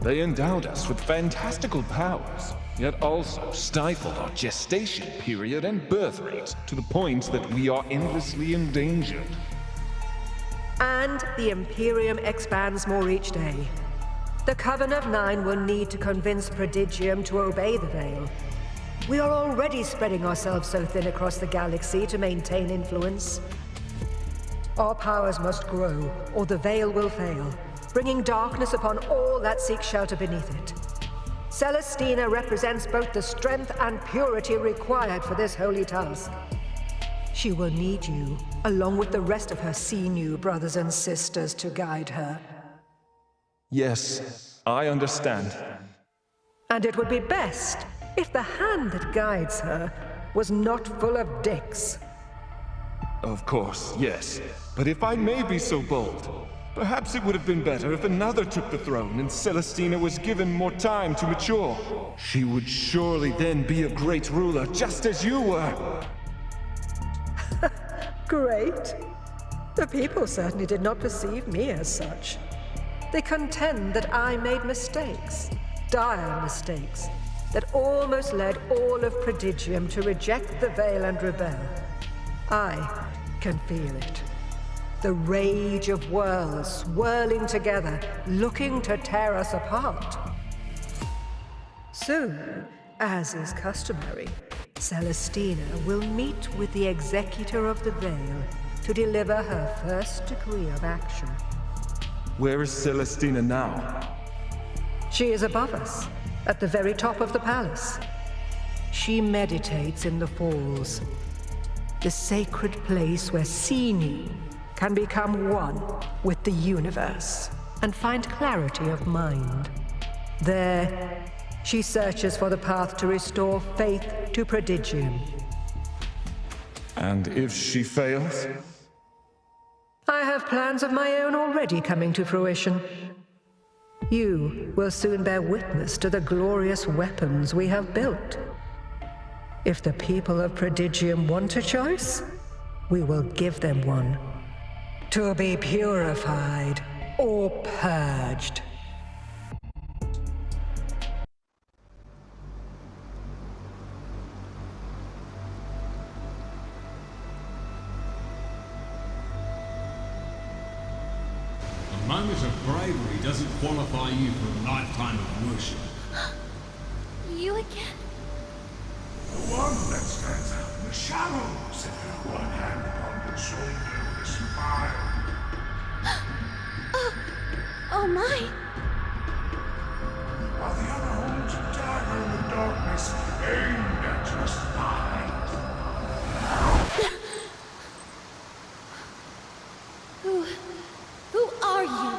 They endowed us with fantastical powers, yet also stifled our gestation period and birth rate to the point that we are endlessly endangered. And the Imperium expands more each day. The Coven of Nine will need to convince Prodigium to obey the Veil. We are already spreading ourselves so thin across the galaxy to maintain influence. Our powers must grow, or the Veil will fail, bringing darkness upon all that seek shelter beneath it. Celestina represents both the strength and purity required for this holy task. She will need you, along with the rest of her Seenu brothers and sisters, to guide her. Yes, I understand. And it would be best if the hand that guides her was not full of dicks. Of course, yes. But if I may be so bold, perhaps it would have been better if another took the throne and Celestina was given more time to mature. She would surely then be a great ruler, just as you were. Great. The people certainly did not perceive me as such. They contend that I made mistakes, dire mistakes, that almost led all of Prodigium to reject the Veil and rebel. I can feel it. The rage of worlds swirling together, looking to tear us apart. Soon, as is customary, Celestina will meet with the Executor of the Veil to deliver her first decree of action. Where is Celestina now? She is above us, at the very top of the palace. She meditates in the falls, the sacred place where Seenu can become one with the universe and find clarity of mind. There, she searches for the path to restore faith to Prodigium. And if she fails? I have plans of my own already coming to fruition. You will soon bear witness to the glorious weapons we have built. If the people of Prodigium want a choice, we will give them one. To be purified or purged. A moment of bravery doesn't qualify you for a lifetime of worship. You again? The one that stands out in the shadows, one hand upon your shoulder with a smile. Oh my! While the other holds a dagger in the darkness, aimed at your spine. Who are you?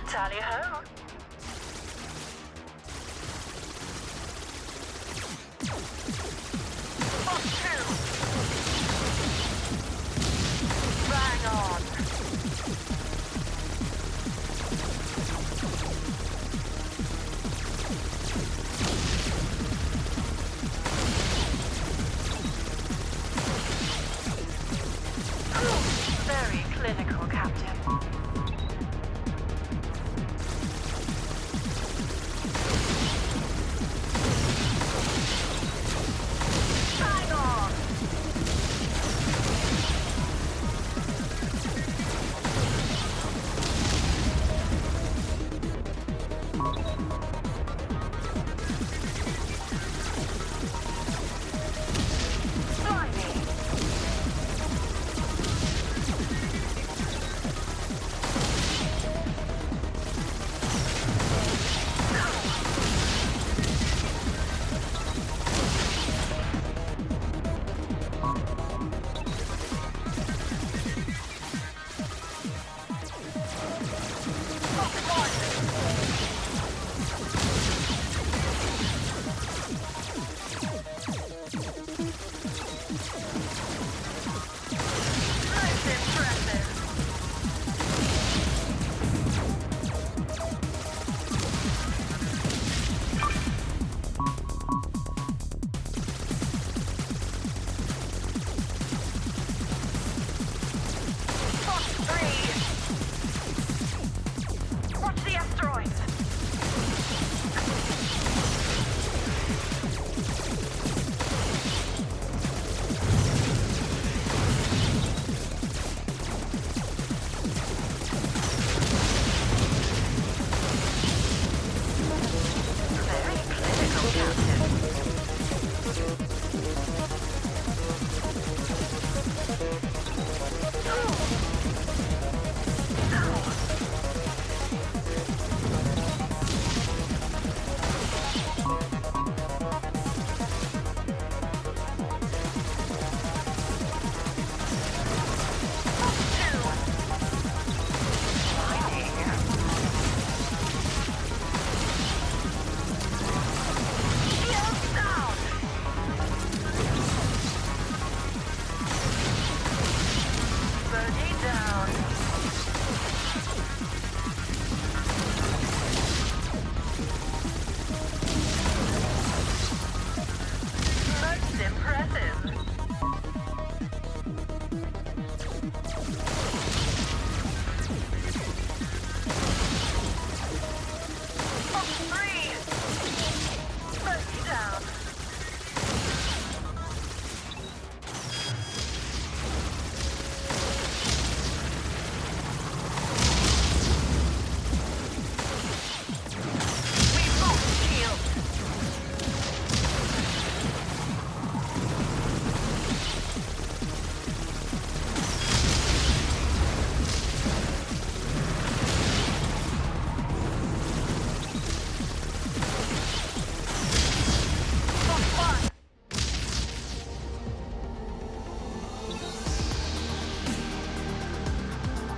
Tally ho. Bang on. Very clinical, Captain.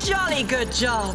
jolly good job.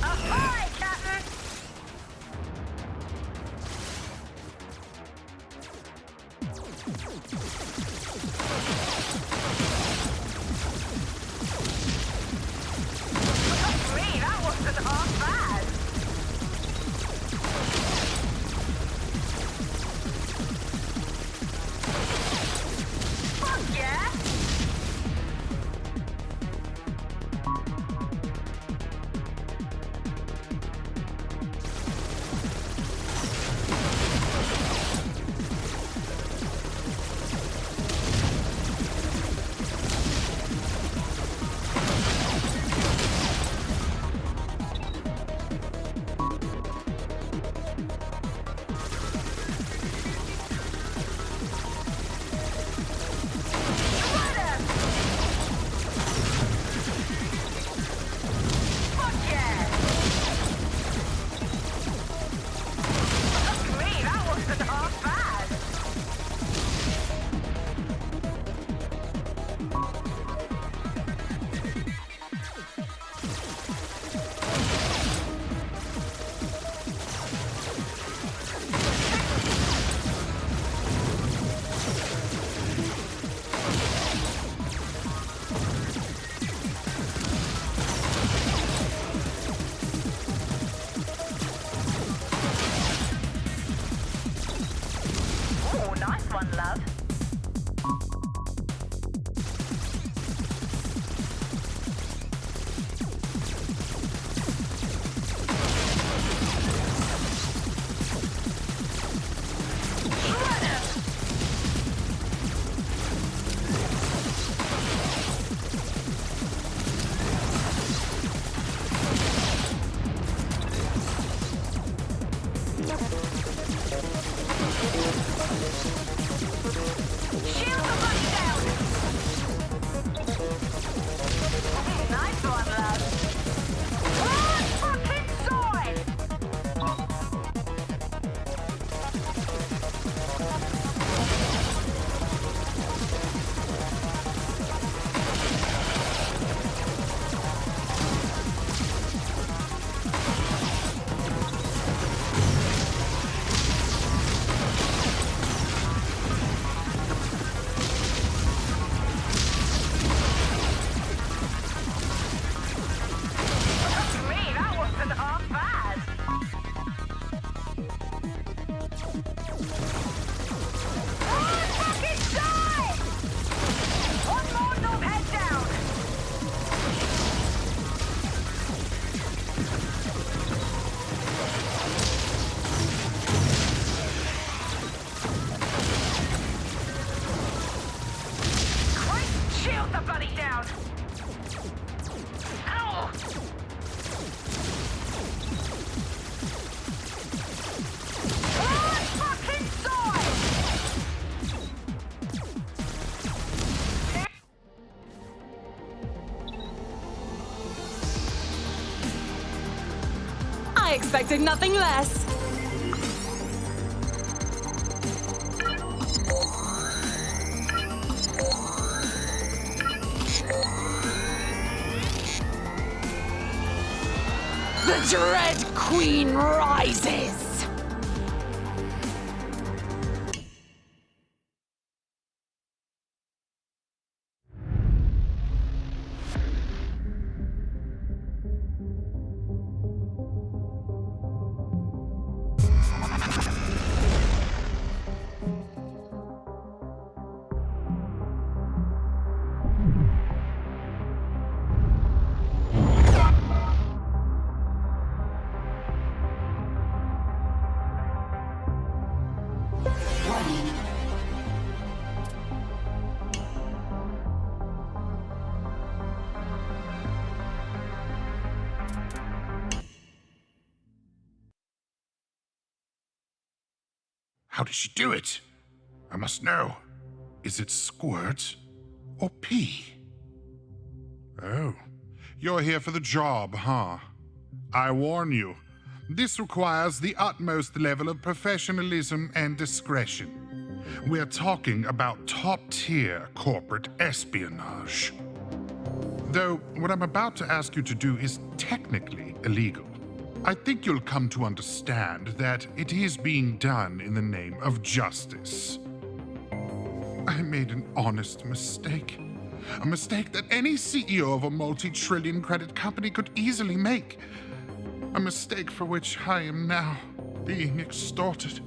Ahoy, Captain! Me, that wasn't half bad. Fuck yeah! I expected nothing less. The Dread Queen rises! How did she do it? I must know. Is it squirt or pee? Oh, you're here for the job, huh? I warn you, this requires the utmost level of professionalism and discretion. We're talking about top-tier corporate espionage. Though what I'm about to ask you to do is technically illegal. I think you'll come to understand that it is being done in the name of justice. I made an honest mistake. A mistake that any CEO of a multi-trillion credit company could easily make. A mistake for which I am now being extorted.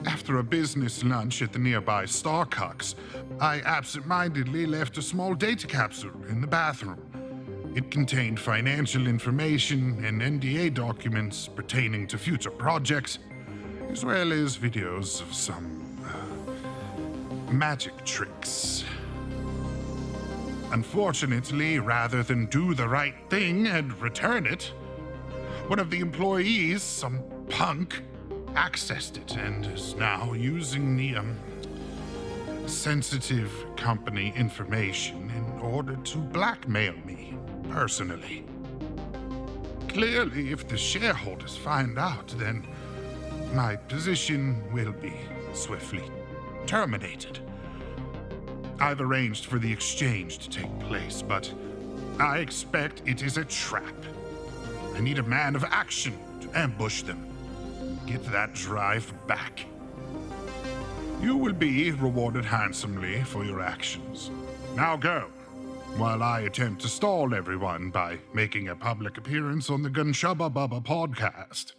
After a business lunch at the nearby Starcucks, I absent-mindedly left a small data capsule in the bathroom. It contained financial information and NDA documents pertaining to future projects, as well as videos of some magic tricks. Unfortunately, rather than do the right thing and return it, one of the employees, some punk, accessed it and is now using the sensitive company information in order to blackmail me personally. Clearly, if the shareholders find out, then my position will be swiftly terminated. I've arranged for the exchange to take place, but I expect it is a trap. I need a man of action to ambush them. Get that drive back. You will be rewarded handsomely for your actions. Now go, while I attempt to stall everyone by making a public appearance on the Gunshubba Bubba podcast.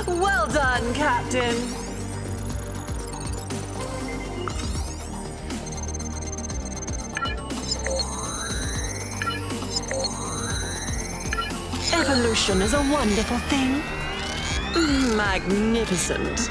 Well done, Captain. Evolution is a wonderful thing. Magnificent.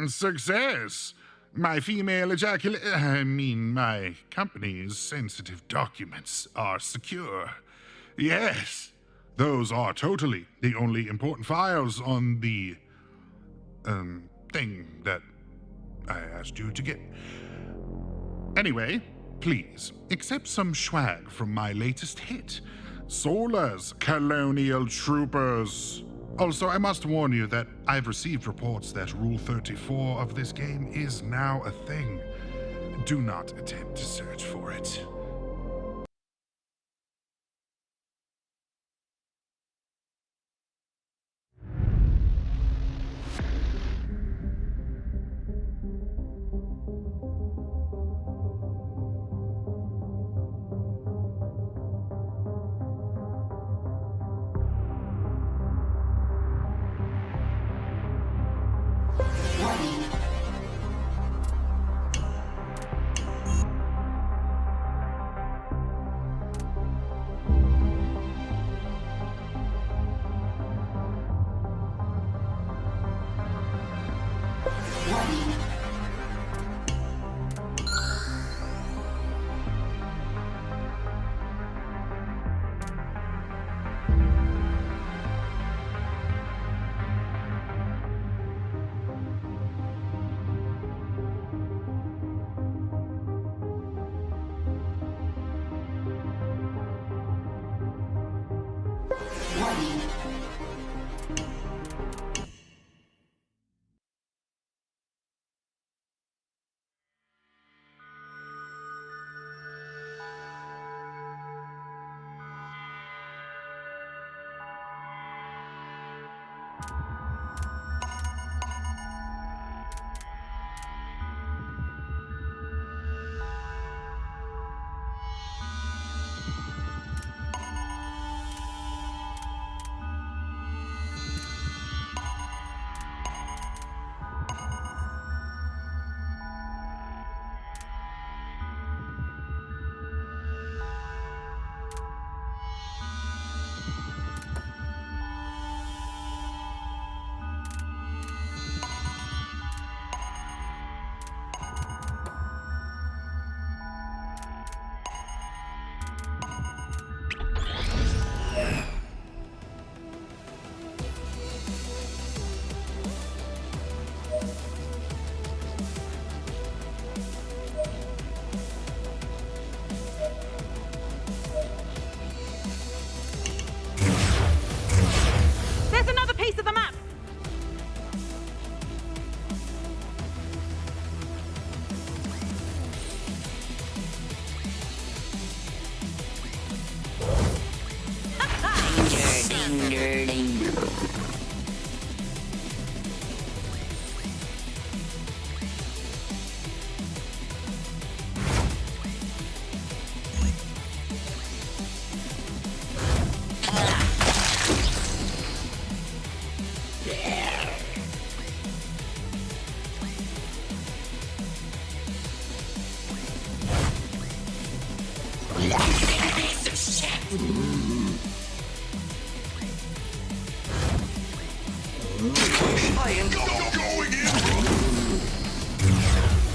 Success! My my company's sensitive documents are secure. Yes, those are totally the only important files on the, thing that I asked you to get. Anyway, please, accept some swag from my latest hit, Sola's Colonial Troopers. Also, I must warn you that I've received reports that Rule 34 of this game is now a thing. Do not attempt to search for it.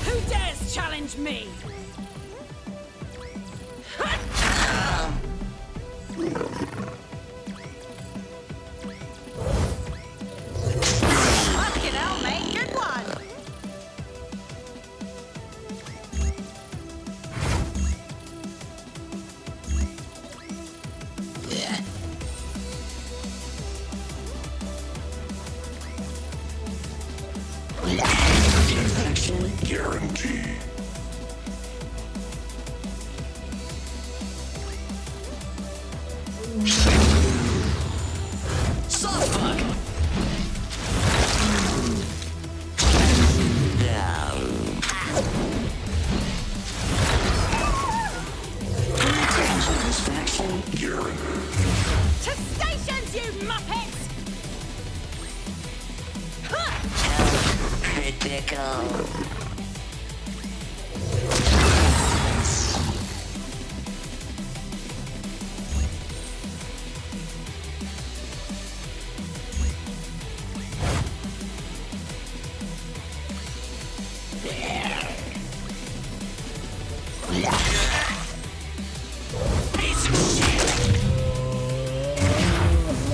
Who dares challenge me? Fucking hell, mate. Good one. Guarantee. critical.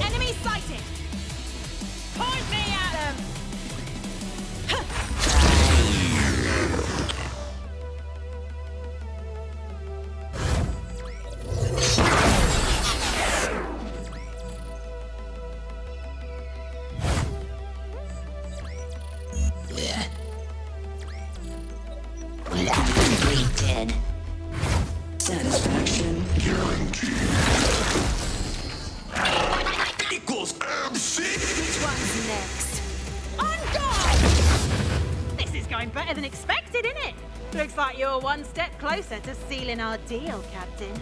Enemy sighted! Point me at him! Completed. Satisfaction guaranteed. Equals MC. Which one's next? On guard! This is going better than expected, isn't it? Looks like you're one step closer to sealing our deal, Captain.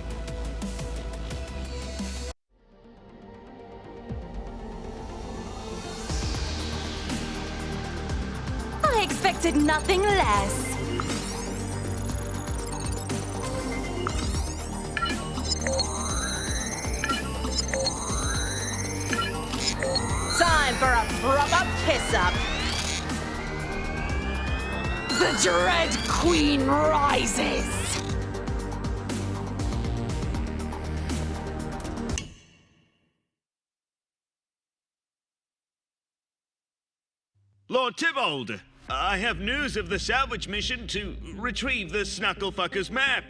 I expected nothing less. Time for a proper piss-up. The Dread Queen rises! Lord Tybalt, I have news of the salvage mission to retrieve the Snucklefucker's map.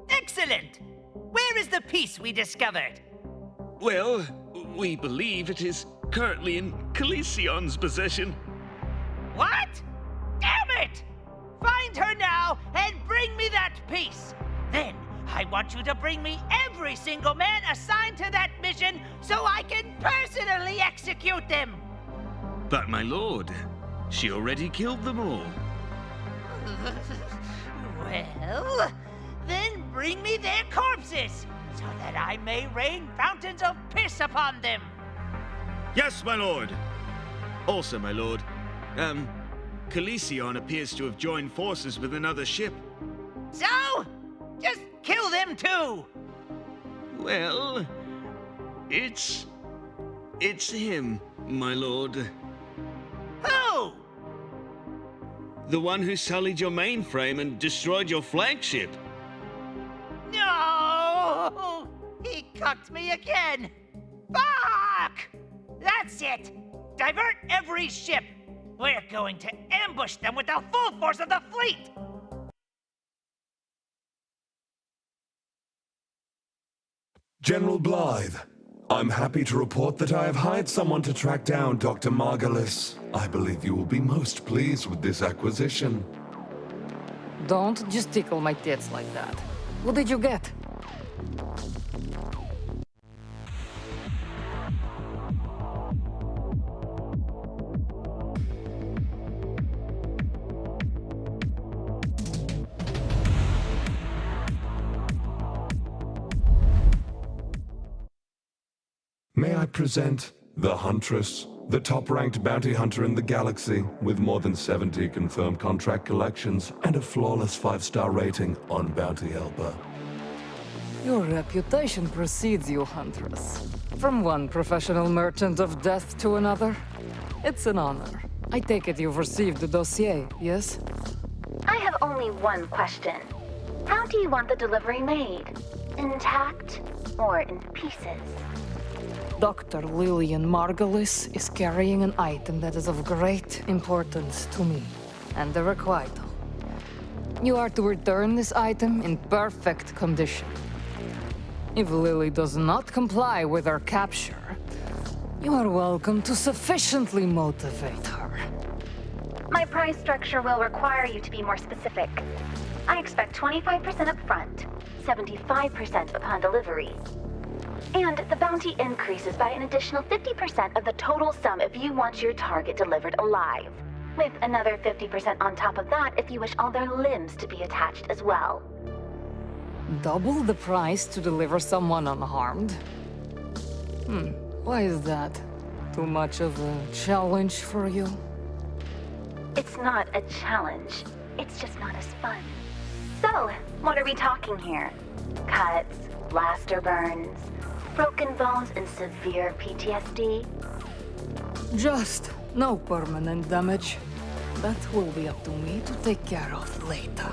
Excellent! Where is the piece we discovered? Well, we believe it is currently in Calicion's possession. What? Damn it! Find her now and bring me that piece. Then I want you to bring me every single man assigned to that mission so I can personally execute them. But my lord, she already killed them all. Well, then bring me their corpses so that I may rain fountains of piss upon them. Yes, my lord. Also, my lord, Calicion appears to have joined forces with another ship. So? Just kill them too! Well, it's him, my lord. Who? The one who sullied your mainframe and destroyed your flagship. No! He cucked me again! Fuck! That's it! Divert every ship! We're going to ambush them with the full force of the fleet! General Blythe, I'm happy to report that I have hired someone to track down Dr. Margulis. I believe you will be most pleased with this acquisition. Don't just tickle my tits like that. What did you get? May I present the Huntress, the top-ranked bounty hunter in the galaxy, with more than 70 confirmed contract collections and a flawless 5-star rating on Bounty Helper. Your reputation precedes you, Huntress. From one professional merchant of death to another. It's an honor. I take it you've received the dossier, yes? I have only one question. How do you want the delivery made? Intact or in pieces? Dr. Lillian Margulis is carrying an item that is of great importance to me and the Requital. You are to return this item in perfect condition. If Lily does not comply with her capture, you are welcome to sufficiently motivate her. My price structure will require you to be more specific. I expect 25% up front, 75% upon delivery. And the bounty increases by an additional 50% of the total sum if you want your target delivered alive. With another 50% on top of that if you wish all their limbs to be attached as well. Double the price to deliver someone unharmed? Why is that? Too much of a challenge for you? It's not a challenge. It's just not as fun. So, what are we talking here? Cuts, blaster burns, broken bones, and severe PTSD? Just no permanent damage. That will be up to me to take care of later.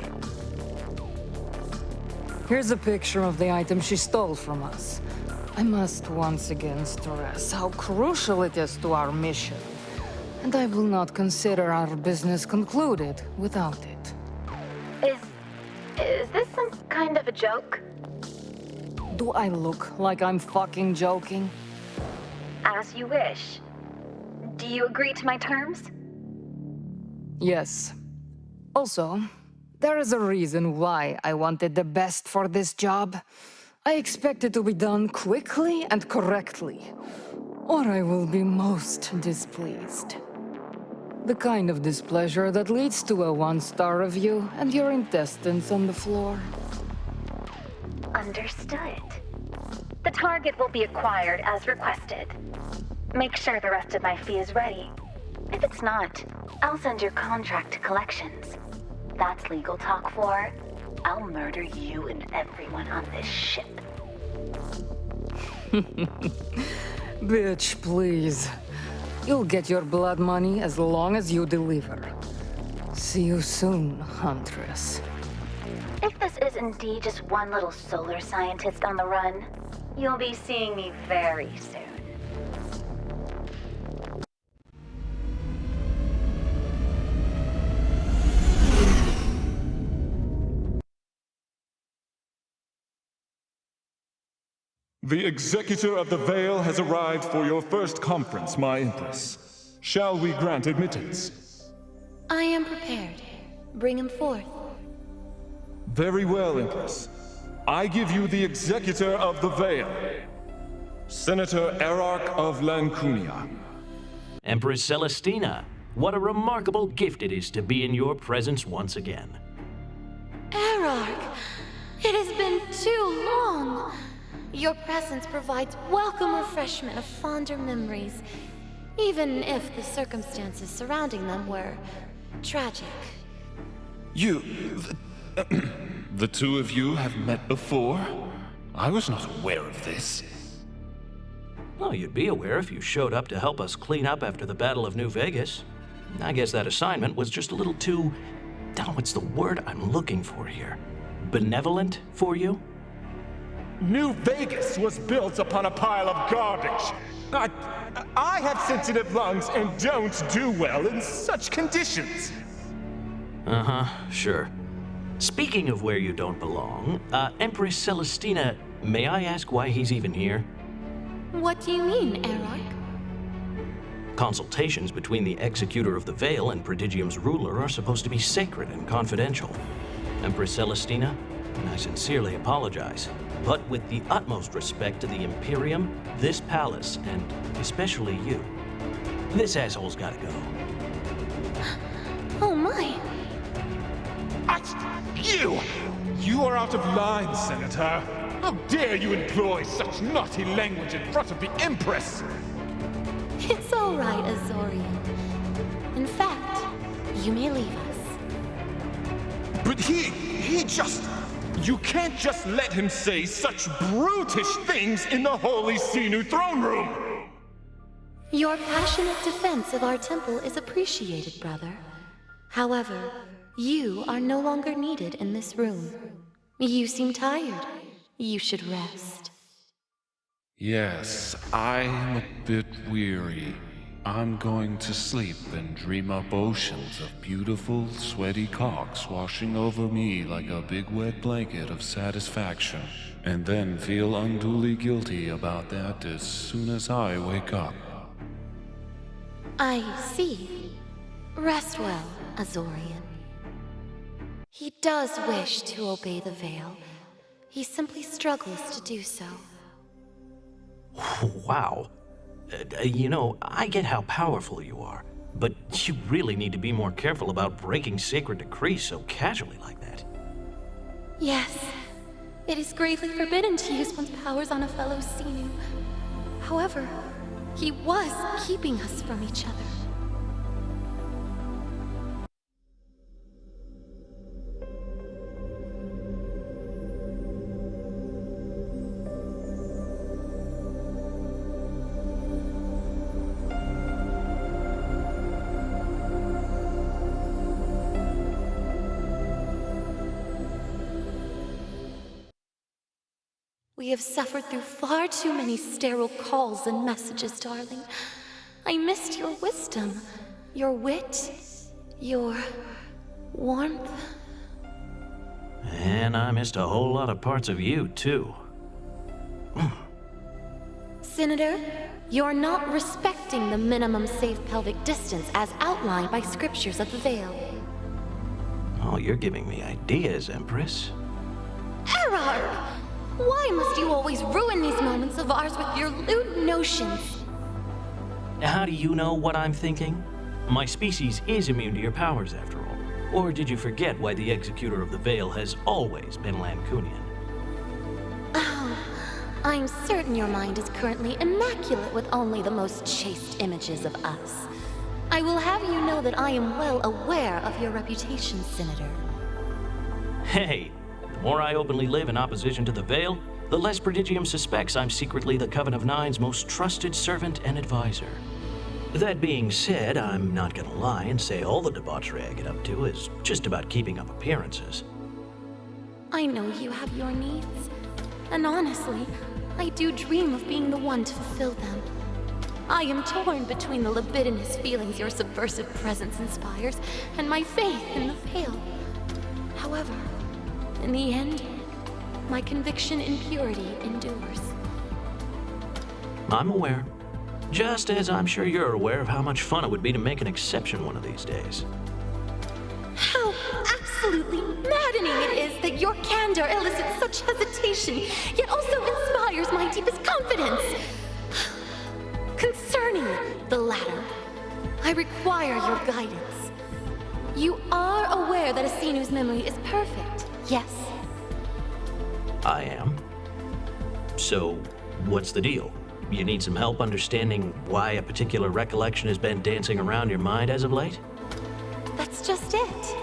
Here's a picture of the item she stole from us. I must once again stress how crucial it is to our mission. And I will not consider our business concluded without it. Is this some kind of a joke? Do I look like I'm fucking joking? As you wish. Do you agree to my terms? Yes. Also, there is a reason why I wanted the best for this job. I expect it to be done quickly and correctly, or I will be most displeased. The kind of displeasure that leads to a 1-star review and your intestines on the floor. Understood. The target will be acquired as requested. Make sure the rest of my fee is ready. If it's not, I'll send your contract to collections. That's legal talk for I'll murder you and everyone on this ship. Bitch, please. You'll get your blood money as long as you deliver. See you soon, Huntress. If this is indeed just one little solar scientist on the run, you'll be seeing me very soon. The Executor of the Veil has arrived for your first conference, my Empress. Shall we grant admittance? I am prepared. Bring him forth. Very well, Empress. I give you the Executor of the Veil, Senator Erarch of Lancunia. Empress Celestina, what a remarkable gift it is to be in your presence once again. Erarch, it has been too long. Your presence provides welcome refreshment of fonder memories, even if the circumstances surrounding them were tragic. The two of you have met before? I was not aware of this. Well, you'd be aware if you showed up to help us clean up after the Battle of New Vegas. I guess that assignment was just a little too... what's the word I'm looking for here? Benevolent for you? New Vegas was built upon a pile of garbage. I have sensitive lungs and don't do well in such conditions. Uh-huh, sure. Speaking of where you don't belong, Empress Celestina, may I ask why he's even here? What do you mean, Erarch? Consultations between the Executor of the Veil and Prodigium's ruler are supposed to be sacred and confidential. Empress Celestina, I sincerely apologize, but with the utmost respect to the Imperium, this palace, and especially you, this asshole's gotta go. Oh my! You are out of line, Senator. How dare you employ such naughty language in front of the Empress? It's all right, Azorian. In fact, you may leave us. But he just... You can't just let him say such brutish things in the Holy Sinu throne room! Your passionate defense of our temple is appreciated, brother. However, you are no longer needed in this room. You seem tired. You should rest. Yes, I'm a bit weary. I'm going to sleep and dream up oceans of beautiful, sweaty cocks washing over me like a big wet blanket of satisfaction, and then feel unduly guilty about that as soon as I wake up. I see. Rest well, Azorian. He does wish to obey the Veil. He simply struggles to do so. Wow. I get how powerful you are, but you really need to be more careful about breaking sacred decrees so casually like that. Yes. It is gravely forbidden to use one's powers on a fellow Sinu. However, he was keeping us from each other. We have suffered through far too many sterile calls and messages, darling. I missed your wisdom, your wit, your warmth. And I missed a whole lot of parts of you, too. Senator, you're not respecting the minimum safe pelvic distance as outlined by scriptures of the Veil. Oh, you're giving me ideas, Empress. Error! Why must you always ruin these moments of ours with your lewd notions? How do you know what I'm thinking? My species is immune to your powers, after all. Or did you forget why the Executor of the Veil has always been Lancunian? Oh, I'm certain your mind is currently immaculate with only the most chaste images of us. I will have you know that I am well aware of your reputation, Senator. Hey, the more I openly live in opposition to the Veil, the less Prodigium suspects I'm secretly the Coven of Nine's most trusted servant and advisor. That being said, I'm not gonna lie and say all the debauchery I get up to is just about keeping up appearances. I know you have your needs, and honestly, I do dream of being the one to fulfill them. I am torn between the libidinous feelings your subversive presence inspires and my faith in the Veil. However, in the end, my conviction in purity endures. I'm aware. Just as I'm sure you're aware of how much fun it would be to make an exception one of these days. How absolutely maddening it is that your candor elicits such hesitation, yet also inspires my deepest confidence. Concerning the latter, I require your guidance. You are aware that Asinu's memory is perfect, yes? I am. So, what's the deal? You need some help understanding why a particular recollection has been dancing around your mind as of late? That's just it.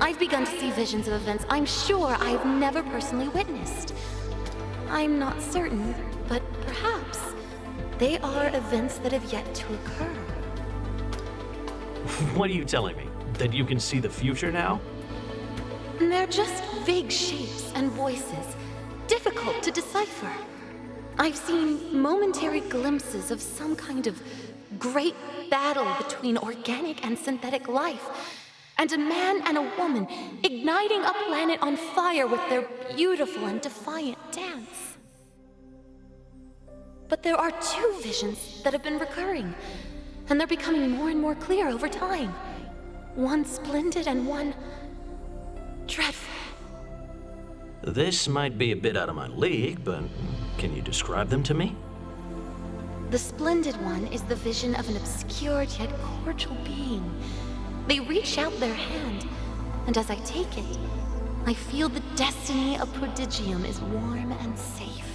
I've begun to see visions of events I'm sure I've never personally witnessed. I'm not certain, but perhaps they are events that have yet to occur. What are you telling me? That you can see the future now? They're just vague shapes and voices, difficult to decipher. I've seen momentary glimpses of some kind of great battle between organic and synthetic life, and a man and a woman igniting a planet on fire with their beautiful and defiant dance. But there are two visions that have been recurring, and they're becoming more and more clear over time. One splendid and one dreadful. This might be a bit out of my league, but can you describe them to me? The splendid one is the vision of an obscured yet cordial being. They reach out their hand, and as I take it, I feel the destiny of Prodigium is warm and safe.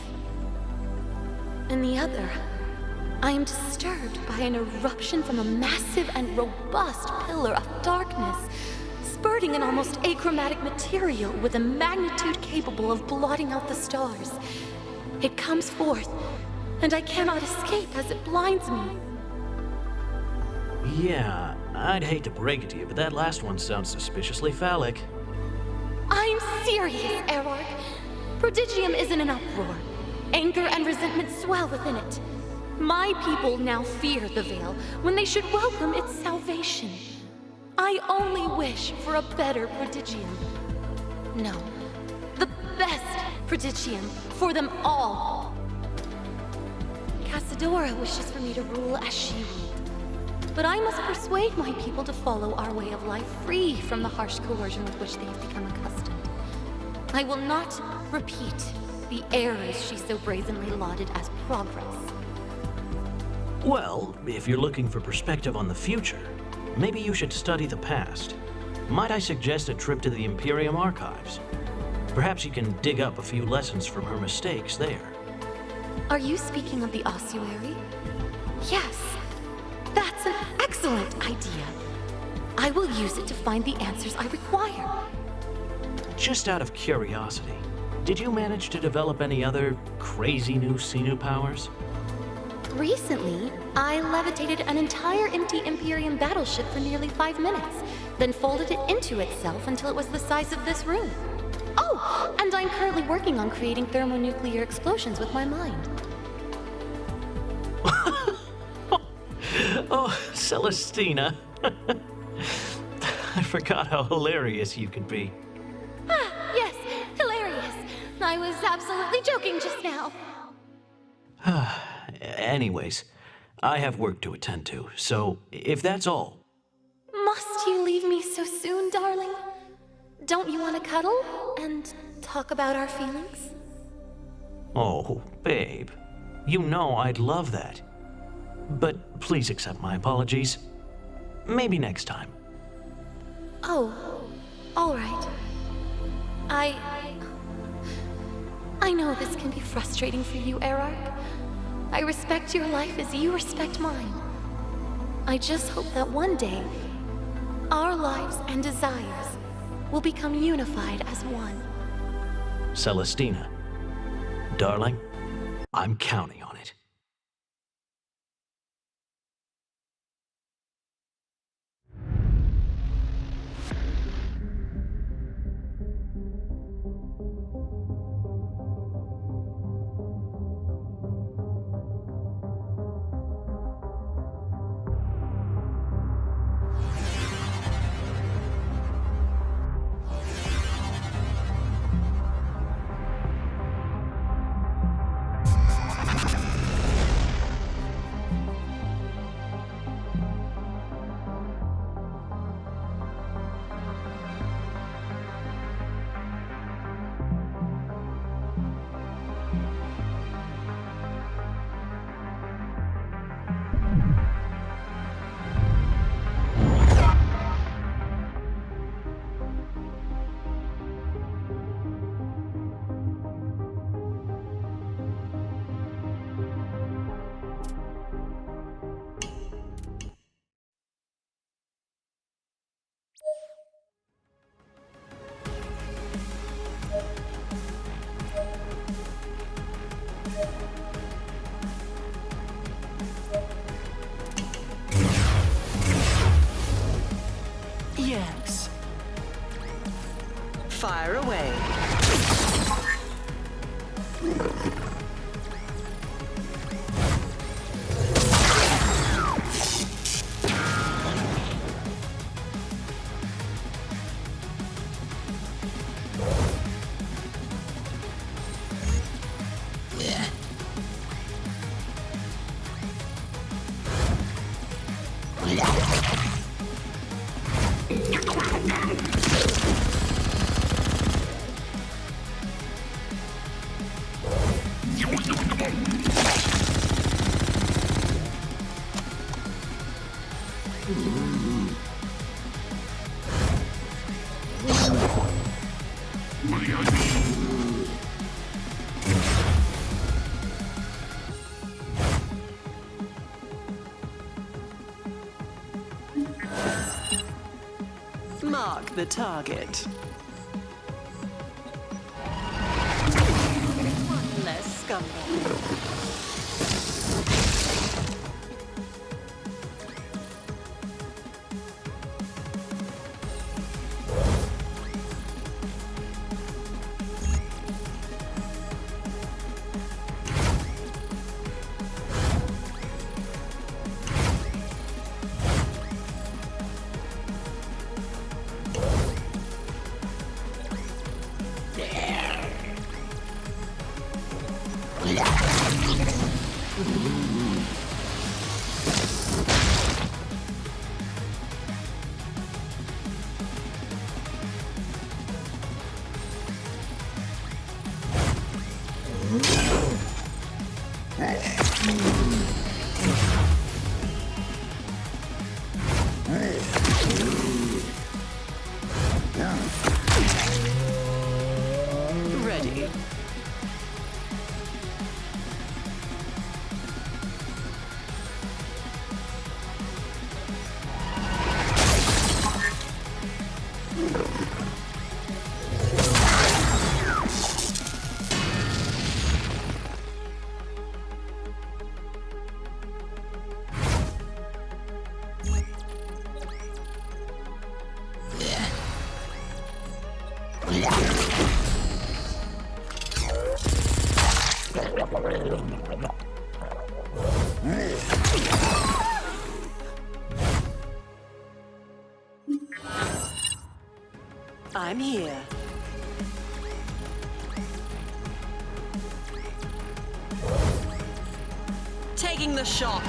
In the other, I am disturbed by an eruption from a massive and robust pillar of darkness, spurting an almost achromatic material with a magnitude capable of blotting out the stars. It comes forth, and I cannot escape as it blinds me. Yeah, I'd hate to break it to you, but that last one sounds suspiciously phallic. I'm serious, Error. Prodigium is in an uproar. Anger and resentment swell within it. My people now fear the Veil when they should welcome its salvation. I only wish for a better Prodigium. No, the best Prodigium for them all. Cassadora wishes for me to rule as she ruled. But I must persuade my people to follow our way of life free from the harsh coercion with which they have become accustomed. I will not repeat the errors she so brazenly lauded as progress. Well, if you're looking for perspective on the future, maybe you should study the past. Might I suggest a trip to the Imperium archives? Perhaps you can dig up a few lessons from her mistakes there. Are you speaking of the ossuary? Yes, that's an excellent idea. I will use it to find the answers I require. Just out of curiosity, did you manage to develop any other crazy new Sinu powers? Recently, I levitated an entire empty Imperium battleship for nearly 5 minutes, then folded it into itself until it was the size of this room. Oh, Oh, and I'm currently working on creating thermonuclear explosions with my mind. Oh, Celestina. I forgot how hilarious you could be. Ah, yes, hilarious. I was absolutely joking just now. Anyways, I have work to attend to, so if that's all... Must you leave me so soon, darling? Don't you want to cuddle and talk about our feelings? Oh, babe. You know I'd love that. But please accept my apologies. Maybe next time. Oh, all right. I know this can be frustrating for you, Erark. I respect your life as you respect mine. I just hope that one day, our lives and desires will become unified as one. Celestina, darling, I'm counting on it. Yes. Fire away. Mark the target. One less scumbag. Ready. I'm here. Taking the shot.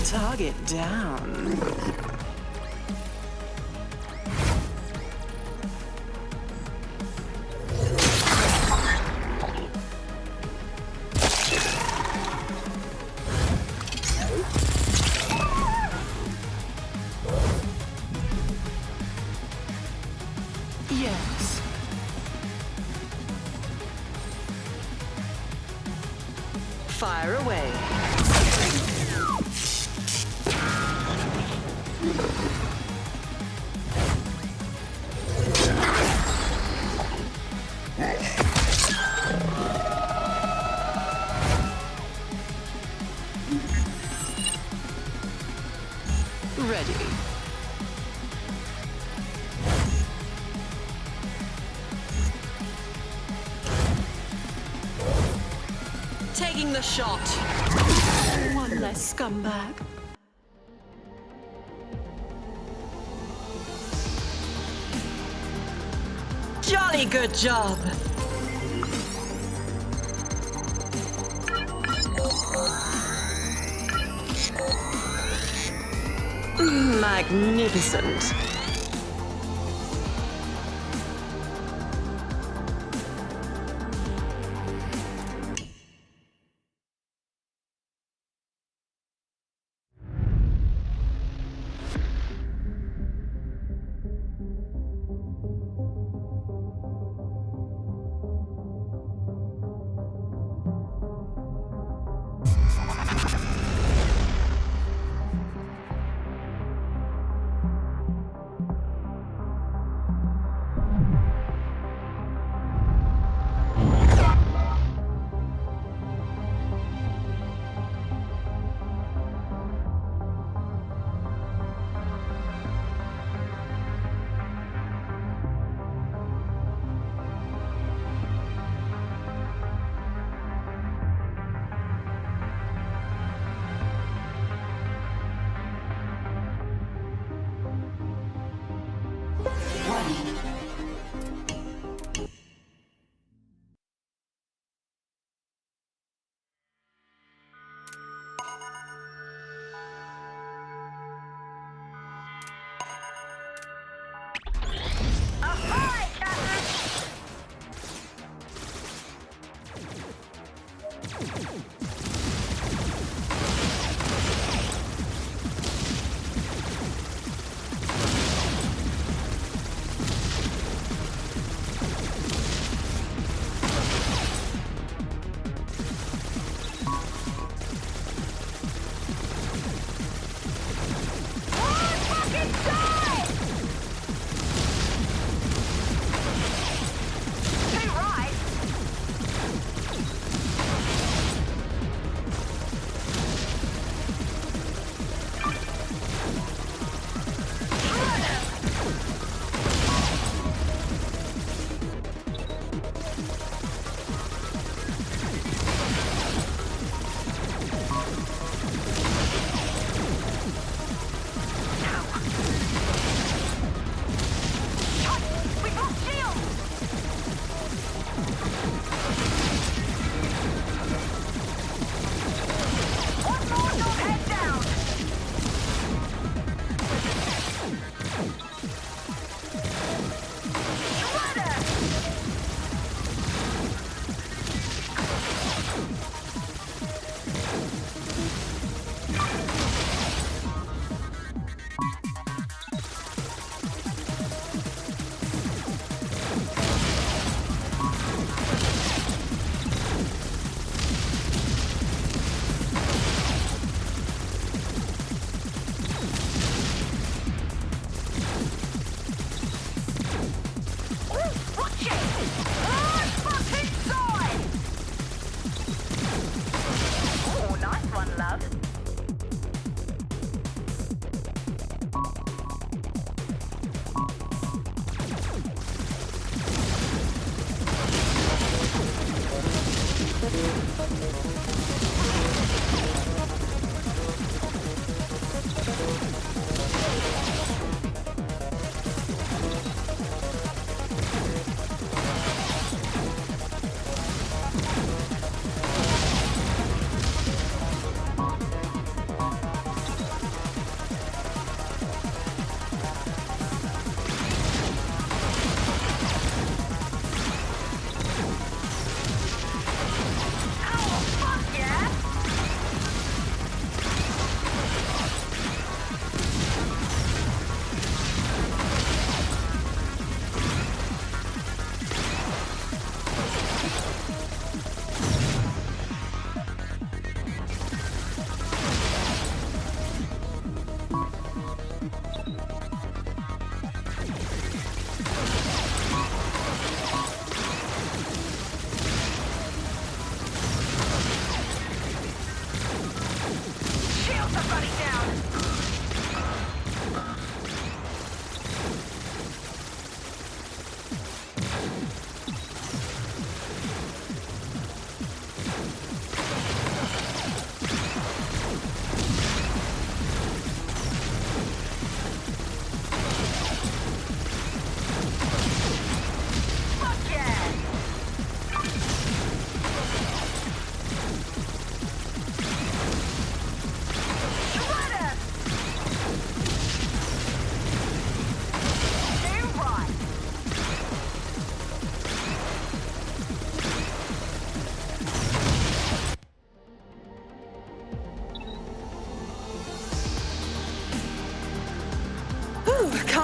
Target down. Yes. Fire away. Ready. Taking the shot. One less scumbag. Jolly good job. Magnificent.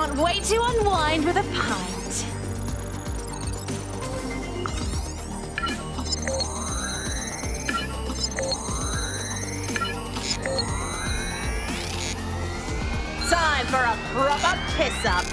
Can't wait to unwind with a pint. Time for a proper piss-up.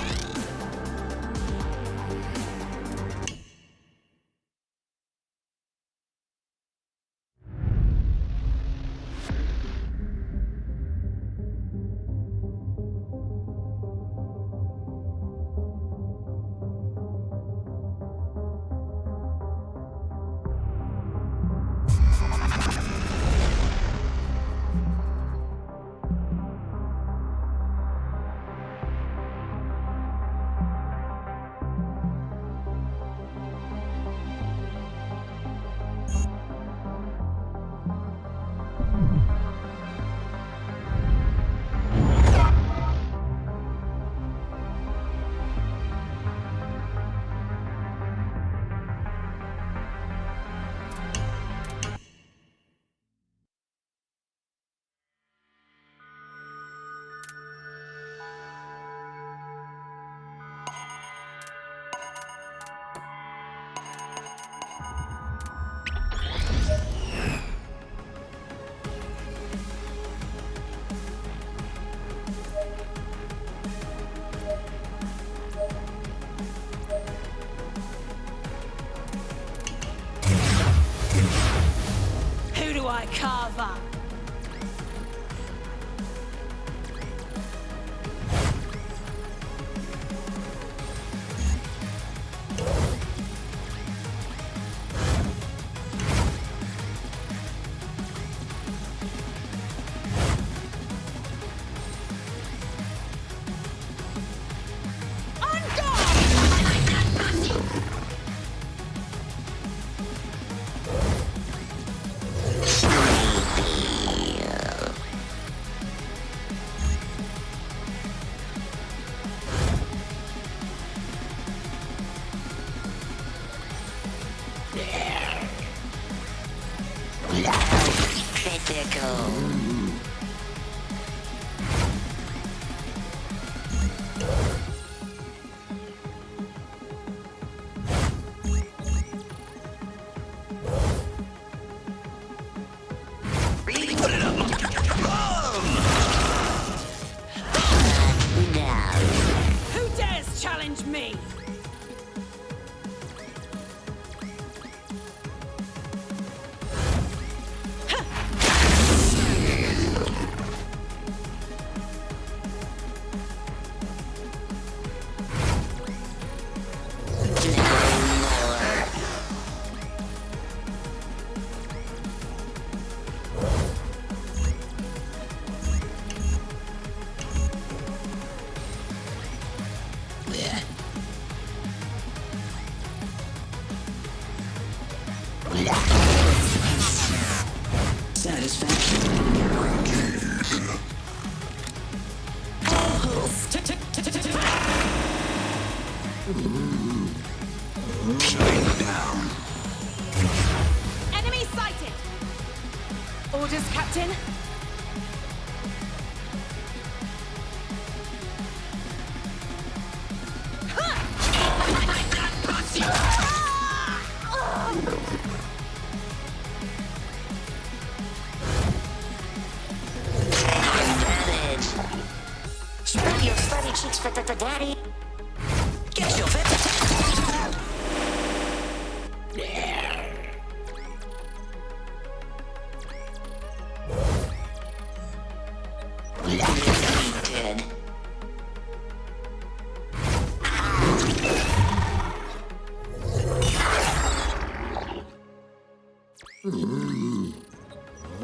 Who do I carve up? Who dares challenge me? Enemy sighted! Orders, Captain? Spread your slutty cheeks for the daddy. Get your dead.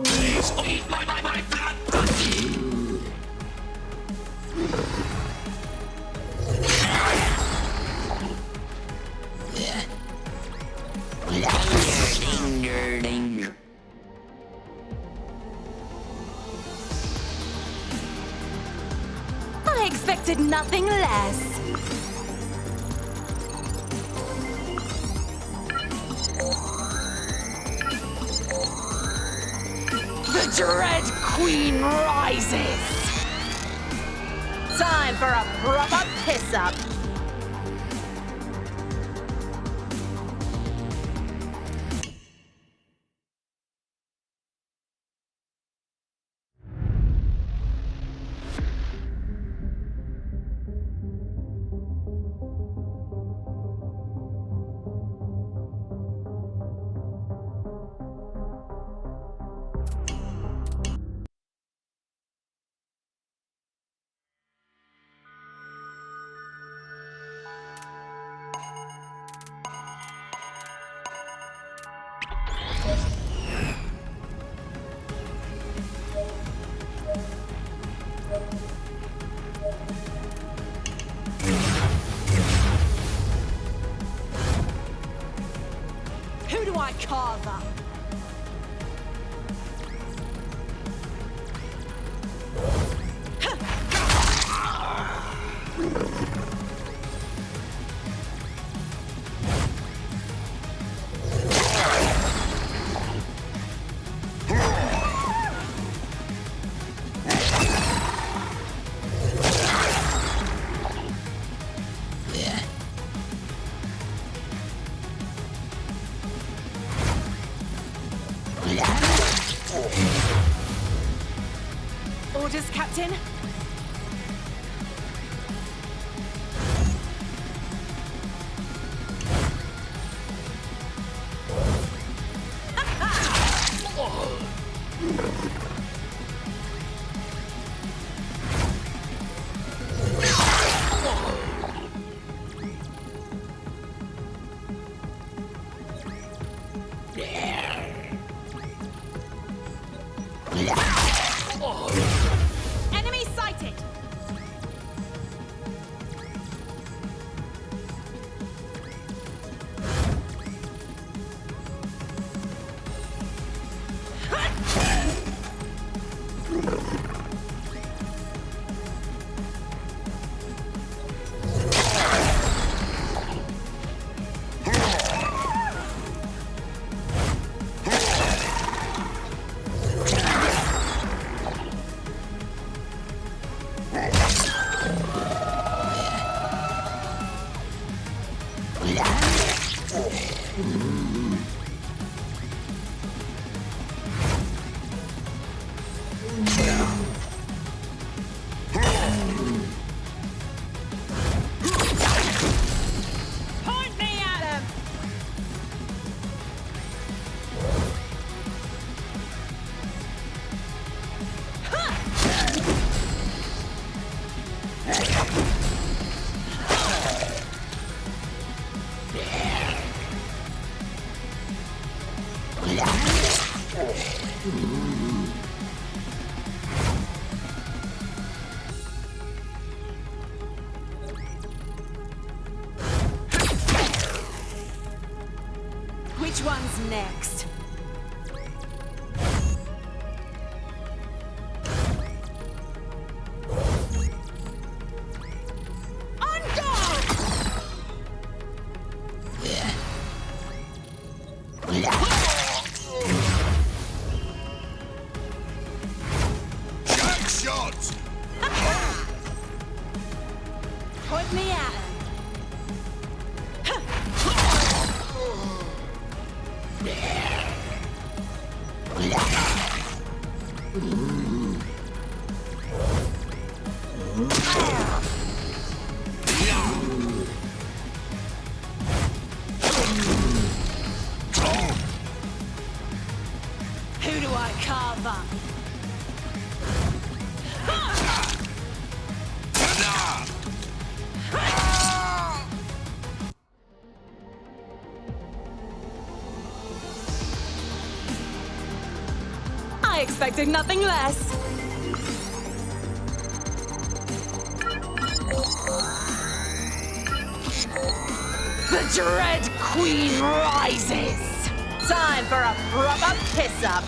Please eat my fat pussy. Danger. I expected nothing less. The Dread Queen rises! Time for a proper piss up. Who do I carve up? Orders, Captain? Enemy sighted! Point me at him! Which one's next? On guard! Jack shot! Point me at him. Who do I carve up? I expected nothing less. The Dread Queen rises! Time for a proper piss-up!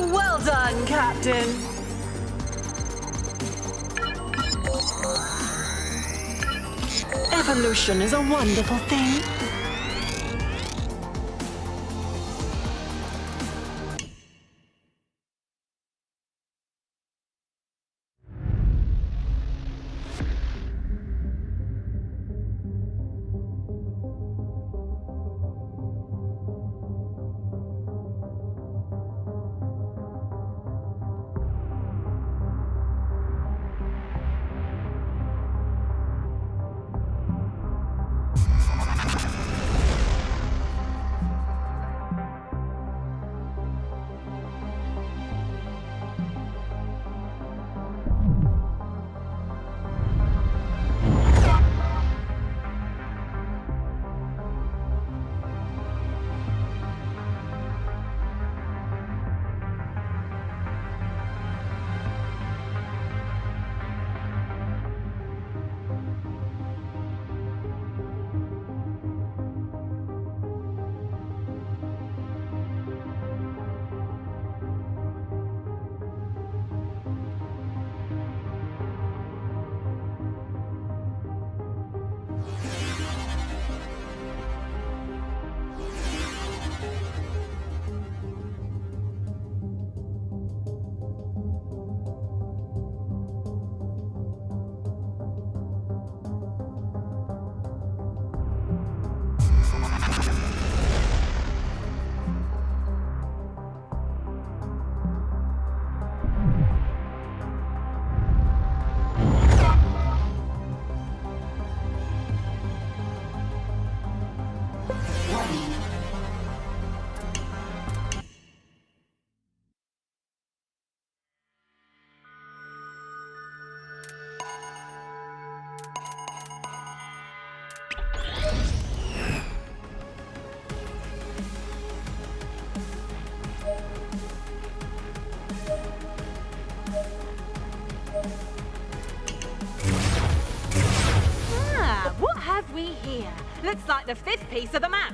Well done, Captain. Evolution is a wonderful thing. What have we here? Looks like the fifth piece of the map.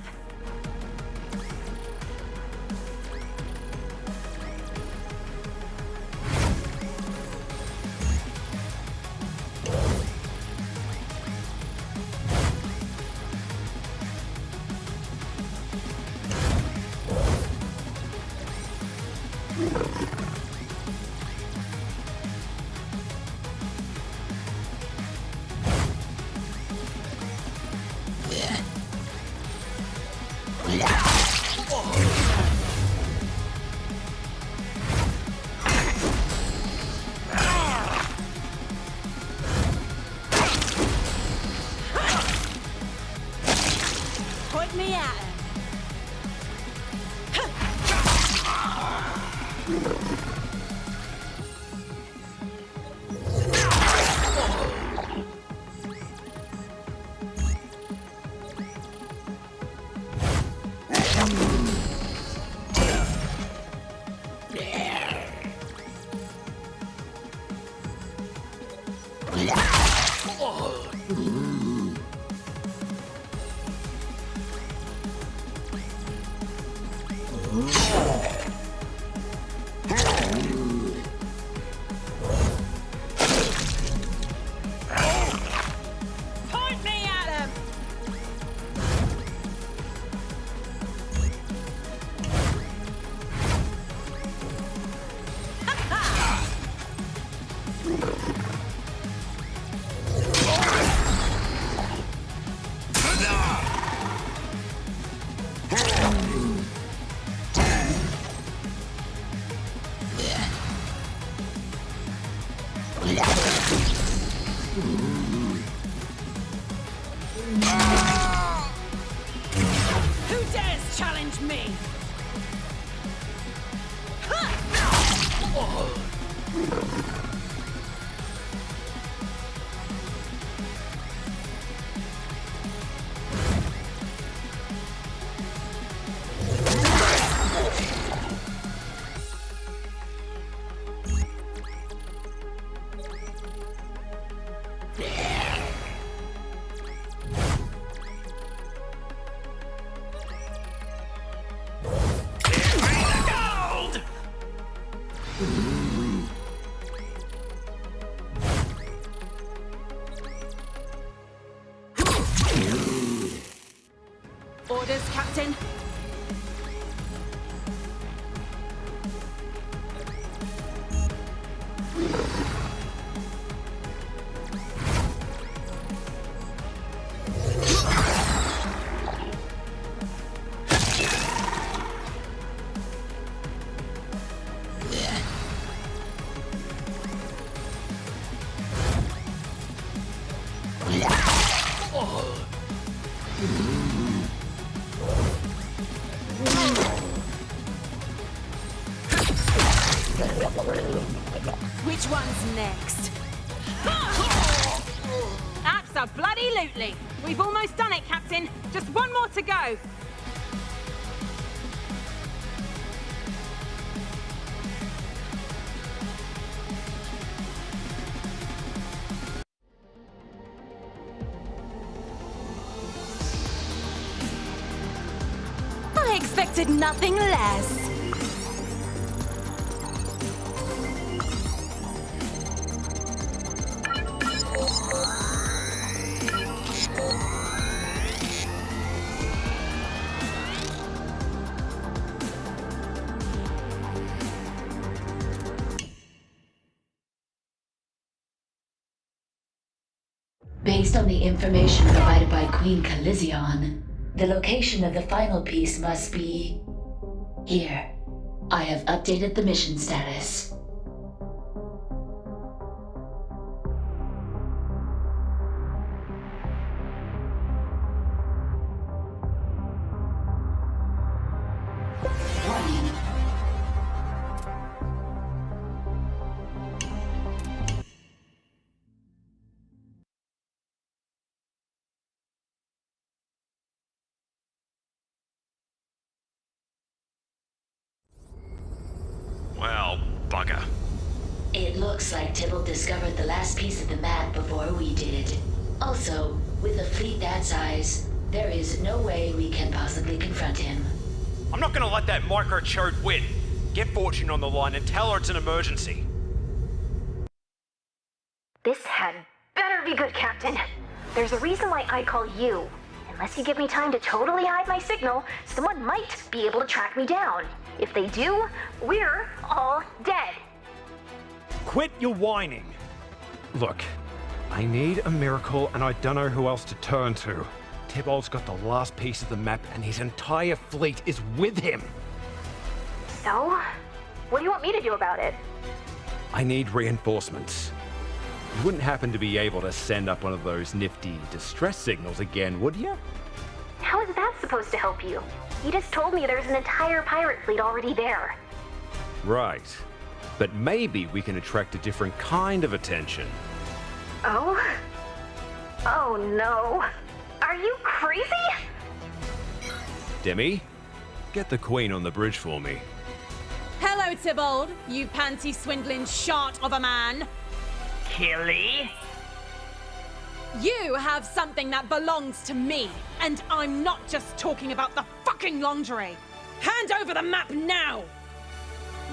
Point me at him. Point me at him. Who dares challenge me? Orders, Captain. Which one's next? Abso-bloody-lutely. We've almost done it, Captain. Just one more to go. I expected nothing less. Based on the information provided by Queen Calizion, the location of the final piece must be here. I have updated the mission status. Warning. Well, bugger. It looks like Tibble discovered the last piece of the map before we did. Also, with a fleet that size, there is no way we can possibly confront him. I'm not gonna let that micro-chode win. Get Fortune on the line and tell her it's an emergency. This had better be good, Captain. There's a reason why I call you. Unless you give me time to totally hide my signal, someone might be able to track me down. If they do, we're all dead. Quit your whining. Look, I need a miracle and I don't know who else to turn to. Tibolt's got the last piece of the map and his entire fleet is with him. So, what do you want me to do about it? I need reinforcements. You wouldn't happen to be able to send up one of those nifty distress signals again, would you? How is that supposed to help you? You just told me there's an entire pirate fleet already there. Right. But maybe we can attract a different kind of attention. Oh? Oh no. Are you crazy? Demi, get the Queen on the bridge for me. Hello, Tybalt, you panty-swindling shart of a man. Teelee? You have something that belongs to me, and I'm not just talking about the fucking lingerie. Hand over the map now!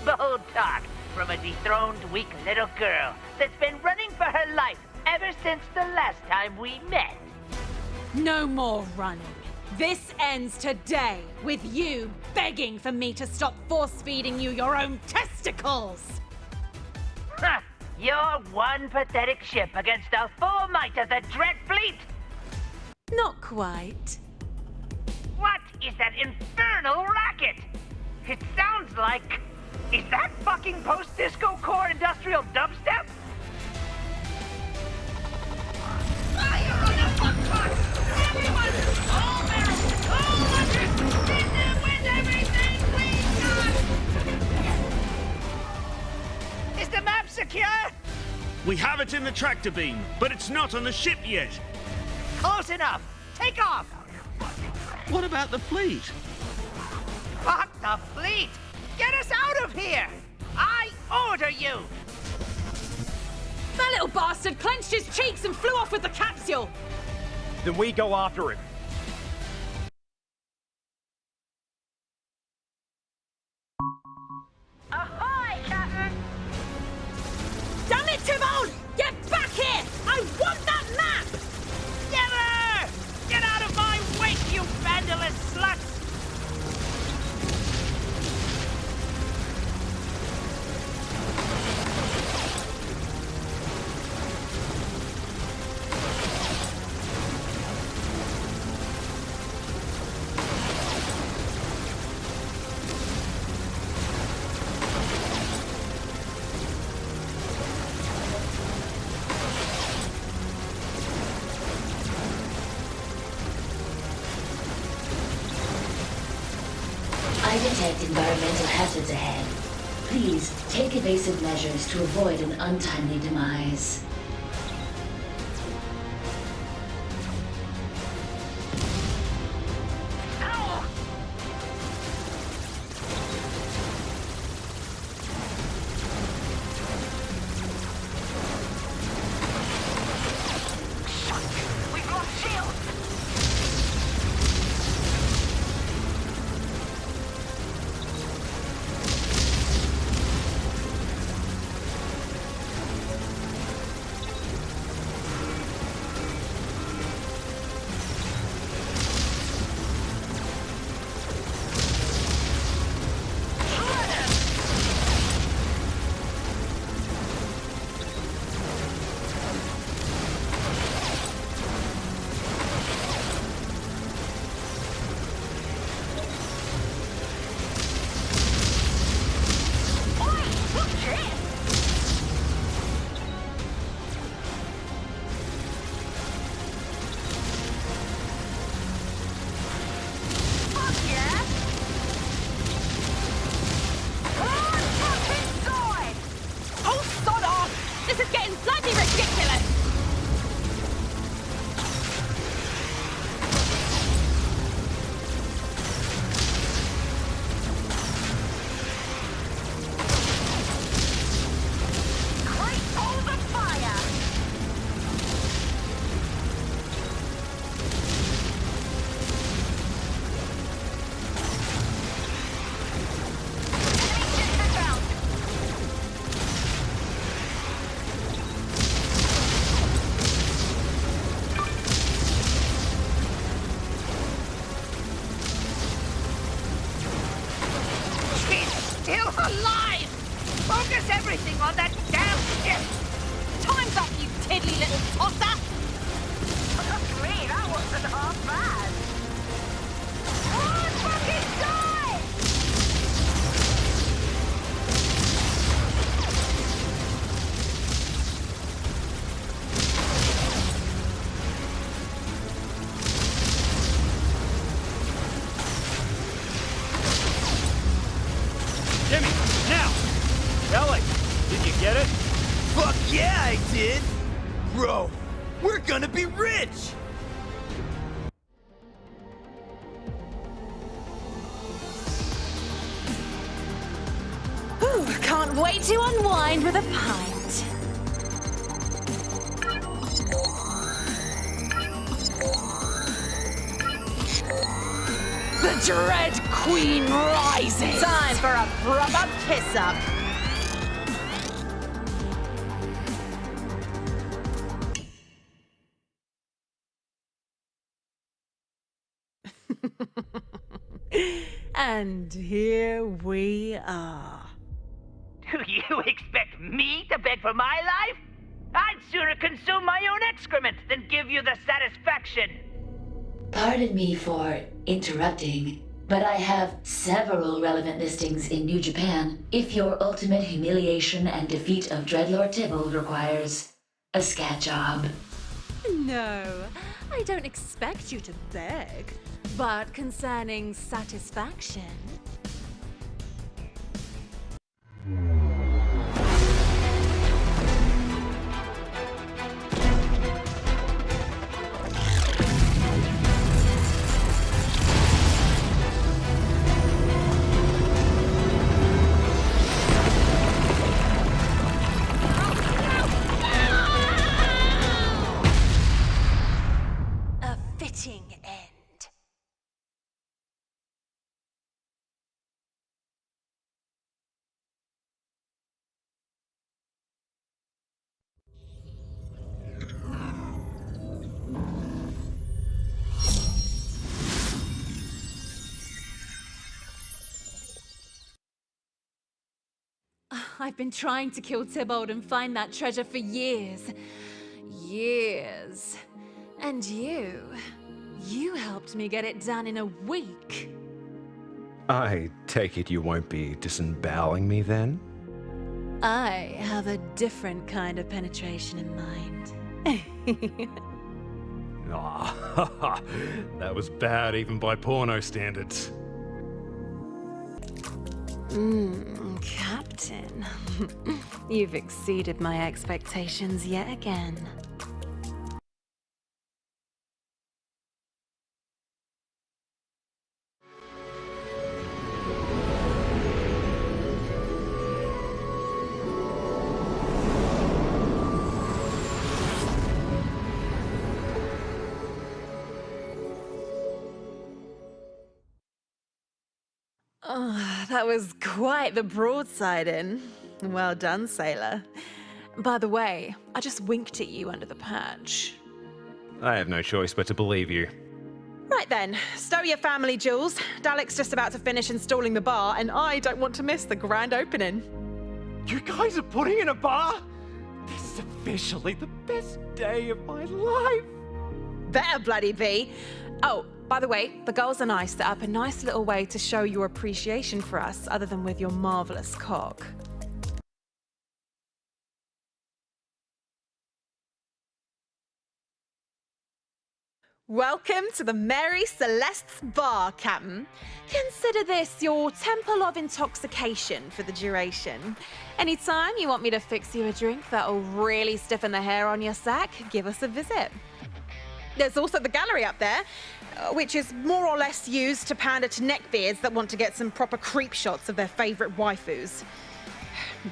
Bold talk from a dethroned, weak little girl that's been running for her life ever since the last time we met. No more running. This ends today with you begging for me to stop force-feeding you your own testicles! Ha! You're one pathetic ship against the full might of the Dread Fleet! Not quite. What is that infernal racket? It sounds like... Is that fucking post-disco core industrial dubstep? Fire on the fuckbox! Everyone! All barrels! All rushers! Hit them with everything we got! Is the map secure? We have it in the tractor beam, but it's not on the ship yet. Close enough! Take off! What about the fleet? Fuck the fleet! Get us out of here! I order you! That little bastard clenched his cheeks and flew off with the capsule! Then we go after him. Ahoy, Captain! Damn it, Tybalt! Get back here! I want that map! Never! Get out of my wake, you vandalous I detect environmental hazards ahead. Please take evasive measures to avoid an untimely demise. Gonna be rich! Ooh, can't wait to unwind with a pint. The Dread Queen rises! Time for a proper piss-up. And here we are. Do you expect me to beg for my life? I'd sooner consume my own excrement than give you the satisfaction. Pardon me for interrupting, but I have several relevant listings in New Japan if your ultimate humiliation and defeat of Dreadlord Tybalt requires a scat job. No, I don't expect you to beg. But concerning satisfaction... a fitting end. I've been trying to kill Tybalt and find that treasure for years. Years. And you helped me get it done in a week. I take it you won't be disemboweling me then? I have a different kind of penetration in mind. Ah, that was bad even by porno standards. Captain. You've exceeded my expectations yet again. Oh, that was quite the broadside in. Well done, sailor. By the way, I just winked at you under the patch. I have no choice but to believe you. Right then, stow your family jewels. Dalek's just about to finish installing the bar, and I don't want to miss the grand opening. You guys are putting in a bar? This is officially the best day of my life. Better bloody be. Oh, by the way, the girls and I set up a nice little way to show your appreciation for us, other than with your marvelous cock. Welcome to the Mary Celeste's bar, Captain. Consider this your temple of intoxication for the duration. Anytime you want me to fix you a drink that'll really stiffen the hair on your sack, give us a visit. There's also the gallery up there, which is more or less used to pander to neckbeards that want to get some proper creep shots of their favourite waifus.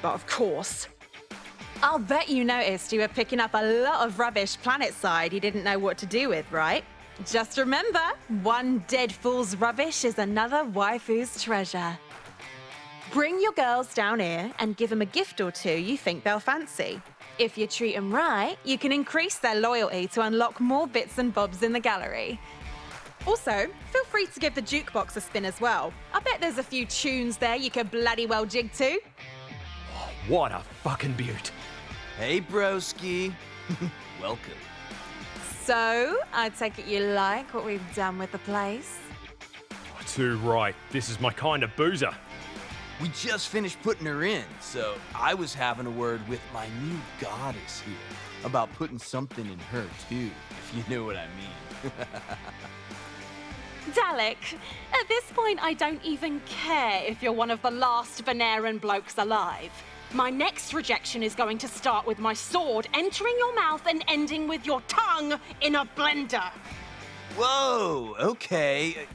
But of course, I'll bet you noticed you were picking up a lot of rubbish planet-side you didn't know what to do with, right? Just remember, one dead fool's rubbish is another waifu's treasure. Bring your girls down here and give them a gift or two you think they'll fancy. If you treat them right, you can increase their loyalty to unlock more bits and bobs in the gallery. Also, feel free to give the jukebox a spin as well. I bet there's a few tunes there you could bloody well jig to. Oh, what a fucking beaut. Hey, broski. Welcome. So, I take it you like what we've done with the place? Too right. This is my kind of boozer. We just finished putting her in, so I was having a word with my new goddess here about putting something in her too, if you know what I mean. Dalek, at this point I don't even care if you're one of the last Vanneran blokes alive. My next rejection is going to start with my sword entering your mouth and ending with your tongue in a blender. Whoa, okay.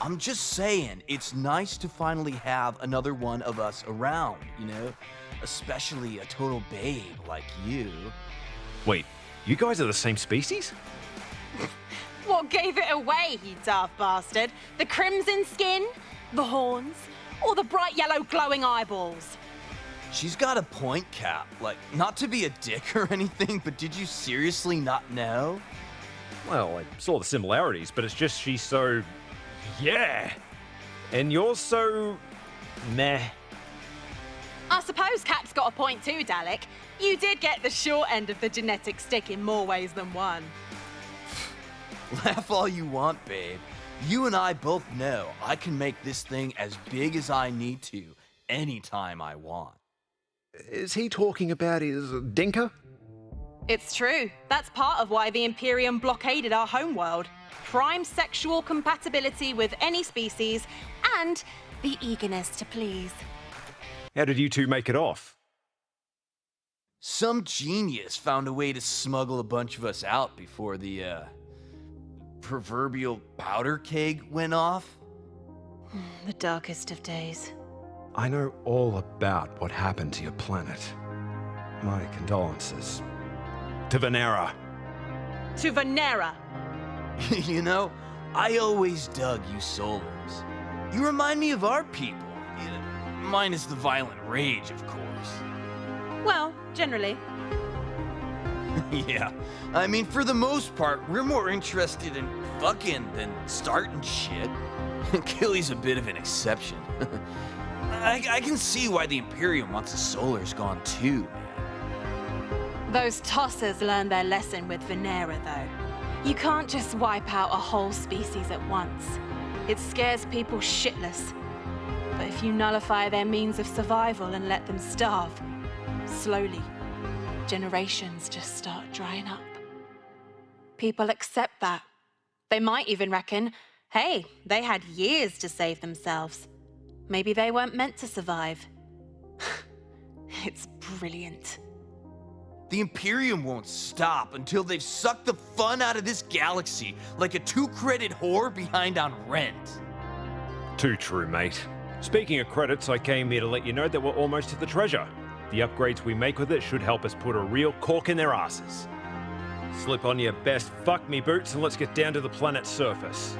I'm just saying, it's nice to finally have another one of us around, you know? Especially a total babe like you. Wait, you guys are the same species? What gave it away, you daft bastard? The crimson skin? The horns? Or the bright yellow glowing eyeballs? She's got a point, Cap. Like, not to be a dick or anything, but did you seriously not know? Well, I saw the similarities, but it's just she's so... yeah. And you're so... meh. I suppose Cap's got a point too, Dalek. You did get the short end of the genetic stick in more ways than one. Laugh all you want, babe. You and I both know I can make this thing as big as I need to anytime I want. Is he talking about his dinker? It's true. That's part of why the Imperium blockaded our homeworld. Prime sexual compatibility with any species and the eagerness to please. How did you two make it off? Some genius found a way to smuggle a bunch of us out before the, proverbial powder keg went off. The darkest of days. I know all about what happened to your planet. My condolences. To Vannera. To Vannera. You know, I always dug you Solars. You remind me of our people. Minus the violent rage, of course. Well, generally. Yeah, I mean, for the most part, we're more interested in fucking than starting shit. Killy's a bit of an exception. I can see why the Imperium wants the Solars gone too, man. Those tossers learned their lesson with Vannera, though. You can't just wipe out a whole species at once. It scares people shitless. But if you nullify their means of survival and let them starve, slowly, generations just start drying up. People accept that. They might even reckon, hey, they had years to save themselves. Maybe they weren't meant to survive. It's brilliant. The Imperium won't stop until they've sucked the fun out of this galaxy like a 2-credit whore behind on rent. Too true, mate. Speaking of credits, I came here to let you know that we're almost to the treasure. The upgrades we make with it should help us put a real cork in their asses. Slip on your best fuck me boots and let's get down to the planet's surface.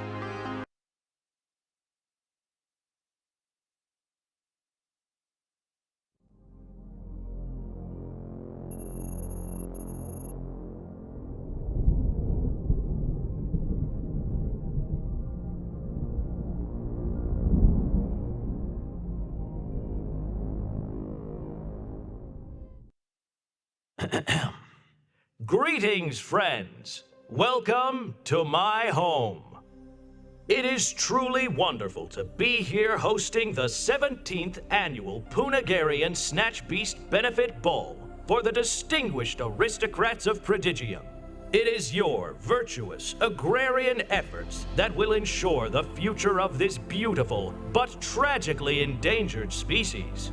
Greetings, friends. Welcome to my home. It is truly wonderful to be here hosting the 17th annual Punagarian Snatch Beast Benefit Ball for the distinguished aristocrats of Prodigium. It is your virtuous agrarian efforts that will ensure the future of this beautiful but tragically endangered species.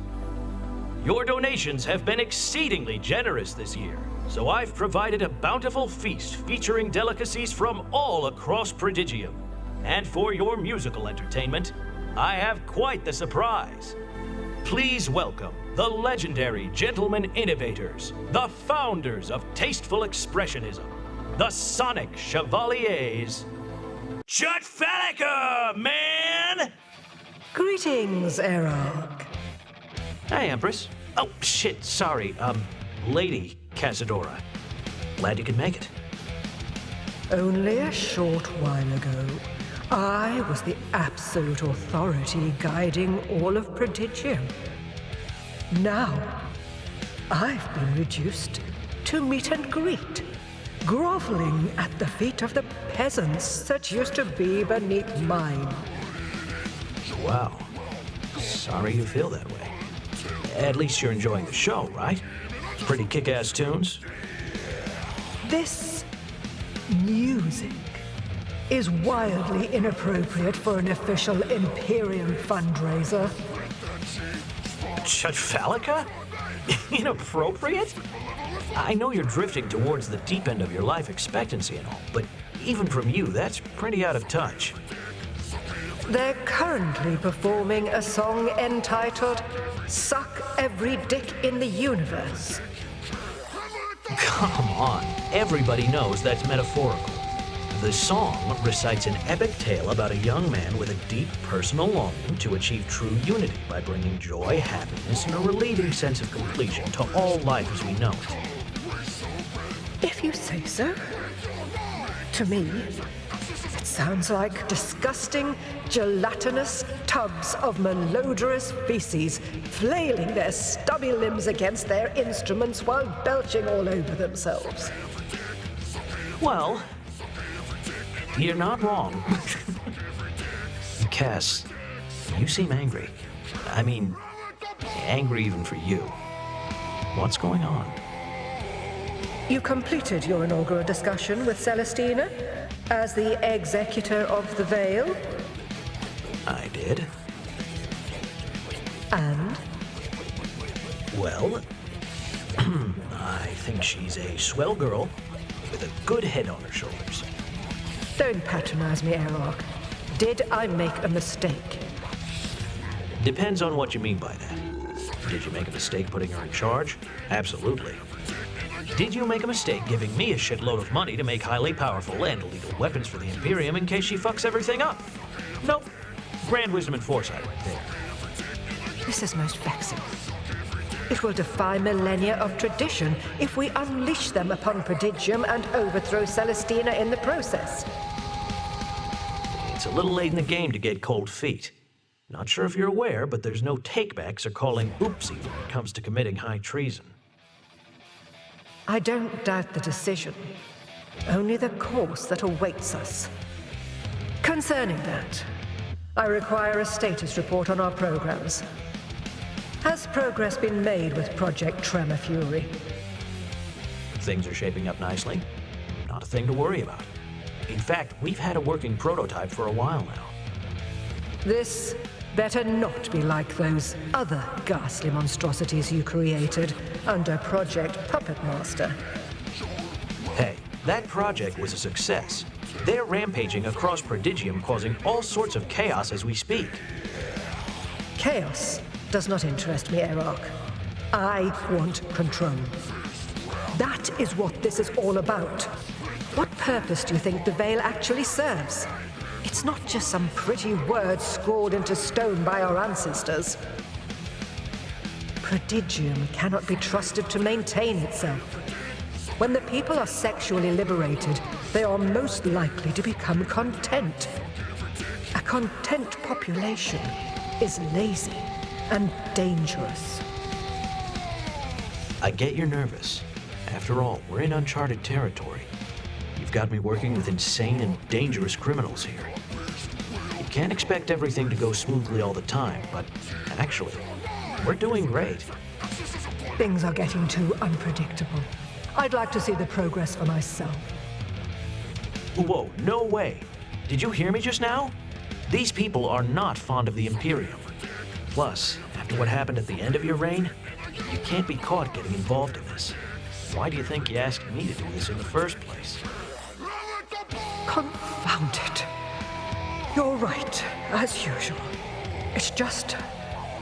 Your donations have been exceedingly generous this year, so I've provided a bountiful feast featuring delicacies from all across Prodigium. And for your musical entertainment, I have quite the surprise. Please welcome the legendary gentlemen innovators, the founders of tasteful expressionism, the Sonic Chevaliers. Chutfalica, man! Greetings, Erok. Hey, Empress. Oh, shit, sorry. Lady Casadora. Glad you could make it. Only a short while ago, I was the absolute authority guiding all of Prodigium. Now, I've been reduced to meet and greet, groveling at the feet of the peasants that used to be beneath mine. Wow. Sorry you feel that way. At least you're enjoying the show, right? Pretty kick-ass tunes. This music is wildly inappropriate for an official Imperium fundraiser. Chutfalica? Inappropriate? I know you're drifting towards the deep end of your life expectancy and all, but even from you, that's pretty out of touch. They're currently performing a song entitled Suck Every Dick in the Universe. Come on, everybody knows that's metaphorical. The song recites an epic tale about a young man with a deep personal longing to achieve true unity by bringing joy, happiness, and a relieving sense of completion to all life as we know it. If you say so. To me, it sounds like disgusting, gelatinous tubs of malodorous feces flailing their stubby limbs against their instruments while belching all over themselves. Well, you're not wrong. Cass, you seem angry. I mean, angry even for you. What's going on? You completed your inaugural discussion with Celestina as the executor of the Veil. I did. And? Well, I think she's a swell girl with a good head on her shoulders. Don't patronize me, Erok. Did I make a mistake? Depends on what you mean by that. Did you make a mistake putting her in charge? Absolutely. Did you make a mistake giving me a shitload of money to make highly powerful and illegal weapons for the Imperium in case she fucks everything up? Nope. Grand wisdom and foresight right there. This is most vexing. It will defy millennia of tradition if we unleash them upon Prodigium and overthrow Celestina in the process. It's a little late in the game to get cold feet. Not sure if you're aware, but there's no takebacks or calling oopsie when it comes to committing high treason. I don't doubt the decision, only the course that awaits us. Concerning that, I require a status report on our programs. Has progress been made with Project Tremor Fury? Things are shaping up nicely. Not a thing to worry about. In fact, we've had a working prototype for a while now. This Better not be like those other ghastly monstrosities you created under Project Puppet Master. Hey, that project was a success. They're rampaging across Prodigium, causing all sorts of chaos as we speak. Chaos does not interest me, Erok. I want control. That is what this is all about. What purpose do you think the Veil actually serves? It's not just some pretty words scrawled into stone by our ancestors. Prodigium cannot be trusted to maintain itself. When the people are sexually liberated, they are most likely to become content. A content population is lazy and dangerous. I get you're nervous. After all, we're in uncharted territory. You've got me working with insane and dangerous criminals here. You can't expect everything to go smoothly all the time, but actually, we're doing great. Things are getting too unpredictable. I'd like to see the progress for myself. Whoa, no way. Did you hear me just now? These people are not fond of the Imperium. Plus, after what happened at the end of your reign, you can't be caught getting involved in this. Why do you think you asked me to do this in the first place? Confound it. You're right, as usual. It's just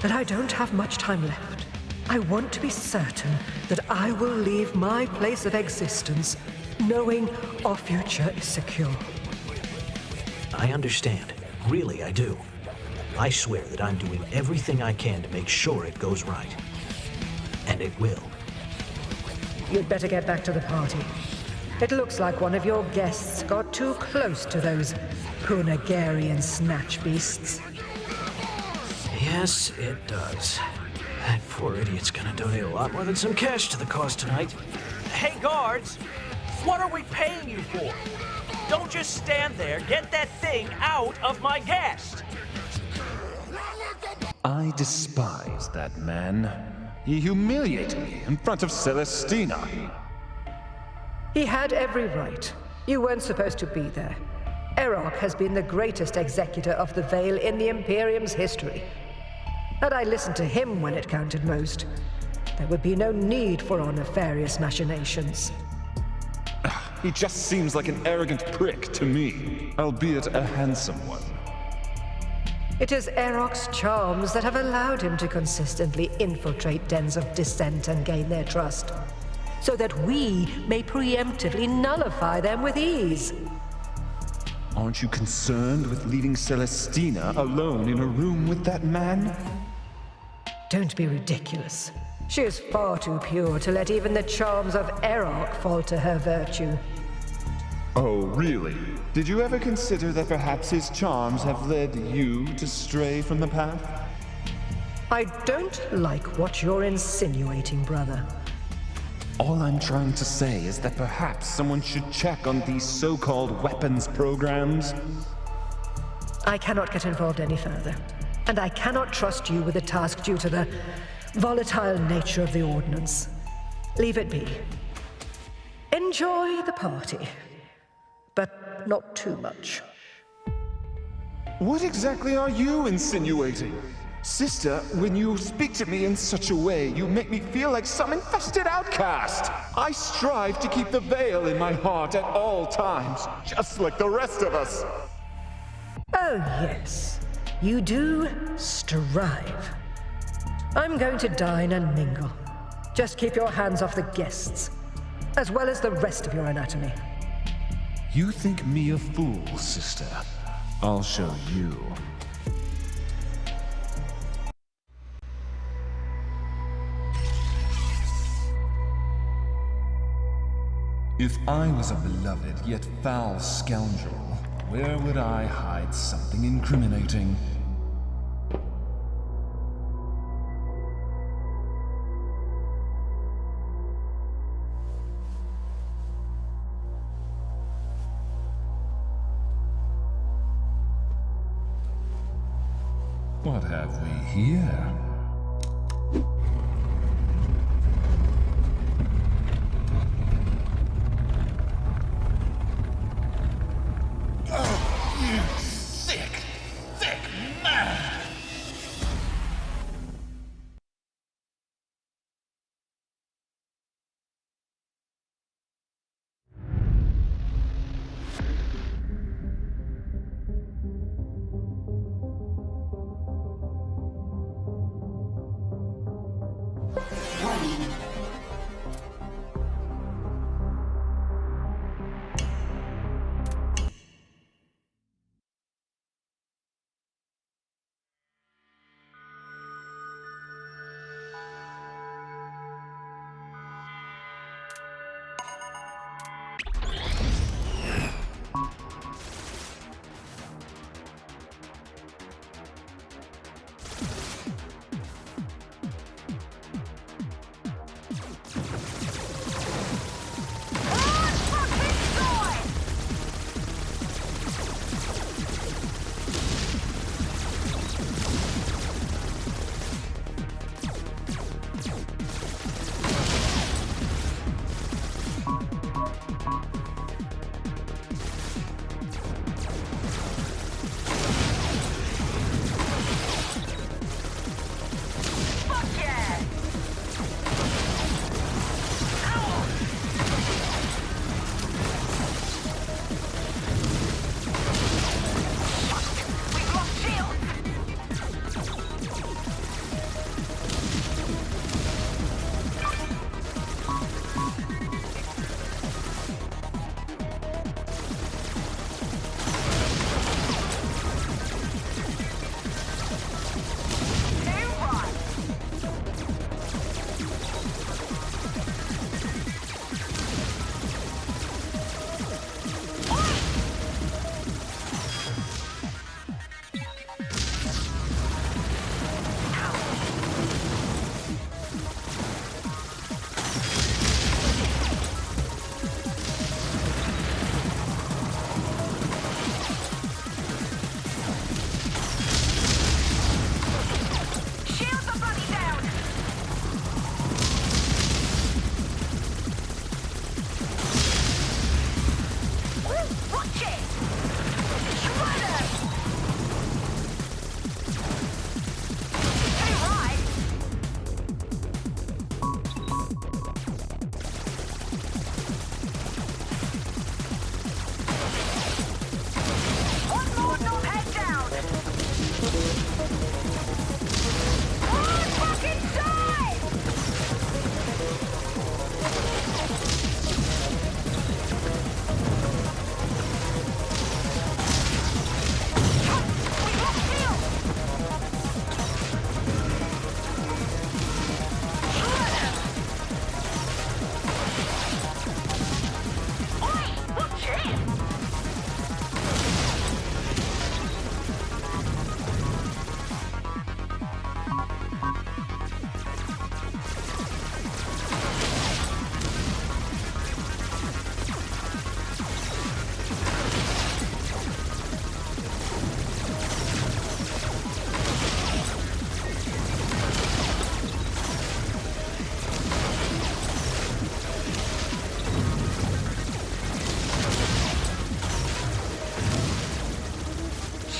that I don't have much time left. I want to be certain that I will leave my place of existence knowing our future is secure. I understand. Really, I do. I swear that I'm doing everything I can to make sure it goes right. And it will. You'd better get back to the party. It looks like one of your guests got too close to those Punagarian snatch beasts. Yes, it does. That poor idiot's gonna donate a lot more than some cash to the cause tonight. Hey, guards! What are we paying you for? Don't just stand there. Get that thing out of my guest! I despise that man. He humiliated me in front of Celestina. He had every right. You weren't supposed to be there. Erok has been the greatest executor of the Veil in the Imperium's history. Had I listened to him when it counted most, there would be no need for our nefarious machinations. He just seems like an arrogant prick to me, albeit a handsome one. It is Erok's charms that have allowed him to consistently infiltrate dens of dissent and gain their trust, so that we may preemptively nullify them with ease. Aren't you concerned with leaving Celestina alone in a room with that man? Don't be ridiculous. She is far too pure to let even the charms of Erok falter her virtue. Oh, really? Did you ever consider that perhaps his charms have led you to stray from the path? I don't like what you're insinuating, brother. All I'm trying to say is that perhaps someone should check on these so-called weapons programs. I cannot get involved any further, and I cannot trust you with a task due to the volatile nature of the ordnance. Leave it be. Enjoy the party, but not too much. What exactly are you insinuating? Sister, when you speak to me in such a way, you make me feel like some infested outcast. I strive to keep the veil in my heart at all times, just like the rest of us. Oh, yes. You do strive. I'm going to dine and mingle. Just keep your hands off the guests, as well as the rest of your anatomy. You think me a fool, sister? I'll show you. If I was a beloved yet foul scoundrel, where would I hide something incriminating? What have we here? Oh, you sick man!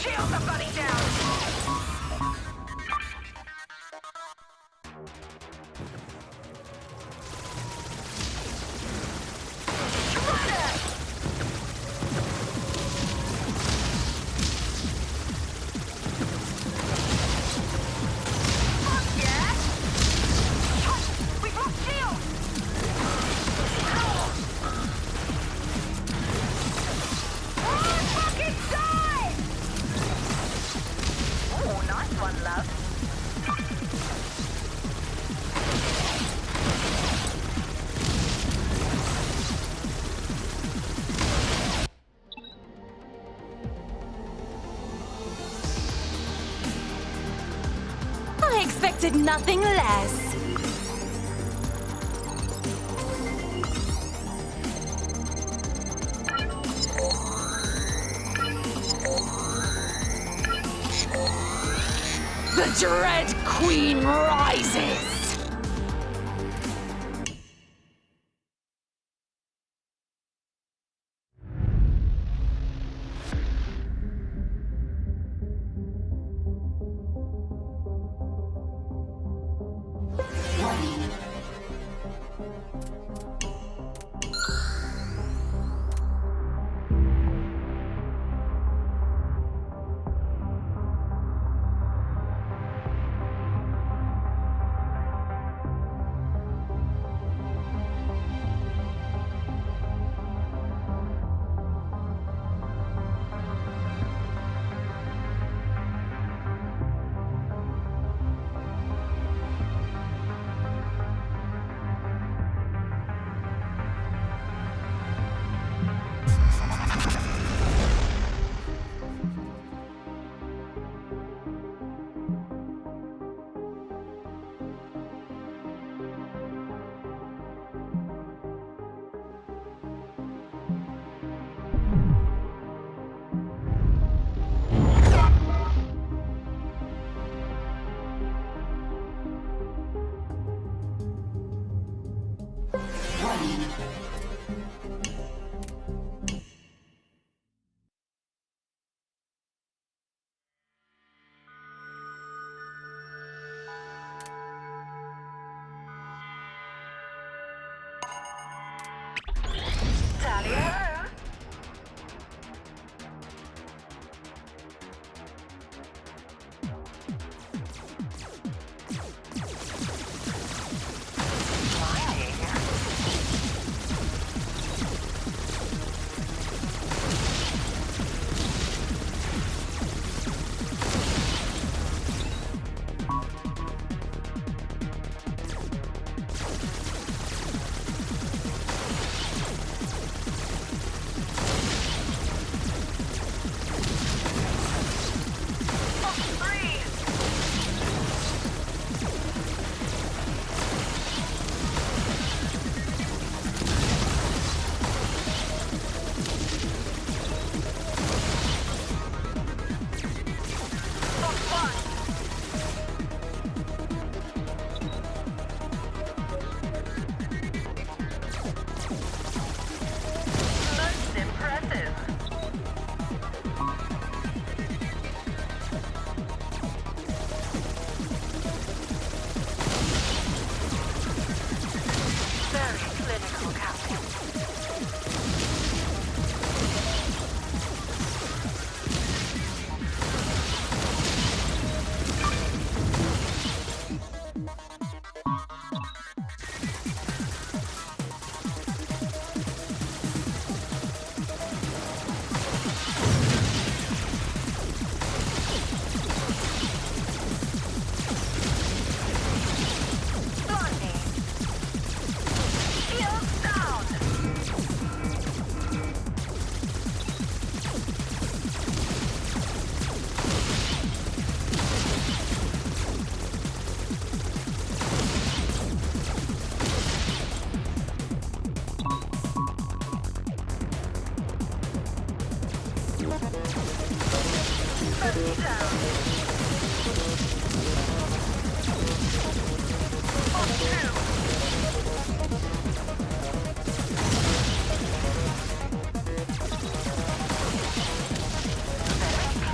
Shield somebody down! I expected nothing less. The Dread Queen rises!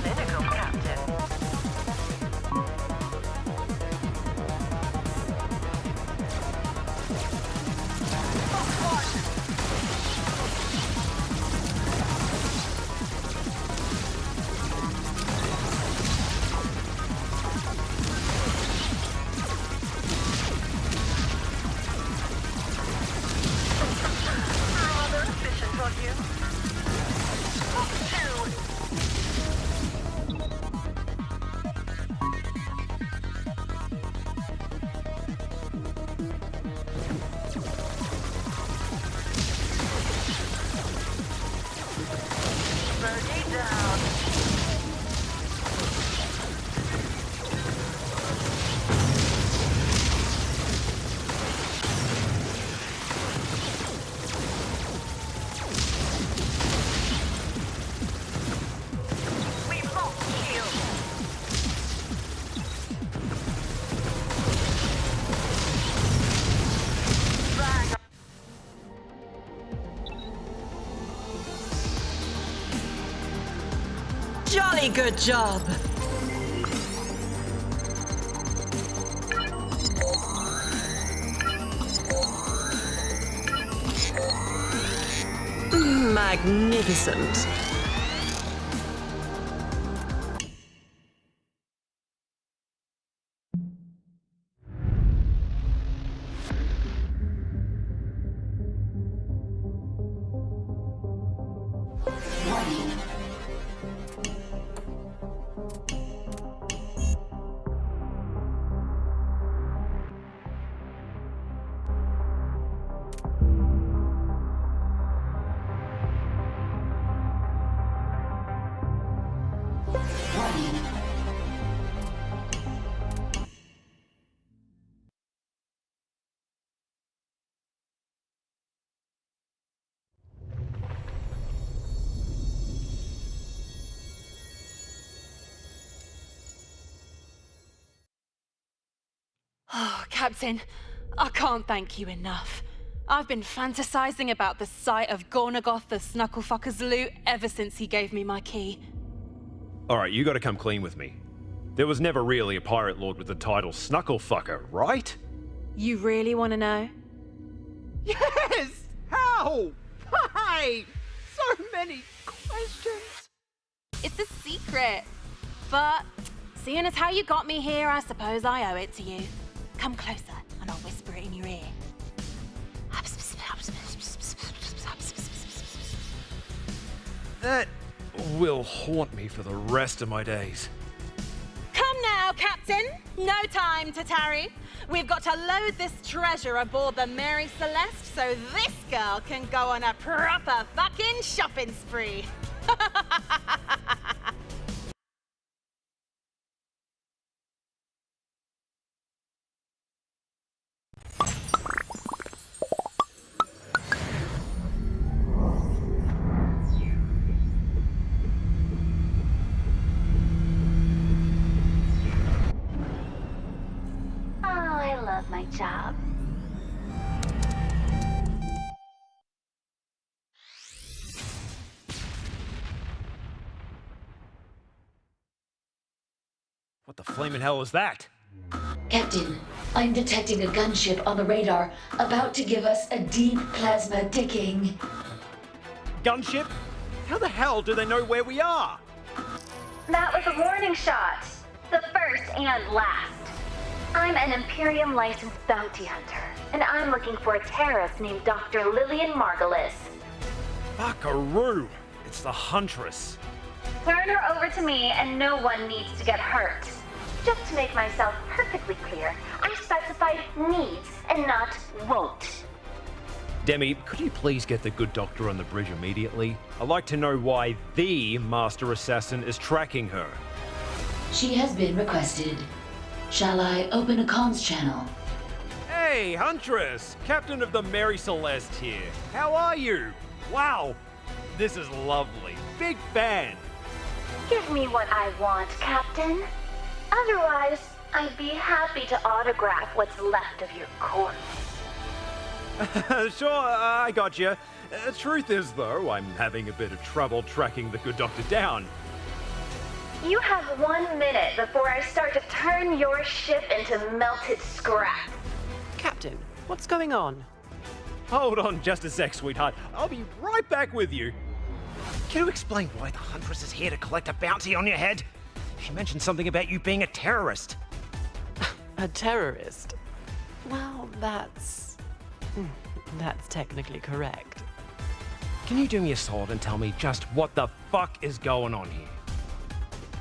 Clinical Very good job. Magnificent. Oh, Captain, I can't thank you enough. I've been fantasizing about the sight of Gornagoth the Snucklefucker's loot ever since he gave me my key. Alright, you gotta come clean with me. There was never really a pirate lord with the title Snucklefucker, right? You really want to know? Yes! How? Why? So many questions. It's a secret. But seeing as how you got me here, I suppose I owe it to you. Come closer and I'll whisper it in your ear. That will haunt me for the rest of my days. Come now, Captain. No time to tarry. We've got to load this treasure aboard the Mary Celeste so this girl can go on a proper fucking shopping spree. My job. What the flaming hell is that? Captain, I'm detecting a gunship on the radar about to give us a deep plasma ticking. Gunship? How the hell do they know where we are? That was a warning shot. The first and last. I'm an Imperium licensed bounty hunter, and I'm looking for a terrorist named Dr. Lillian Margulis. Buckaroo! It's the Huntress. Turn her over to me, and no one needs to get hurt. Just to make myself perfectly clear, I specified needs and not won't. Demi, could you please get the good doctor on the bridge immediately? I'd like to know why the Master Assassin is tracking her. She has been requested. Shall I open a comms channel? Hey, Huntress! Captain of the Mary Celeste here. How are you? Wow, this is lovely. Big fan. Give me what I want, Captain. Otherwise, I'd be happy to autograph what's left of your corpse. Sure, I got you. Truth is, though, I'm having a bit of trouble tracking the good doctor down. You have 1 minute before I start to turn your ship into melted scrap. Captain, what's going on? Hold on just a sec, sweetheart. I'll be right back with you. Can you explain why the Huntress is here to collect a bounty on your head? She mentioned something about you being a terrorist. A terrorist? Well, that's technically correct. Can you do me a solid and tell me just what the fuck is going on here?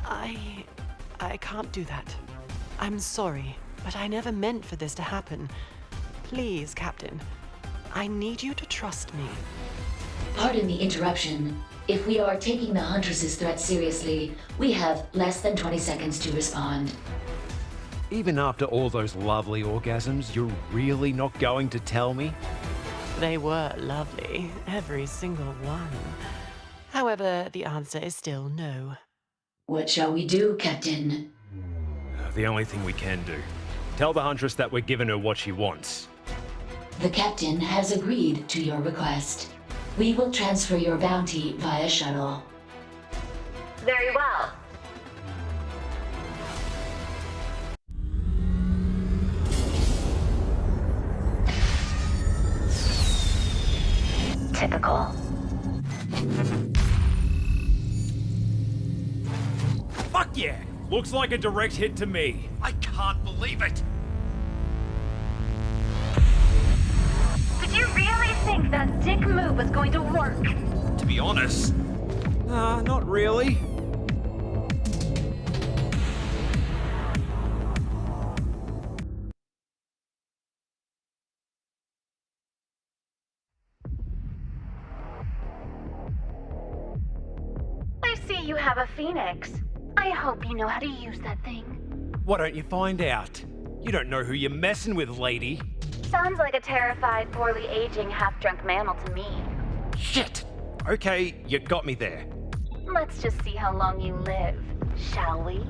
I can't do that. I'm sorry, but I never meant for this to happen. Please, Captain, I need you to trust me. Pardon the interruption. If we are taking the Huntress's threat seriously, we have less than 20 seconds to respond. Even after all those lovely orgasms, you're really not going to tell me? They were lovely, every single one. However, the answer is still no. What shall we do, Captain? The only thing we can do. Tell the Huntress that we're giving her what she wants. The Captain has agreed to your request. We will transfer your bounty via shuttle. Very well. yeah. Looks like a direct hit to me. I can't believe it. Did you really think that dick move was going to work? To be honest, not really. I see you have a phoenix. I hope you know how to use that thing. Why don't you find out? You don't know who you're messing with, lady. Sounds like a terrified, poorly aging, half-drunk mammal to me. Shit! Okay, you got me there. Let's just see how long you live, shall we?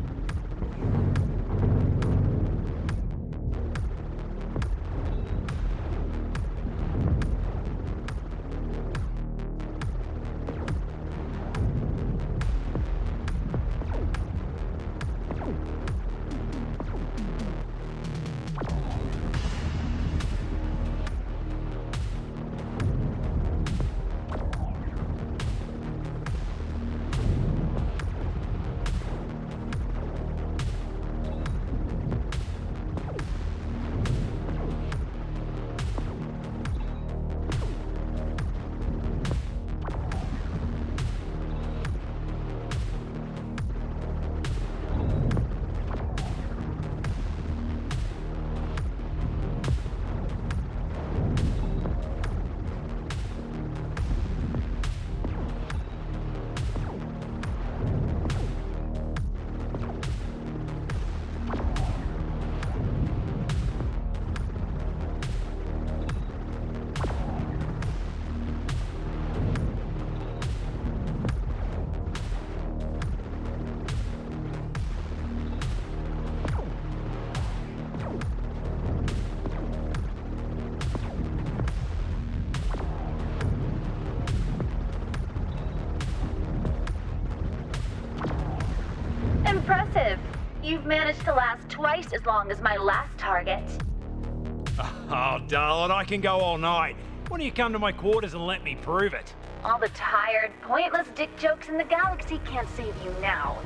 Impressive. You've managed to last twice as long as my last target. Oh, darling, I can go all night. Why don't you come to my quarters and let me prove it? All the tired, pointless dick jokes in the galaxy can't save you now.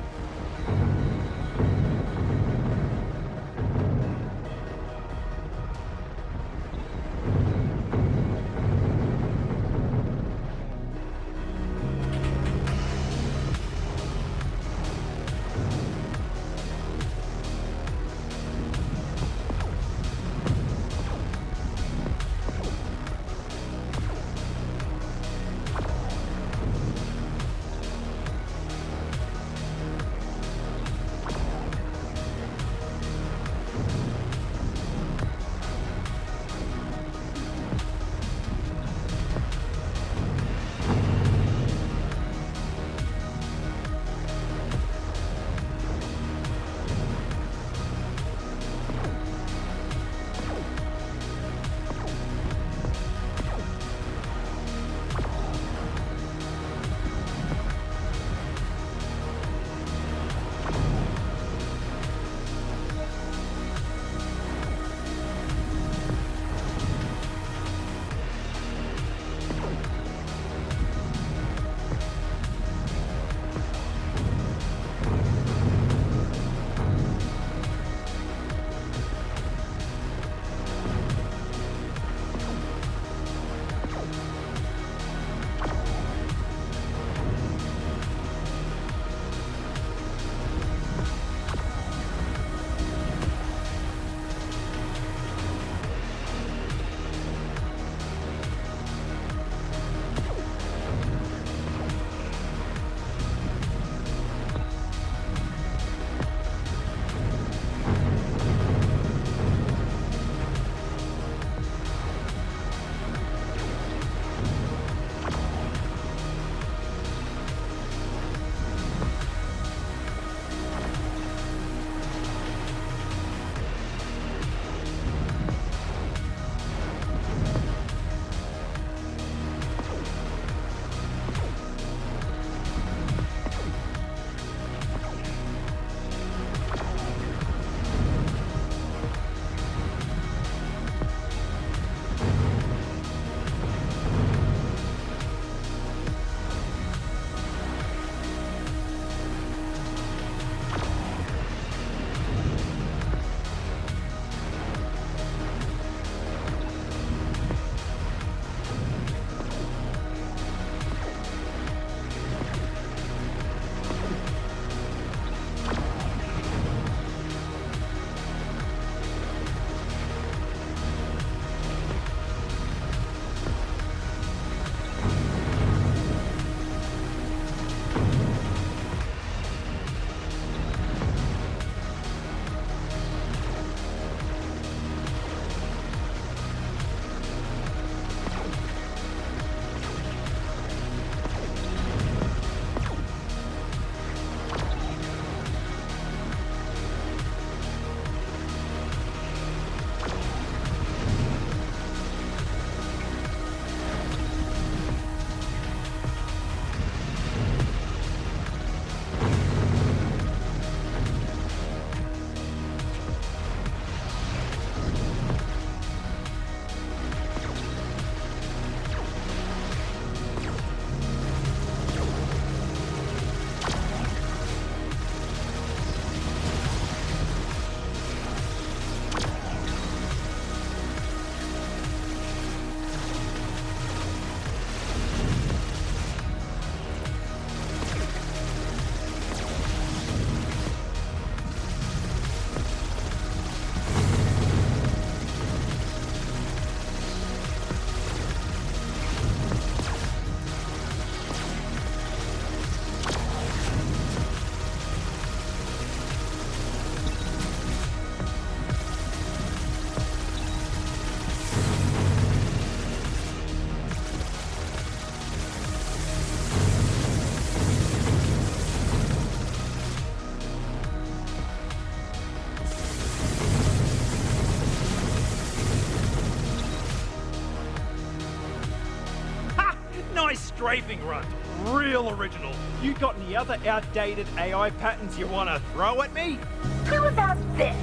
strafing runs. Real original. You got any other outdated AI patterns you want to throw at me? How about this?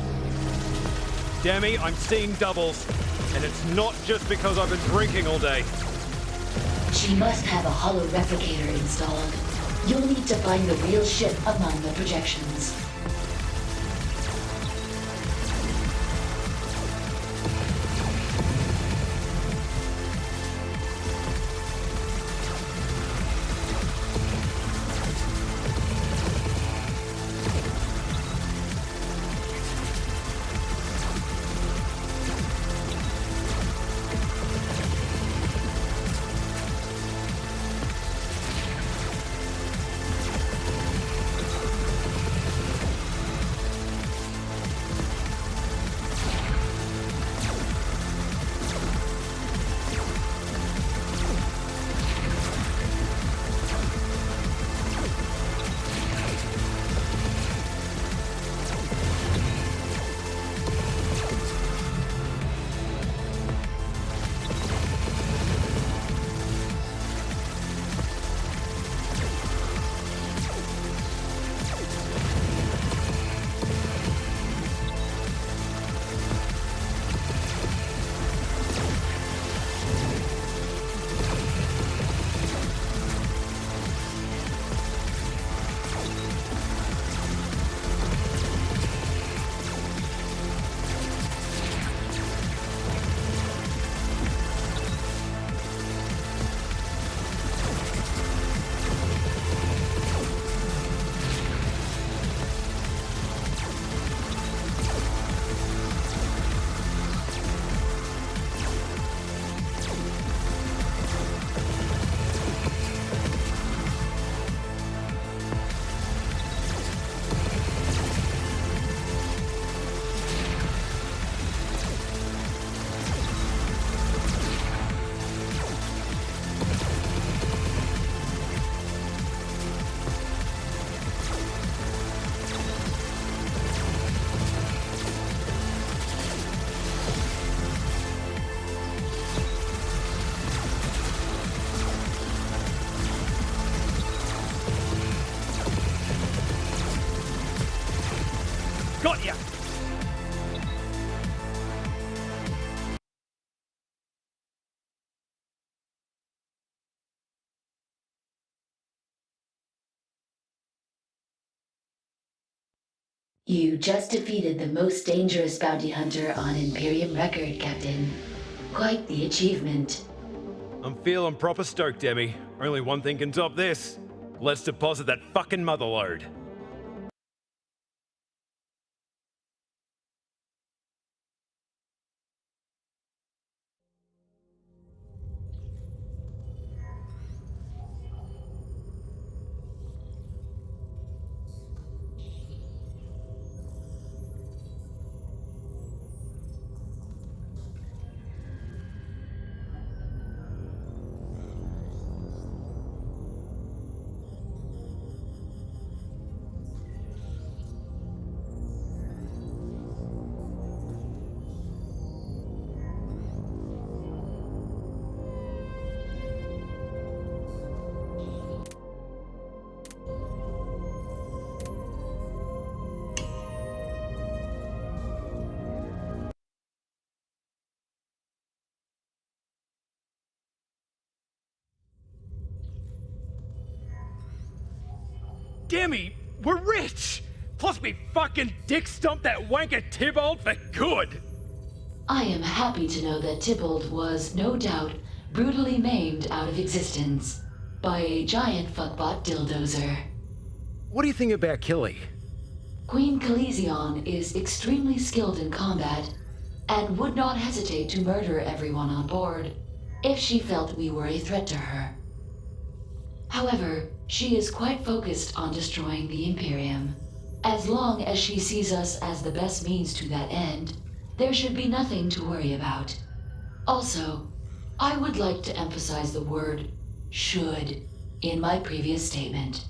Demi, I'm seeing doubles. And it's not just because I've been drinking all day. She must have a hollow replicator installed. You'll need to find the real ship among the projections. Got ya! You just defeated the most dangerous bounty hunter on Imperium record, Captain. Quite the achievement. I'm feeling proper stoked, Demi. Only one thing can top this. Let's deposit that fucking motherlode. Demi, we're rich! Plus we fucking dick stomped that wanker Tybalt for good! I am happy to know that Tybalt was, no doubt, brutally maimed out of existence by a giant fuckbot dildozer. What do you think about Killy? Queen Calizion is extremely skilled in combat and would not hesitate to murder everyone on board if she felt we were a threat to her. However, she is quite focused on destroying the Imperium. As long as she sees us as the best means to that end, there should be nothing to worry about. Also, I would like to emphasize the word should in my previous statement.